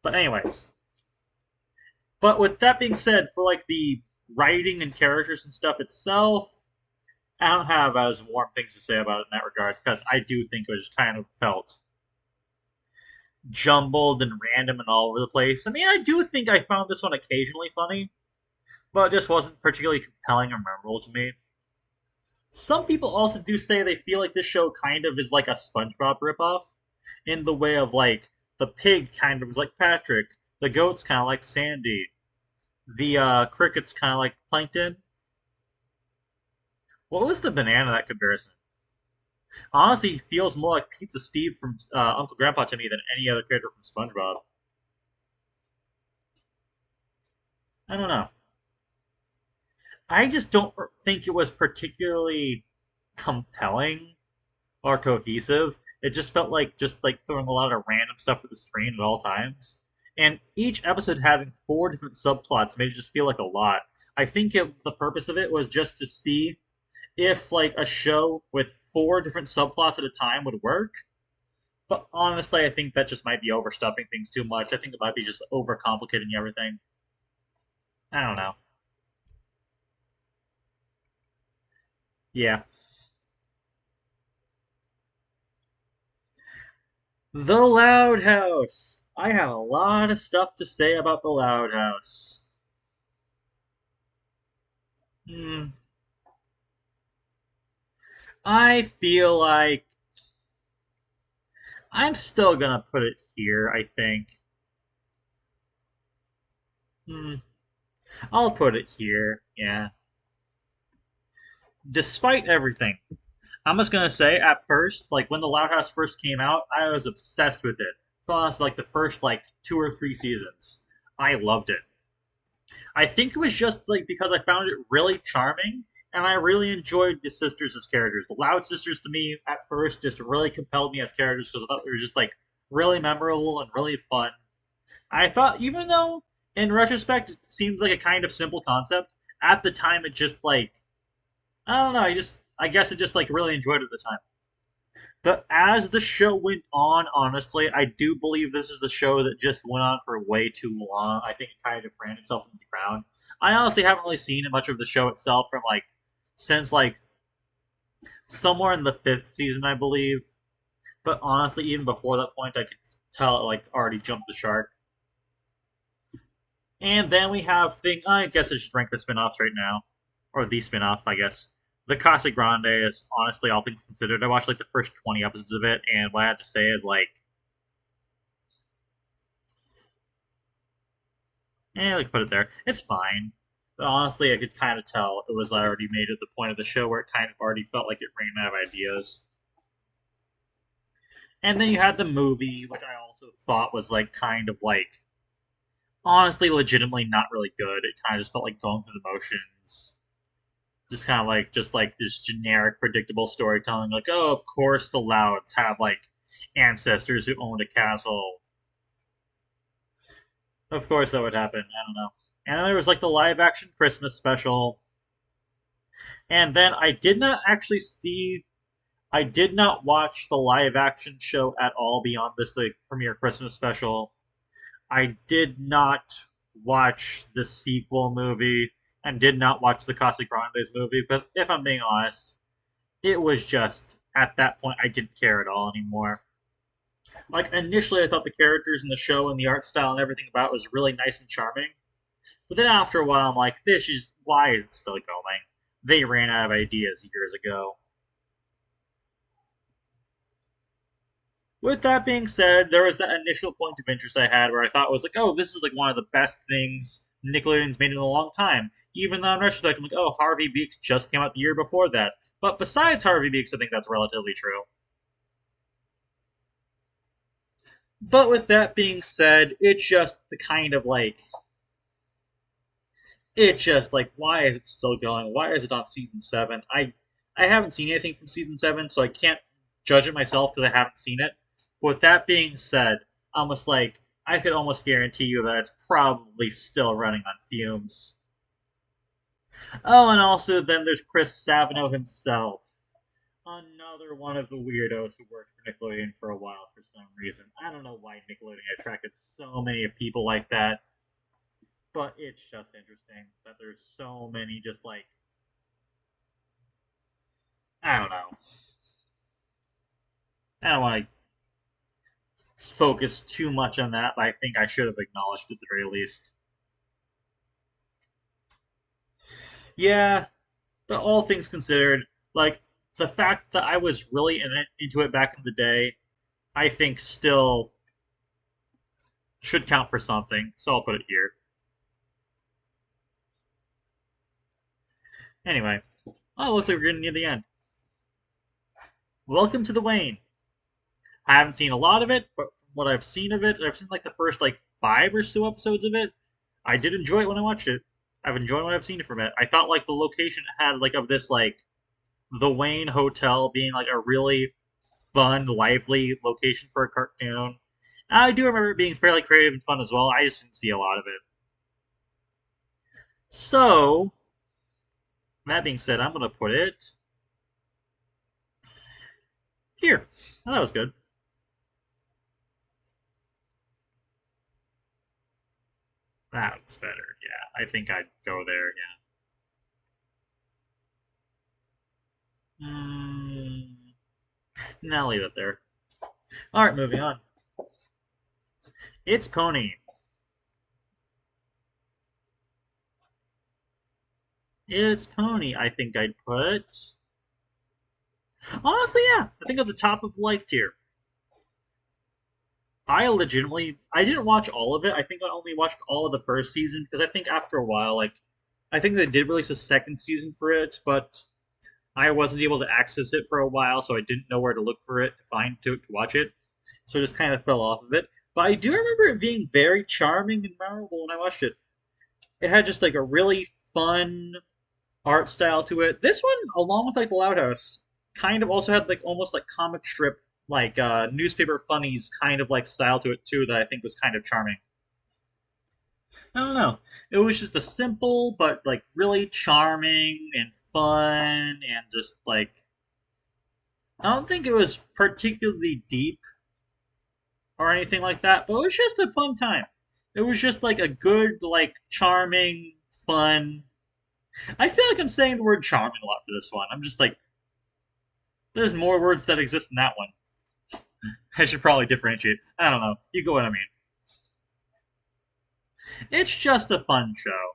But anyways, but with that being said, for like the writing and characters and stuff itself, I don't have as warm things to say about it in that regard because I do think it was kind of felt jumbled and random and all over the place. I mean, I do think I found this one occasionally funny, but it just wasn't particularly compelling or memorable to me. Some people also do say they feel like this show kind of is like a SpongeBob ripoff in the way of like The pig kind of was like Patrick. The goat's kind of like Sandy. The cricket's kind of like Plankton. What was the banana that comparison? Honestly, he feels more like Pizza Steve from Uncle Grandpa to me than any other character from SpongeBob. I don't know. I just don't think it was particularly compelling or cohesive. It just felt like throwing a lot of random stuff at the screen at all times. And each episode having four different subplots made it just feel like a lot. I think the purpose of it was just to see if like a show with four different subplots at a time would work. But honestly, I think that just might be overstuffing things too much. I think it might be just overcomplicating everything. I don't know. Yeah. The Loud House. I have a lot of stuff to say about the Loud House. Hmm. I feel like I'm still gonna put it here, I think. Hmm. I'll put it here, yeah. Despite everything, I'm just gonna say at first, like when the Loud House first came out, I was obsessed with it. For honest, like the first like 2 or 3 seasons. I loved it. I think it was just like because I found it really charming and I really enjoyed the sisters as characters. The Loud sisters to me at first just really compelled me as characters because I thought they were just like really memorable and really fun. I thought even though in retrospect it seems like a kind of simple concept, at the time it just like I don't know, I guess I just like really enjoyed it at the time. But as the show went on, honestly, I do believe this is the show that just went on for way too long. I think it kind of ran itself into the ground. I honestly haven't really seen much of the show itself from like since like somewhere in the fifth season, I believe. But honestly, even before that point, I could tell it like already jumped the shark. And then we have thing. I guess I should rank the spin-offs right now, or the spin-off, I guess. The Casa Grande is honestly, all things considered, I watched like the first 20 episodes of it, and what I have to say is like like put it there. It's fine. But honestly, I could kind of tell it was already made at the point of the show where it kind of already felt like it ran out of ideas. And then you had the movie, which I also thought was like kind of like honestly, legitimately not really good. It kind of just felt like going through the motions. Just kind of like this generic, predictable storytelling. Like, oh, of course the Louds have like ancestors who owned a castle. Of course that would happen. I don't know. And then there was like the live action Christmas special. And then I did not watch the live action show at all beyond this like premiere Christmas special. I did not watch the sequel movie and did not watch the Casa Grandes movie because if I'm being honest, it was just at that point I didn't care at all anymore. Like initially I thought the characters in the show and the art style and everything about it was really nice and charming. But then after a while I'm like, this is why is it still going? They ran out of ideas years ago. With that being said, there was that initial point of interest I had where I thought it was like, oh, this is like one of the best things Nickelodeon's made in a long time. Even though in retrospect, I'm like, oh, Harvey Beaks just came out the year before that. But besides Harvey Beaks, I think that's relatively true. But with that being said, it's just the kind of like, it's just like, why is it still going? Why is it on season 7? I haven't seen anything from season 7, so I can't judge it myself because I haven't seen it. But with that being said, almost like I could almost guarantee you that it's probably still running on fumes. Oh, and also then there's Chris Savino himself, another one of the weirdos who worked for Nickelodeon for a while for some reason. I don't know why Nickelodeon attracted so many people like that, but it's just interesting that there's so many just like I don't know. I don't want to focus too much on that, but I think I should have acknowledged it at the very least. Yeah, but all things considered, like the fact that I was really into it back in the day, I think still Should count for something, so I'll put it here. Anyway, oh, looks like we're getting near the end. Welcome to the Wane. I haven't seen a lot of it, but what I've seen of it, I've seen like the first like 5 or so episodes of it. I did enjoy it when I watched it. I've enjoyed what I've seen from it. I thought like the location it had like of this like the Wayne Hotel being like a really fun, lively location for a cartoon. I do remember it being fairly creative and fun as well. I just didn't see a lot of it. So, that being said, I'm gonna put it here. Oh, that was good. That's better. Yeah, I think I'd go there. Yeah. Now leave it there. All right, moving on. It's Pony. It's Pony. I think I'd put. Honestly, yeah. I think at the top of life tier. I didn't watch all of it. I think I only watched all of the first season because I think after a while, like, I think they did release a second season for it, but I wasn't able to access it for a while, so I didn't know where to look for it to find to watch it. So I just kind of fell off of it. But I do remember it being very charming and memorable when I watched it. It had just like a really fun art style to it. This one, along with like The Loud House, kind of also had like almost like comic strip, like newspaper funnies kind of like style to it too that I think was kind of charming. I don't know. It was just a simple but like really charming and fun and just like I don't think it was particularly deep or anything like that, but it was just a fun time. It was just like a good, like charming, fun. I feel like I'm saying the word charming a lot for this one. I'm just like, there's more words that exist in that one. I should probably differentiate. I don't know. You go what I mean. It's just a fun show.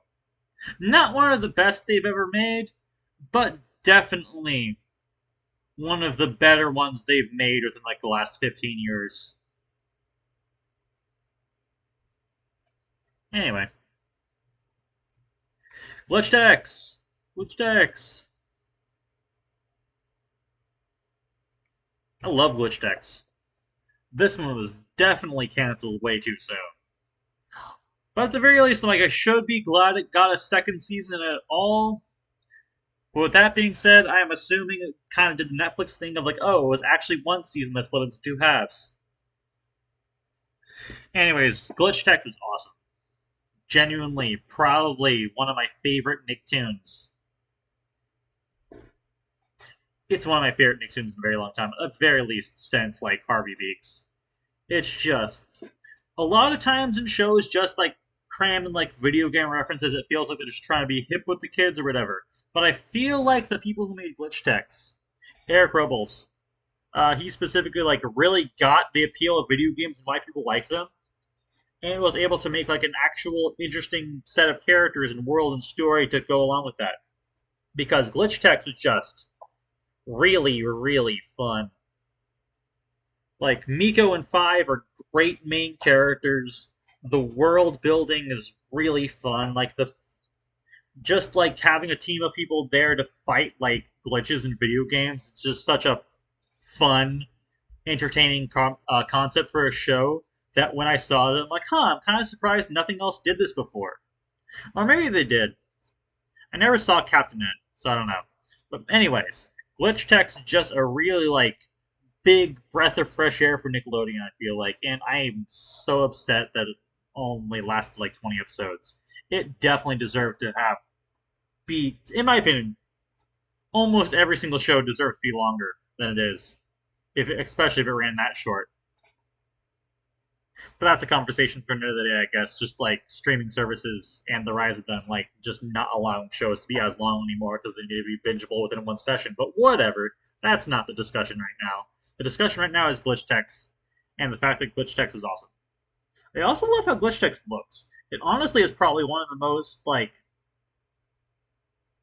Not one of the best they've ever made, but definitely one of the better ones they've made within like the last 15 years. Anyway, Glitch X. Glitch X. I love Glitch X. This one was definitely canceled way too soon. But at the very least, I'm like, I should be glad it got a second season at all. But with that being said, I am assuming it kind of did the Netflix thing of like, oh, it was actually one season that split into two halves. Anyways, Glitch Text is awesome. Genuinely, probably one of my favorite Nicktoons. It's one of my favorite Nicktoons in a very long time, at the very least since like Harvey Beaks. It's just a lot of times in shows just like cramming like video game references. It feels like they're just trying to be hip with the kids or whatever. But I feel like the people who made Glitch Text, Eric Robles, he specifically like really got the appeal of video games and why people like them, and was able to make like an actual interesting set of characters and world and story to go along with that. Because Glitch Text was just really, really fun. Like Miko and Five are great main characters. The world building is really fun. Like the just like having a team of people there to fight like glitches in video games. It's just such a fun, entertaining concept for a show that when I saw it, I'm like, huh, I'm kind of surprised nothing else did this before. Or maybe they did. I never saw Captain N, so I don't know. But anyways, Glitch Tech's just a really like big breath of fresh air for Nickelodeon, I feel like, and I am so upset that it only lasted like 20 episodes. It definitely deserved to have be, in my opinion, almost every single show deserves to be longer than it is, if especially if it ran that short. But that's a conversation for another day, I guess. Just like streaming services and the rise of them, like just not allowing shows to be as long anymore because they need to be bingeable within one session. But whatever, that's not the discussion right now. The discussion right now is Glitch Text and the fact that Glitch Text is awesome. I also love how Glitch Text looks. It honestly is probably one of the most like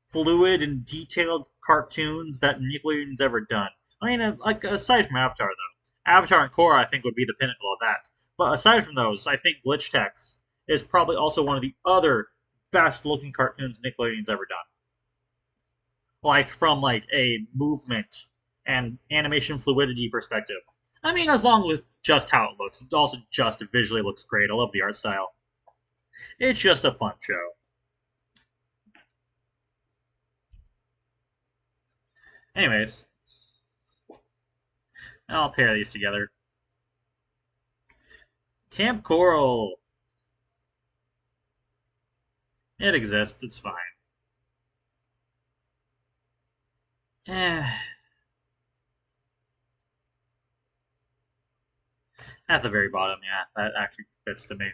fluid and detailed cartoons that Nickelodeon's ever done. I mean, like aside from Avatar, though, Avatar and Korra, I think would be the pinnacle of that. But aside from those, I think Glitch Tex is probably also one of the other best looking cartoons Nickelodeon's ever done. Like from like a movement and animation fluidity perspective. I mean, as long as just how it looks, it also just visually looks great. I love the art style. It's just a fun show. Anyways, I'll pair these together. Camp Coral. It exists. It's fine. Eh, at the very bottom, yeah, that actually fits to me.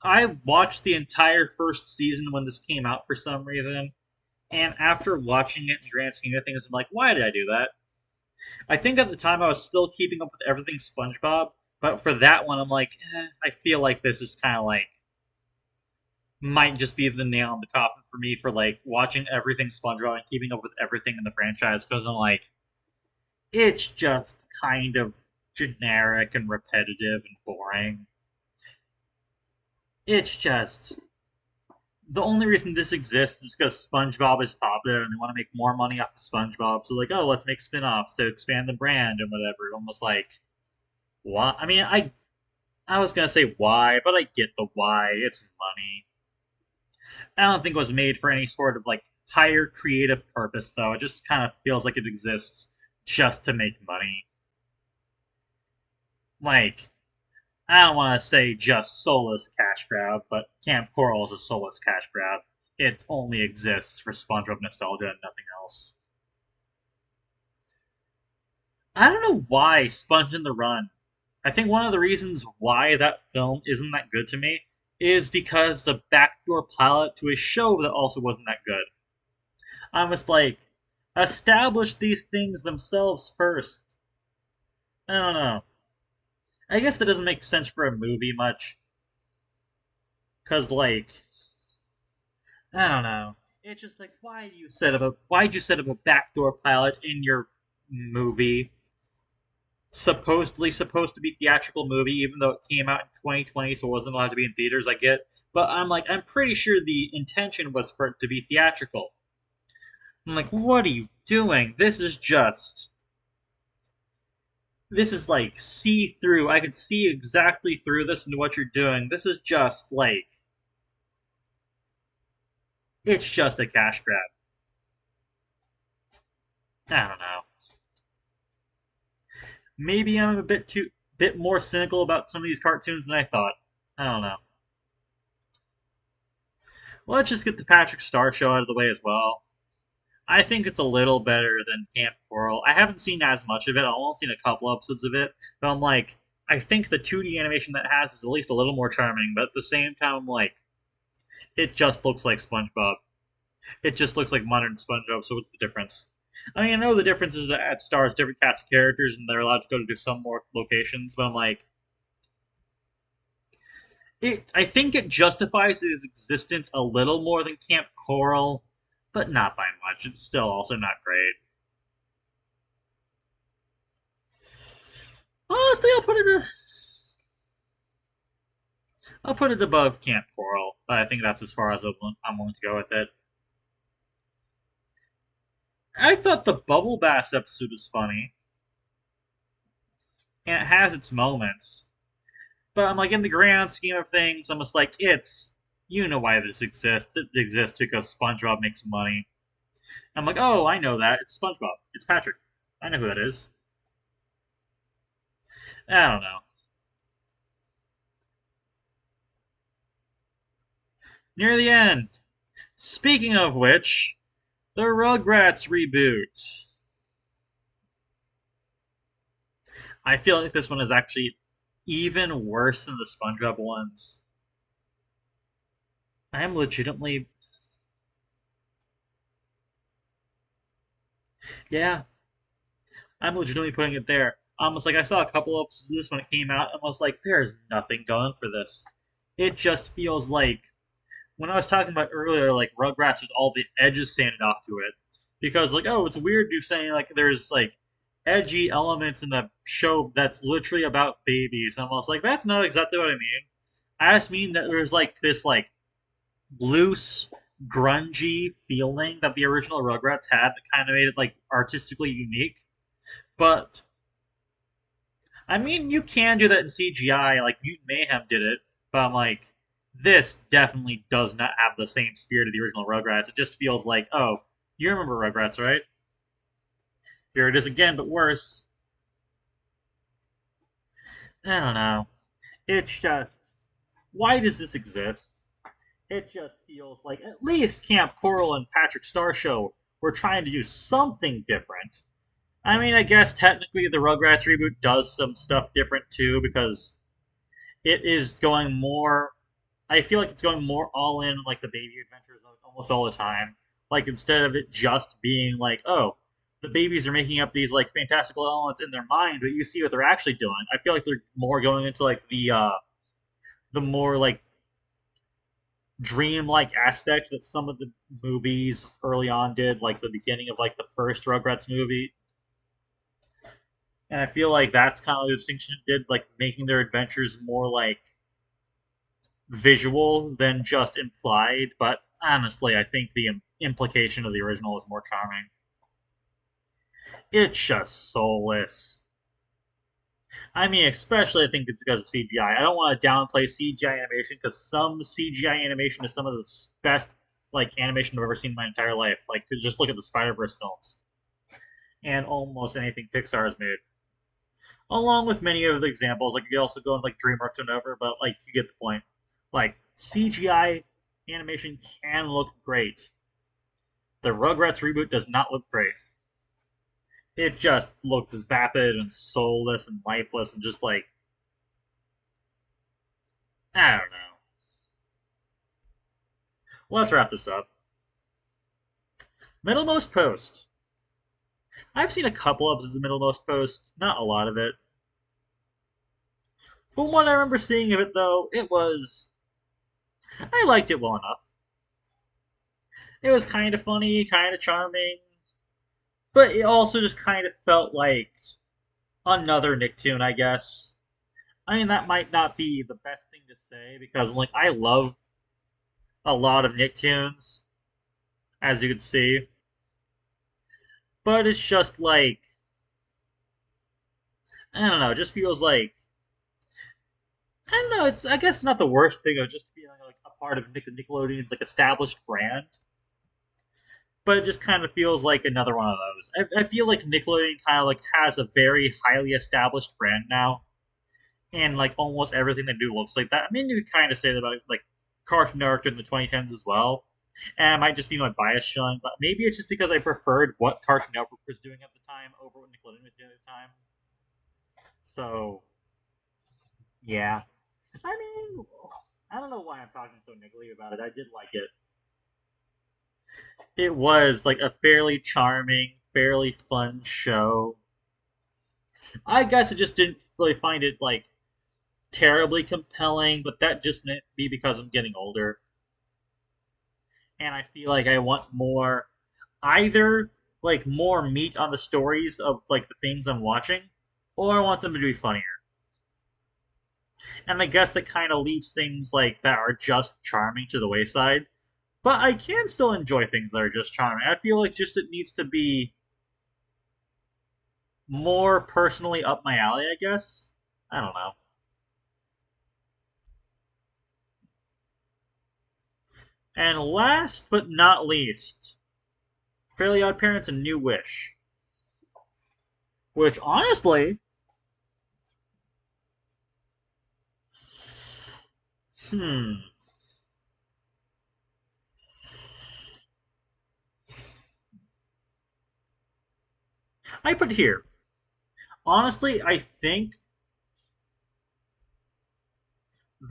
I watched the entire first season when this came out for some reason, and after watching it in the grand scheme of things, I'm like, why did I do that? I think at the time I was still keeping up with everything SpongeBob, but for that one, I'm like, I feel like this is kind of like might just be the nail in the coffin for me for like watching everything SpongeBob and keeping up with everything in the franchise because I'm like, it's just kind of generic and repetitive and boring. It's just the only reason this exists is because SpongeBob is popular and they want to make more money off of SpongeBob. So like, oh, let's make spin-offs to expand the brand and whatever. Almost like why? I mean, I was gonna say why, but I get the why. It's money. I don't think it was made for any sort of like higher creative purpose though. It just kind of feels like it exists just to make money. Like I don't want to say just soulless cash grab, but Camp Coral is a soulless cash grab. It only exists for SpongeBob nostalgia and nothing else. I don't know why Sponge in the Run. I think one of the reasons why that film isn't that good to me is because it's a backdoor pilot to a show that also wasn't that good. I was like, establish these things themselves first. I don't know. I guess that doesn't make sense for a movie much, cause like I don't know. It's just like why'd you set up a backdoor pilot in your movie? Supposedly supposed to be theatrical movie, even though it came out in 2020, so it wasn't allowed to be in theaters. I get, but I'm like, I'm pretty sure the intention was for it to be theatrical. I'm like, what are you doing? This is like see through. I can see exactly through this and what you're doing. This is just like it's just a cash grab. I don't know. Maybe I'm a bit more cynical about some of these cartoons than I thought. I don't know. Well, let's just get the Patrick Star Show out of the way as well. I think it's a little better than Camp Coral. I haven't seen as much of it. I've only seen a couple episodes of it, but I'm like, I think the 2D animation that has is at least a little more charming. But at the same time, I'm like, it just looks like SpongeBob. It just looks like modern SpongeBob. So what's the difference? I mean, I know the difference is that it stars different cast of characters and they're allowed to go to some more locations, but I'm like, it. I think it justifies its existence a little more than Camp Coral, but not by much. It's still also not great. Honestly, I'll put it above Camp Coral. But I think that's as far as I'm willing to go with it. I thought the Bubble Bass episode was funny, and it has its moments. But I'm like, in the grand scheme of things, I'm just like, it's you know why this exists. It exists because SpongeBob makes money. I'm like, oh, I know that. It's SpongeBob. It's Patrick. I know who that is. I don't know. Near the end. Speaking of which, the Rugrats reboot. I feel like this one is actually even worse than the SpongeBob ones. I am legitimately, yeah, I'm legitimately putting it there. Almost like I saw a couple episodes of this when it came out, and I was like, there's nothing going for this. It just feels like when I was talking about earlier, like Rugrats with all the edges sanded off to it, because like, oh, it's weird you saying like there's like edgy elements in a show that's literally about babies. I'm almost like, that's not exactly what I mean. I just mean that there's like this like loose, grungy feeling that the original Rugrats had that kind of made it like artistically unique. But I mean, you can do that in CGI, like Mutant Mayhem did it, but I'm like, this definitely does not have the same spirit of the original Rugrats. It just feels like, oh, you remember Rugrats, right? Here it is again, but worse. I don't know. It's just, why does this exist? It just feels like at least Camp Coral and Patrick Star Show were trying to do something different. I mean, I guess technically the Rugrats reboot does some stuff different too because it is going more. I feel like it's going more all in like the baby adventures almost all the time. Like instead of it just being like, oh, the babies are making up these like fantastical elements in their mind, but you see what they're actually doing. I feel like they're more going into like the more like dream-like aspect that some of the movies early on did, like the beginning of like the first Rugrats movie. And I feel like that's kind of the distinction it did, like making their adventures more like visual than just implied. But honestly, I think the implication of the original is more charming. It's just soulless. I mean, especially I think it's because of CGI. I don't want to downplay CGI animation because some CGI animation is some of the best like animation I've ever seen in my entire life. Like, just look at the Spider Verse films and almost anything Pixar has made, along with many of the examples. Like, you could also go into like DreamWorks and over, but like you get the point. Like CGI animation can look great. The Rugrats reboot does not look great. It just looks vapid and soulless and lifeless and just like I don't know. Let's wrap this up. Middlemost Post. I've seen a couple episodes of Middlemost Post, not a lot of it. From what I remember seeing of it, though, it was. I liked it well enough. It was kind of funny, kind of charming, but it also just kind of felt like another Nicktoon, I guess. I mean, that might not be the best thing to say because, like, I love a lot of Nicktoons, as you can see, but it's just like. I don't know, it just feels like I don't know. It's I guess it's not the worst thing of just feeling like a part of Nickelodeon's like established brand, but it just kind of feels like another one of those. I feel like Nickelodeon kind of like has a very highly established brand now, and like almost everything they do looks like that. I mean, you could kind of say that about like Cartoon Network in the 2010s as well. And it might just be my bias showing, but maybe it's just because I preferred what Cartoon Network was doing at the time over what Nickelodeon was doing at the time. So yeah, I mean, I don't know why I'm talking so niggly about it. I did like it. It was like a fairly charming, fairly fun show. I guess I just didn't really find it like terribly compelling, but that just may be because I'm getting older and I feel like I want more either like more meat on the stories of like the things I'm watching, or I want them to be funnier. And I guess that kind of leaves things like that are just charming to the wayside. But I can still enjoy things that are just charming. I feel like just it needs to be more personally up my alley, I guess. I don't know. And last but not least, Fairly Odd Parents and New Wish. Which honestly, hmm, I put here. Honestly, I think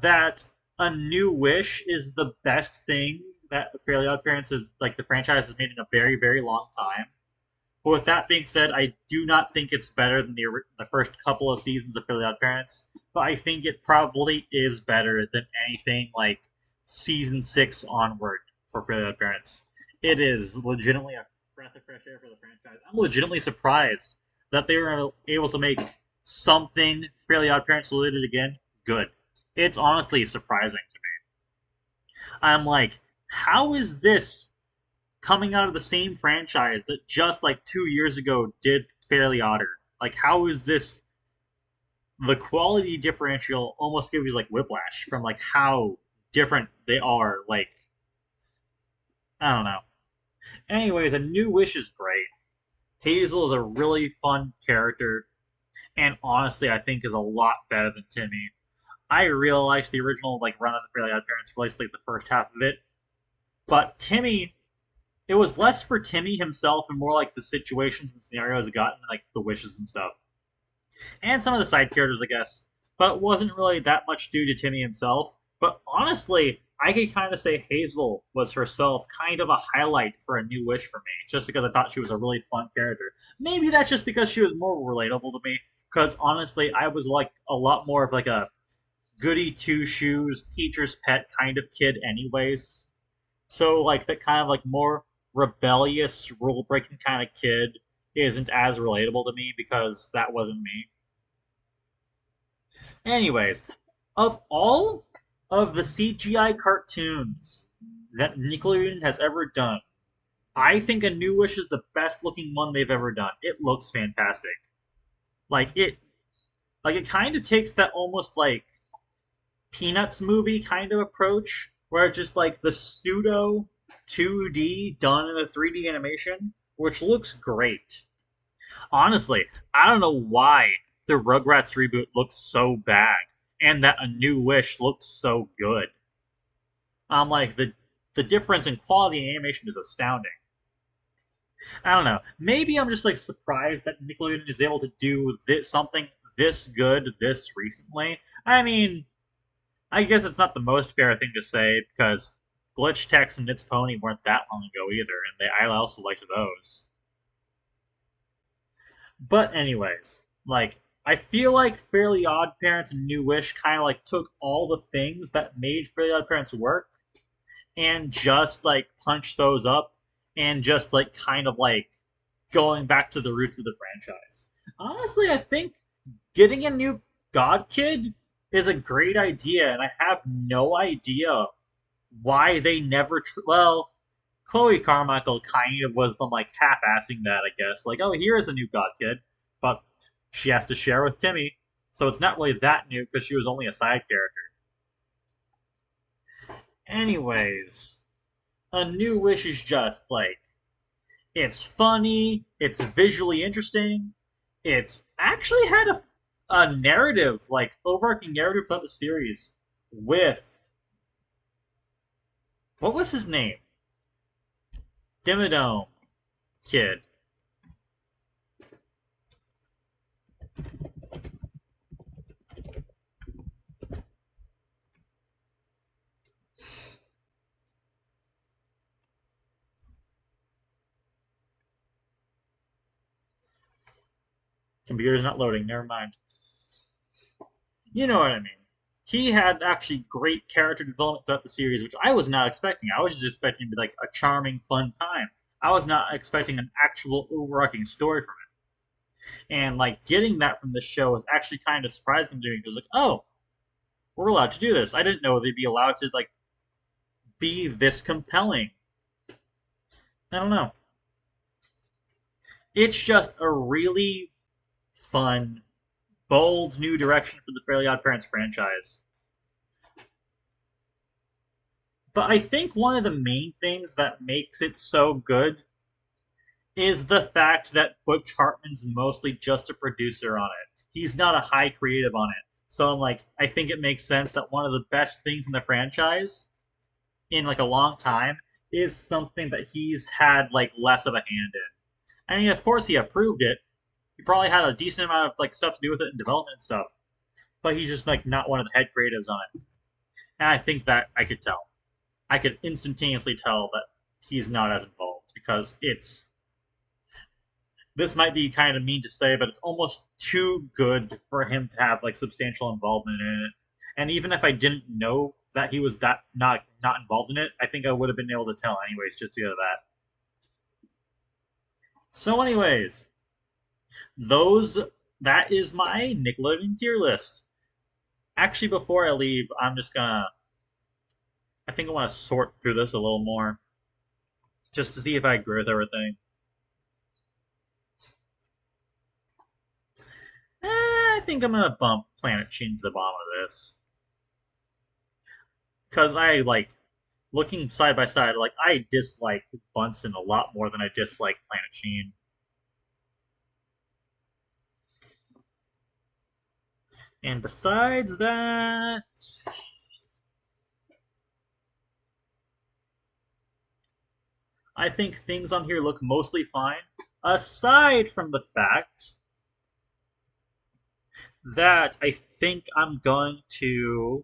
that a New Wish is the best thing that Fairly Odd Parents is like the franchise has made in a very, very long time. But with that being said, I do not think it's better than the first couple of seasons of Fairly Odd Parents. But I think it probably is better than anything like season 6 onward for Fairly Odd Parents. It is legitimately a breath of fresh air for the franchise. I'm legitimately surprised that they were able to make something Fairly Odd Parents related again good. It's honestly surprising to me. I'm like, how is this coming out of the same franchise that just like 2 years ago did Fairly Odder? Like, how is this the quality differential almost gives you like whiplash from like how different they are. Like, I don't know. Anyways, A New Wish is great. Hazel is a really fun character, and honestly, I think is a lot better than Timmy. I really liked the original like run of the Fairly Odd Parents, for at least like the first half of it. But Timmy, it was less for Timmy himself and more like the situations and scenarios it got, and like the wishes and stuff, and some of the side characters, I guess. But it wasn't really that much due to Timmy himself. But honestly, I could kind of say Hazel was herself kind of a highlight for A New Wish for me, just because I thought she was a really fun character. Maybe that's just because she was more relatable to me. Because honestly, I was like a lot more of like a goody two shoes, teacher's pet kind of kid, anyways. So like that kind of like more rebellious, rule breaking kind of kid isn't as relatable to me because that wasn't me. Anyways, of all of the CGI cartoons that Nickelodeon has ever done, I think A New Wish is the best looking one they've ever done. It looks fantastic. Like it it kind of takes that almost like Peanuts movie kind of approach where it's just like the pseudo 2D done in a 3D animation, which looks great. Honestly, I don't know why the Rugrats reboot looks so bad and that A New Wish looks so good. Like the difference in quality and animation is astounding. I don't know. Maybe I'm just like surprised that Nickelodeon is able to do something this good this recently. I mean, I guess it's not the most fair thing to say because Glitch Tex and Its Pony weren't that long ago either, and I also liked those. But anyways, like I feel like Fairly Odd Parents and New Wish kind of like took all the things that made Fairly Odd Parents work and just like punched those up and just like kind of like going back to the roots of the franchise. Honestly, I think getting a new God Kid is a great idea, and I have no idea why they never. Well, Chloe Carmichael kind of was them like half-assing that, I guess. Like, oh, here is a new God Kid, but she has to share with Timmy, so it's not really that new because she was only a side character. Anyways, A New Wish is just like it's funny, it's visually interesting, it's actually had a narrative, like overarching narrative throughout the series with what was his name? Dimmadome Kid. Computer's not loading, never mind. You know what I mean. He had actually great character development throughout the series, which I was not expecting. I was just expecting to be like a charming, fun time. I was not expecting an actual overarching story from it. And like getting that from this show was actually kind of surprising to me because like, oh, we're allowed to do this. I didn't know they'd be allowed to like be this compelling. I don't know. It's just a really fun, bold new direction for the Fairly Odd Parents franchise. But I think one of the main things that makes it so good is the fact that Butch Hartman's mostly just a producer on it. He's not a high creative on it. So I'm like, I think it makes sense that one of the best things in the franchise in like a long time is something that he's had like less of a hand in. I mean, of course he approved it. He probably had a decent amount of like stuff to do with it and development and stuff, but he's just like not one of the head creatives on it. And I think that I could tell. I could instantaneously tell that he's not as involved because it's this might be kind of mean to say, but it's almost too good for him to have like substantial involvement in it. And even if I didn't know that he was that not involved in it, I think I would have been able to tell anyways, just because of that. So, anyways, Those that is my Nickelodeon tier list. Actually, before I leave, I think I want to sort through this a little more just to see if I agree with everything. I think I'm gonna bump Planet Sheen to the bottom of this because I like looking side by side. Like I dislike Bunsen a lot more than I dislike Planet Sheen. And besides that, I think things on here look mostly fine, aside from the fact that I think I'm going to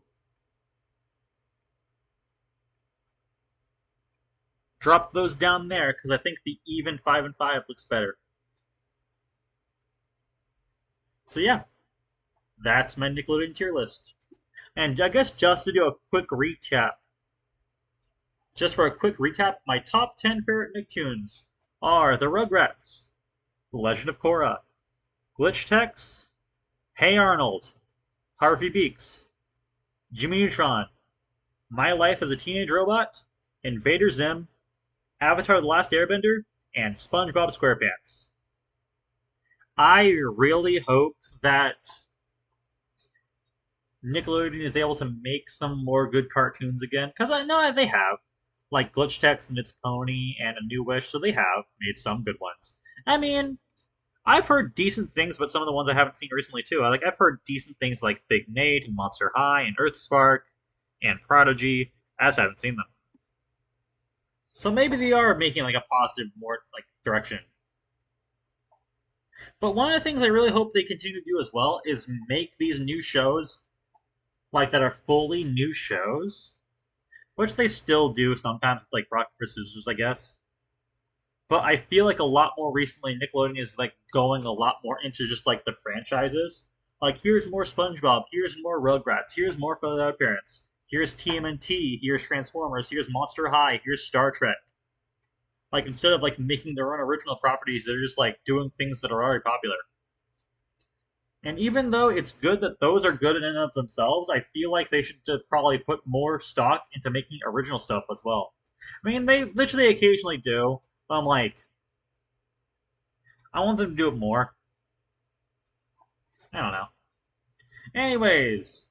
drop those down there because I think the even 5 and 5 looks better. So yeah, that's my Nickelodeon tier list. And I guess just to do a quick recap, just for a quick recap, my top 10 favorite Nicktoons are The Rugrats, The Legend of Korra, Glitch Tex, Hey Arnold, Harvey Beaks, Jimmy Neutron, My Life as a Teenage Robot, Invader Zim, Avatar The Last Airbender, and SpongeBob SquarePants. I really hope that Nickelodeon is able to make some more good cartoons again, because I know they have. Like Glitch Tex and It's Pony and A New Wish, so they have made some good ones. I mean, I've heard decent things about some of the ones I haven't seen recently too. I've heard decent things like Big Nate and Monster High and Earthspark and Prodigy. I just haven't seen them. So maybe they are making like a positive more like direction. But one of the things I really hope they continue to do as well is make these new shows like that are fully new shows, which they still do sometimes with like rock paper scissors, I guess. But I feel like a lot more recently, Nickelodeon is like going a lot more into just like the franchises. Like here's more SpongeBob, here's more Rugrats, here's more Philadelphia Parents, here's TMNT, here's Transformers, here's Monster High, here's Star Trek. Like instead of like making their own original properties, they're just like doing things that are already popular. And even though it's good that those are good in and of themselves, I feel like they should probably put more stock into making original stuff as well. I mean, they literally occasionally do. I'm like, I want them to do it more. I don't know. Anyways,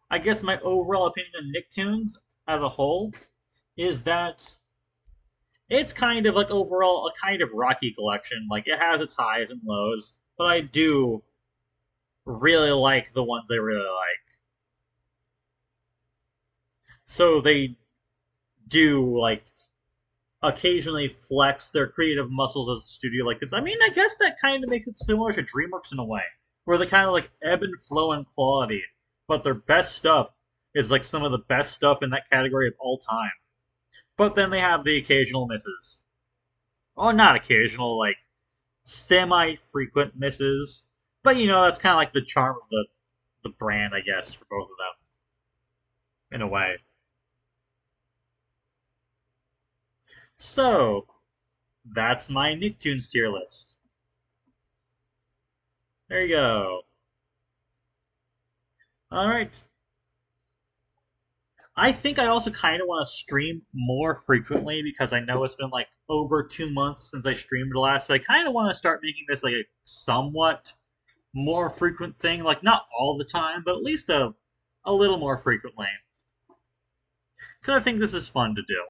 I guess my overall opinion on Nicktoons as a whole is that it's kind of like overall a kind of rocky collection. Like it has its highs and lows, but I do really like the ones I really like. So they do like occasionally flex their creative muscles as a studio. Like, cause I mean, I guess that kind of makes it similar to DreamWorks in a way, where they kind of like ebb and flow in quality, but their best stuff is like some of the best stuff in that category of all time. But then they have the occasional misses. Oh, not occasional, like semi-frequent misses. But you know, that's kind of like the charm of the brand, I guess, for both of them in a way. So that's my Nicktoons tier list. There you go. All right. I think I also kind of want to stream more frequently because I know it's been like over 2 months since I streamed last. But I kind of want to start making this like a somewhat more frequent thing. Like not all the time, but at least a little more frequently. Because I think this is fun to do.